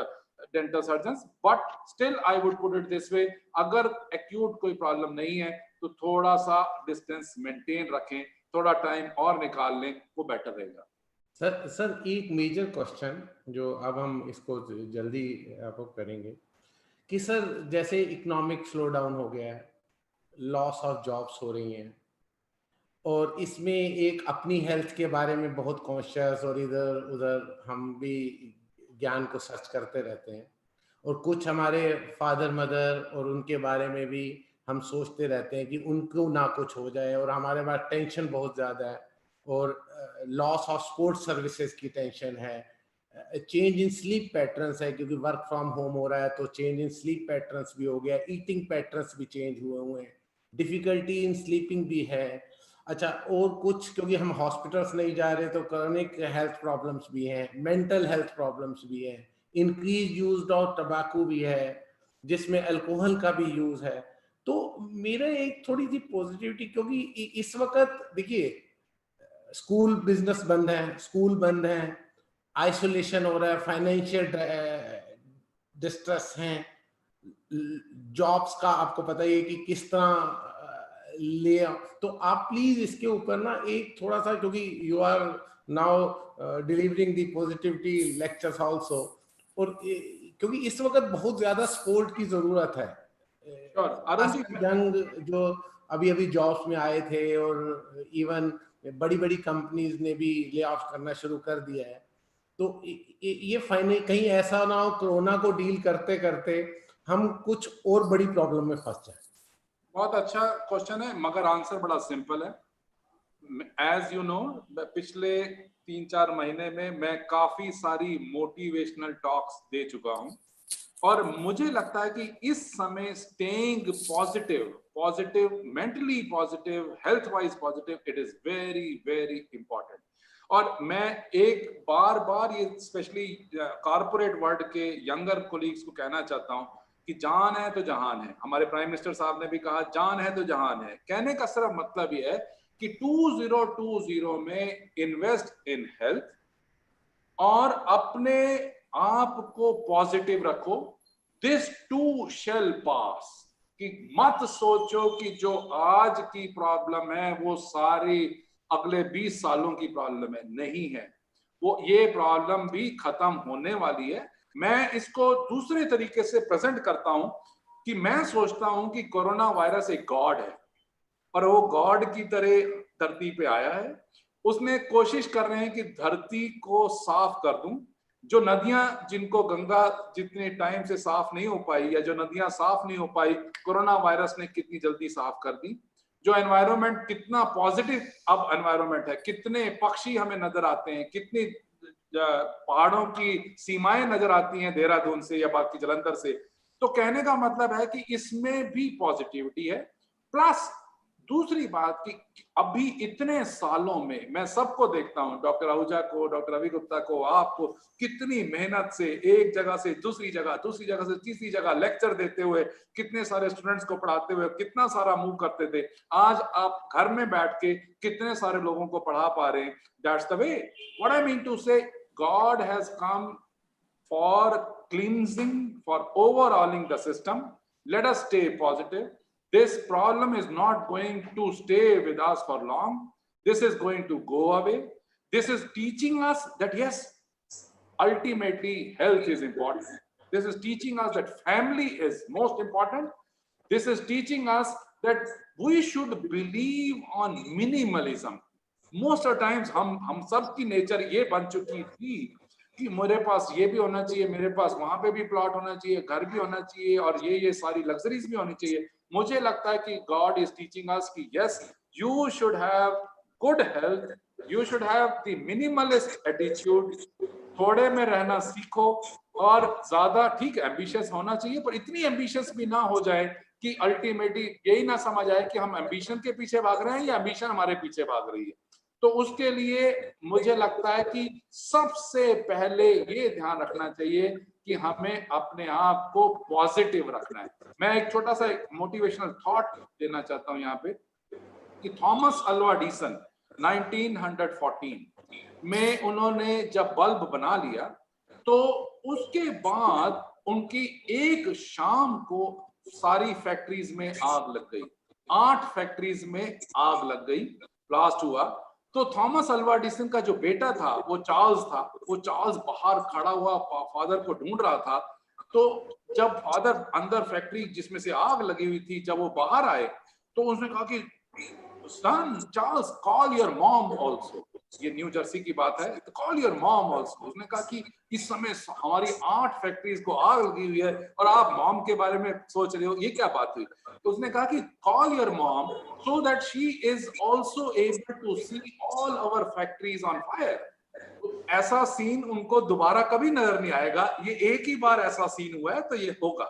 dental surgeons, but still I would put it this वे, अगर एक्यूट कोई प्रॉब्लम नहीं है तो थोड़ा सा डिस्टेंस मेंटेन रखें, थोड़ा टाइम और निकाल लें, वो बेटर रहेगा। सर एक मेजर क्वेश्चन जो अब हम इसको जल्दी आपको करेंगे कि सर जैसे इकोनॉमिक स्लो डाउन हो गया है, लॉस ऑफ जॉब्स हो रही हैं, और इसमें एक अपनी हेल्थ के बारे में बहुत कॉन्शियस, और इधर उधर हम भी ज्ञान को सर्च करते रहते हैं, और कुछ हमारे फादर मदर और उनके बारे में भी हम सोचते रहते हैं कि उनको ना कुछ हो जाए, और हमारे पास टेंशन बहुत ज़्यादा है, और लॉस ऑफ स्पोर्ट्स सर्विसेज की टेंशन है, चेंज इन स्लीप पैटर्न्स है क्योंकि वर्क फ्रॉम होम हो रहा है, तो चेंज इन स्लीप पैटर्न्स भी हो गया, ईटिंग पैटर्न्स भी चेंज हुए हैं, डिफिकल्टी इन स्लीपिंग भी है। अच्छा, और कुछ, क्योंकि हम हॉस्पिटल्स नहीं जा रहे तो क्रॉनिक हेल्थ प्रॉब्लम्स भी हैं, मेंटल हेल्थ प्रॉब्लम्स भी हैं, इंक्रीज यूज ऑफ टबैको भी है, जिसमें अल्कोहल का भी यूज है। तो मेरा एक थोड़ी सी पॉजिटिविटी, क्योंकि इस वक्त देखिए स्कूल बिजनेस बंद है, स्कूल बंद है, आइसोलेशन हो रहा है, फाइनेंशियल डिस्ट्रेस है, जॉब्स का आपको पता ही है कि किस तरह ले। तो आप प्लीज इसके ऊपर ना एक थोड़ा सा, क्योंकि you are now delivering the positivity lectures also, और क्योंकि इस वक्त बहुत ज्यादा सपोर्ट की जरूरत है। यंग जो अभी अभी जॉब्स में आए थे, और इवन बड़ी बड़ी कंपनीज ने भी ले ऑफ करना शुरू कर दिया है, तो ये फाइनल कहीं ऐसा ना हो कोरोना को डील करते करते हम कुछ और बड़ी प्रॉब्लम में फंस जाए। बहुत अच्छा क्वेश्चन है, मगर आंसर बड़ा सिंपल है। एज यू नो, पिछले 3-4 महीने में मैं काफी सारी मोटिवेशनल टॉक्स दे चुका हूं, और मुझे लगता है कि इस समय staying positive, mentally positive, health wise positive, it is very very important. और मैं एक बार ये स्पेशली कॉर्पोरेट वर्ल्ड के यंगर कोलीग्स को कहना चाहता हूं कि जान है तो जहान है। हमारे प्राइम मिनिस्टर साहब ने भी कहा जान है तो जहान है। कहने का सिर्फ मतलब ये है कि 2020 में इन्वेस्ट इन हेल्थ और अपने आप को पॉजिटिव रखो। दिस टू शैल पास, कि मत सोचो कि जो आज की प्रॉब्लम है वो सारी अगले 20 सालों की प्रॉब्लम है, नहीं है। वो ये प्रॉब्लम भी खत्म होने वाली है। मैं इसको दूसरे तरीके से प्रेजेंट करता हूं कि मैं सोचता हूं कि कोरोना वायरस एक गॉड है, और वो गॉड की तरह धरती पे आया है। उसने कोशिश कर रहे हैं कि धरती को साफ कर दूं। जो नदियां, जिनको गंगा जितने टाइम से साफ नहीं हो पाई, या जो नदियां साफ नहीं हो पाई, कोरोना वायरस ने कितनी जल्दी साफ कर दी। जो एनवायरनमेंट कितना पॉजिटिव अब एनवायरनमेंट है, कितने पक्षी हमें नजर आते हैं, कितनी पहाड़ों की सीमाएं नजर आती हैं देहरादून से या बाकी जलंधर से। तो कहने का मतलब है कि इसमें भी पॉजिटिविटी है। प्लस दूसरी बात कि अभी इतने सालों में मैं सबको देखता हूं, डॉक्टर आहूजा को, डॉक्टर रवि गुप्ता को, आपको, कितनी मेहनत से एक जगह से दूसरी जगह से तीसरी जगह लेक्चर देते हुए, कितने सारे स्टूडेंट्स को पढ़ाते हुए कितना सारा मूव करते थे। आज आप घर में बैठ के कितने सारे लोगों को पढ़ा पा रहे हैं। That's the way. What I mean to say, God has come for cleansing, for overhauling the system. Let us stay positive. This problem is not going to stay with us for long. This is going to go away. This is teaching us that yes, ultimately health is important. This is teaching us that family is most important. This is teaching us that we should believe on minimalism. Most of times हम सब की nature ये बन चुकी थी कि मेरे पास ये भी होना चाहिए, मेरे पास वहां पे भी प्लॉट होना चाहिए, घर भी होना चाहिए, और ये सारी लग्जरीज भी होनी चाहिए। मुझे लगता है कि गॉड इज टीचिंग अस कि yes, you should have good health, you should have the minimalist attitude. थोड़े में रहना सीखो, और ज्यादा ठीक एम्बिशियस होना चाहिए, पर इतनी एम्बिशियस भी ना हो जाए कि अल्टीमेटली यही ना समझ आए कि हम एम्बिशन के पीछे भाग रहे हैं या एम्बिशन हमारे पीछे भाग रही है। तो उसके लिए मुझे लगता है कि सबसे पहले ये ध्यान रखना चाहिए कि हमें अपने आप को पॉजिटिव रखना है। मैं एक छोटा सा मोटिवेशनल थॉट देना चाहता हूं यहाँ पे, कि थॉमस अल्वा एडिसन 1914 में उन्होंने जब बल्ब बना लिया, तो उसके बाद उनकी एक शाम को सारी फैक्ट्रीज में आग लग गई। 8 फैक्ट्रीज में आग लग गई, ब्लास्ट हुआ। तो थॉमस अल्वा एडिसन का जो बेटा था, वो चार्ल्स बाहर खड़ा हुआ फादर को ढूंढ रहा था। तो जब फादर अंदर फैक्ट्री जिसमें से आग लगी हुई थी, जब वो बाहर आए, तो उसने कहा कि son Charles, call your mom also. ये न्यू जर्सी की बात है, कॉल योर मॉम ऑल्सो। उसने कहा कि इस समय हमारी 8 फैक्ट्रीज को आग लगी हुई है और आप मॉम के बारे में सोच रहे हो, ये क्या बात हुई? तो उसने कहा कि call your mom so that she is also able to see all our factories on fire. ऐसा सीन उनको दोबारा कभी नजर नहीं आएगा, ये एक ही बार ऐसा सीन हुआ है तो ये होगा।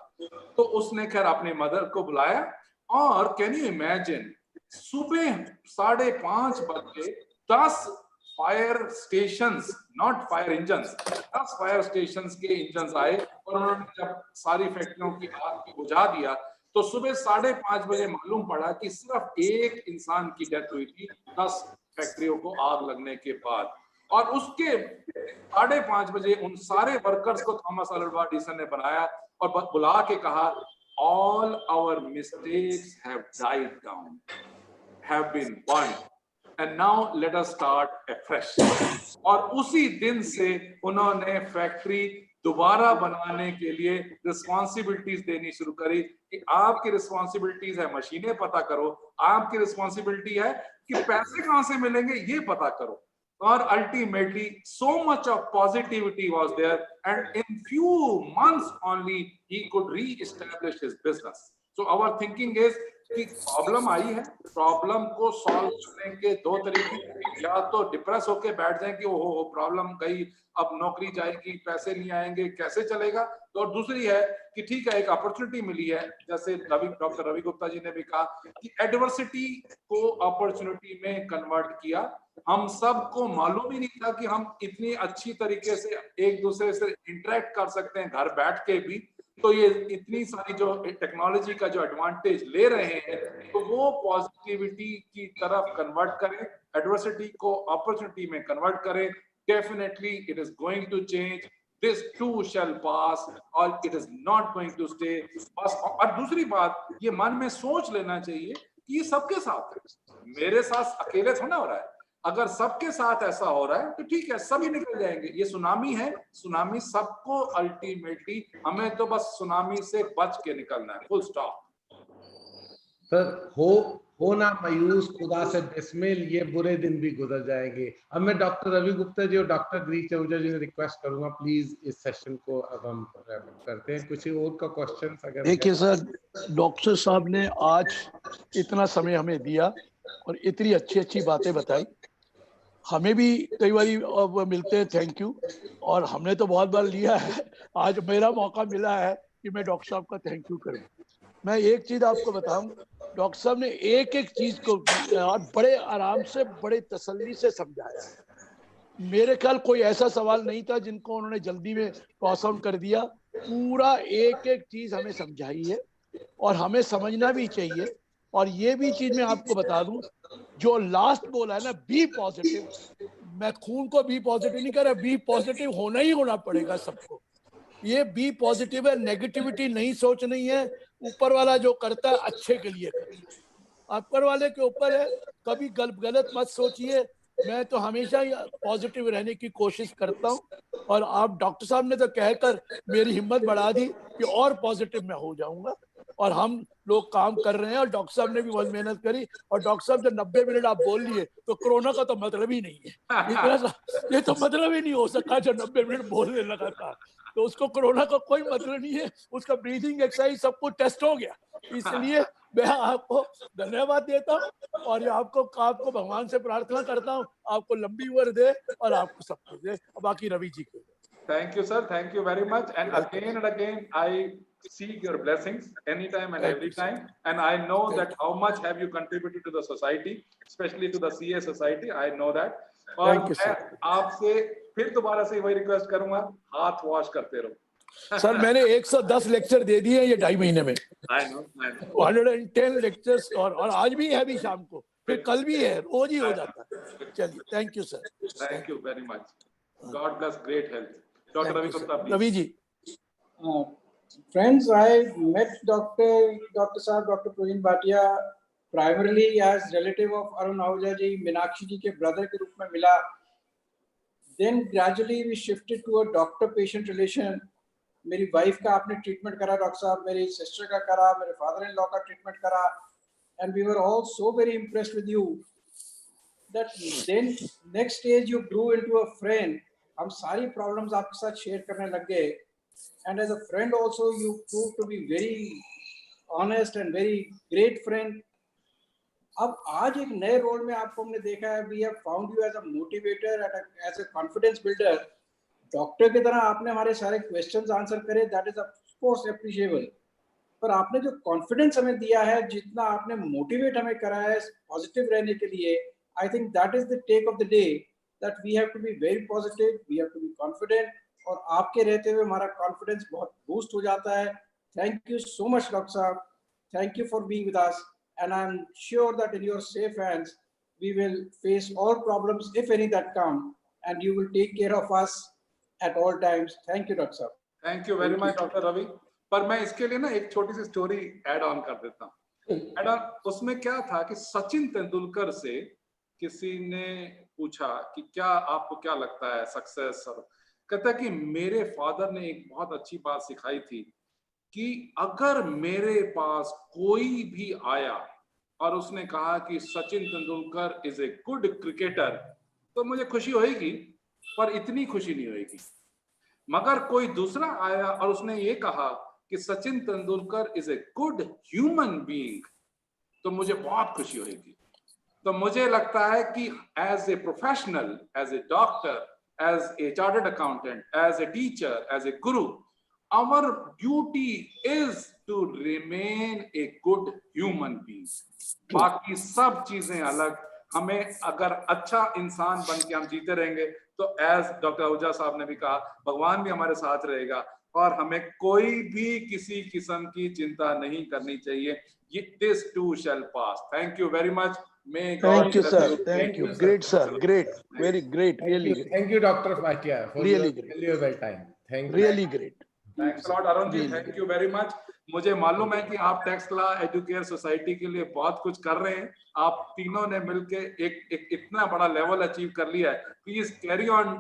तो उसने खैर अपने मदर को बुलाया, और कैन यू इमेजिन सुबह 5:30 बजे 10 fire stations, not fire engines, 10 fire stations के इंजन्स आए और उन्होंने जब सारी फैक्ट्रियों की आग को बुझा दिया तो सुबह 5:30 बजे मालूम पड़ा कि सिर्फ एक इंसान की डेथ हुई थी 10 फैक्ट्रियों को आग लगने के बाद। और उसके 5:30 बजे उन सारे वर्कर्स को थॉमस अल्वा एडिसन ने बनाया और बुला के कहा, all our mistakes have died down, have been burned, and now let us start afresh. और उसी दिन से उन्होंने फैक्ट्री दोबारा बनाने के लिए रिस्पॉन्सिबिलिटीज देनी शुरू करी कि आपकी रिस्पॉन्सिबिलिटीज है मशीनें पता करो, आपकी रिस्पॉन्सिबिलिटी है कि पैसे कहां से मिलेंगे ये पता करो। और ultimately so much of positivity was there, and in few months only he could re-establish his business. So our thinking is कि प्रॉब्लम आई है, प्रॉब्लम को सॉल्व करने के दो तरीके, या तो डिप्रेस होके बैठ जाएं कि ओहो प्रॉब्लम गई, अब नौकरी जाएगी, पैसे नहीं आएंगे, कैसे चलेगा। तो और दूसरी है कि ठीक है एक अपॉर्चुनिटी मिली है, जैसे डॉक्टर रवि गुप्ता जी ने भी कहा कि एडवर्सिटी को अपॉर्चुनिटी में कन्वर्ट किया। हम सबको मालूम ही नहीं था कि हम इतनी अच्छी तरीके से एक दूसरे से इंटरेक्ट कर सकते हैं घर बैठ के भी। तो ये इतनी सारी जो टेक्नोलॉजी का जो एडवांटेज ले रहे हैं तो वो पॉजिटिविटी की तरफ कन्वर्ट करें, एडवर्सिटी को अपॉर्चुनिटी में कन्वर्ट करें। Definitely it is going to change, this too shall pass और it is not going to stay बस। और दूसरी बात ये मन में सोच लेना चाहिए कि ये सबके साथ है, मेरे साथ अकेले थोड़ा हो रहा है। अगर सबके साथ ऐसा हो रहा है तो ठीक है, सभी निकल जाएंगे। ये सुनामी है, सुनामी सबको अल्टीमेटली, हमें तो बस सुनामी से बच के निकलना है, फुल स्टॉप। सर हो ना मायूस, खुदा से बिस्मिल, ये बुरे दिन भी गुजर जाएंगे। अब मैं डॉक्टर रवि गुप्ता जी और डॉक्टर गिरीश आहूजा जी ने रिक्वेस्ट करूंगा प्लीज इस सेशन को अब हम करते हैं। कुछ और का क्वेश्चन अगर देखिए सर, डॉक्टर साहब ने आज इतना समय हमें दिया और इतनी अच्छी अच्छी बातें बताई। हमें भी कई बार मिलते हैं, थैंक यू, और हमने तो बहुत बार लिया है, आज मेरा मौका मिला है कि मैं डॉक्टर साहब का थैंक यू करूं। मैं एक चीज आपको बताऊं, डॉक्टर साहब ने एक एक चीज को बड़े आराम से, बड़े तसल्ली से समझाया। मेरे ख्याल कोई ऐसा सवाल नहीं था जिनको उन्होंने जल्दी में पास आउट कर दिया। पूरा एक एक चीज हमें समझाई है और हमें समझना भी चाहिए। और ये भी चीज मैं आपको बता दूं, जो लास्ट बोला है ना, बी पॉजिटिव, मैं खून को बी पॉजिटिव नहीं कर रहा, बी पॉजिटिव होना ही होना पड़ेगा सबको। ये बी पॉजिटिव है, नेगेटिविटी नहीं सोचनी है। ऊपर वाला जो करता है अच्छे के लिए करता है, ऊपर वाले के ऊपर है, कभी गलत मत सोचिए। मैं तो हमेशा पॉजिटिव रहने की कोशिश करता हूँ और आप डॉक्टर साहब ने तो कहकर मेरी हिम्मत बढ़ा दी कि और पॉजिटिव मैं हो जाऊंगा। और हम लोग काम कर रहे हैं और डॉक्टर साहब ने भी बहुत मेहनत करी। और डॉक्टर साहब जब 90 मिनट आप बोल लिए तो कोरोना का तो मतलब ही नहीं है, ये तो मतलब ही नहीं हो सका जो 90 मिनट बोलने लगा था। तो उसको कोरोना का कोई मतलब नहीं है, उसका ब्रीथिंग एक्सरसाइज सब कुछ टेस्ट हो गया। इसलिए मैं आपको धन्यवाद देता हूँ और आपको भगवान से प्रार्थना करता हूँ आपको लंबी उम्र दे और आपको सब कुछ दे। बाकी रवि जी को Thank you, sir. Thank you very much. And again, I seek your blessings anytime and every time. And I know that how much have you contributed to the society, especially to the CA society. I know that. और मैं आपसे फिर दोबारा से वही request करूंगा, हाथ wash करते रहो। सर मैंने 110 लेक्चर दे दिए ये 2.5 महीने में। I know. 110 लेक्चर्स और आज भी है, अभी शाम को, फिर कल भी है, रोज ही हो जाता है। चलिए, thank you sir. Thank you very much. God bless, great health. Dr. Ravi Gupta, please. Ravi ji. Friends, I met Dr. Saab, Dr. Praveen Bhatia primarily as relative of Arun Ahuja ji, Meenakshi ji के brother के रूप में मिला। Then gradually we shifted to a doctor-patient relation. मेरी wife का आपने treatment करा doctor साहब, मेरी sister का करा, मेरे father-in-law का treatment करा, and we were all so very impressed with you that then next stage you grew into a friend. हम सारी प्रॉब्लम्स आपके साथ शेयर करने लग गए and as a friend also you prove to be very honest and very great friend. अब आज एक नए रोल में आपको हमने देखा है, we have found you as a motivator and as a confidence builder. Doctor की तरह आपने हमारे सारे क्वेश्चंस आंसर करे, that is of course appreciable, पर आपने जो कॉन्फिडेंस हमें दिया है, जितना आपने मोटिवेट हमें करा है पॉजिटिव रहने के लिए, I think that is the take of the day, that we have to be very positive, we have to be confident, और आपके रहते हुए हमारा कॉन्फिडेंस बहुत बूस्ट हो जाता है। Thank you so much doctor साहब, thank you for being with us, and I am sure that in your safe hands we will face all problems if any that come, and you will take care of us at all times. Thank you Dr. Sahab. Thank you very much Dr. Ravi. पर मैं इसके लिए ना एक छोटी सी story add on कर देता हूँ। ऐड ऑन उसमें क्या था कि सचिन तेंदुलकर से किसी ने पूछा कि क्या आपको क्या लगता है सक्सेस, और कहता कि मेरे फादर ने एक बहुत अच्छी बात सिखाई थी कि अगर मेरे पास कोई भी आया और उसने कहा कि Sachin Tendulkar is a good cricketer, तो मुझे खुशी होगी, पर इतनी खुशी नहीं होगी। मगर कोई दूसरा आया और उसने ये कहा कि Sachin Tendulkar is a good human being, तो मुझे बहुत खुशी होगी। तो मुझे लगता है कि as a professional, as a doctor, as a chartered accountant, as a teacher, as a guru, our duty is to remain a good human being. बाकी सब चीजें अलग, हमें अगर अच्छा इंसान बन के हम जीते रहेंगे तो एज डॉक्टर आहूजा साहब ने भी कहा, भगवान भी हमारे साथ रहेगा और हमें कोई भी किसी किस्म की चिंता नहीं करनी चाहिए। This too shall pass. Thank you very much. May God Thank you, bless sir. you. Thank you. Great, sir. Great. Very great. Really great. Thank you, Dr. Bhatia, for Really your great. valuable time. Thank you. Really great. Thanks a lot, Arun ji. Thank you very much. मुझे मालूम है कि आप Taxila educare society के लिए बहुत कुछ कर रहे हैं। आप तीनों ने मिलके एक इतना बड़ा लेवल अचीव कर लिया है। Please carry on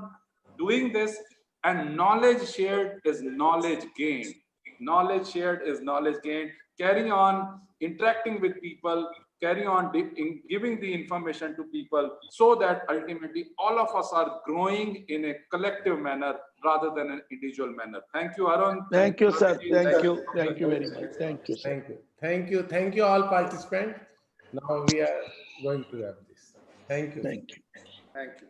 doing this, and knowledge shared is knowledge gain. Knowledge shared is knowledge gained. Carry on interacting with people, carry on giving the information to people, so that ultimately all of us are growing in a collective manner rather than an individual manner. Thank you, Arun. Thank you, sir. Thank you. Thank you very much. Thank you, sir. Thank you. Thank you. Thank you all participants. Now we are going to have this. Thank you. Thank you. Thank you.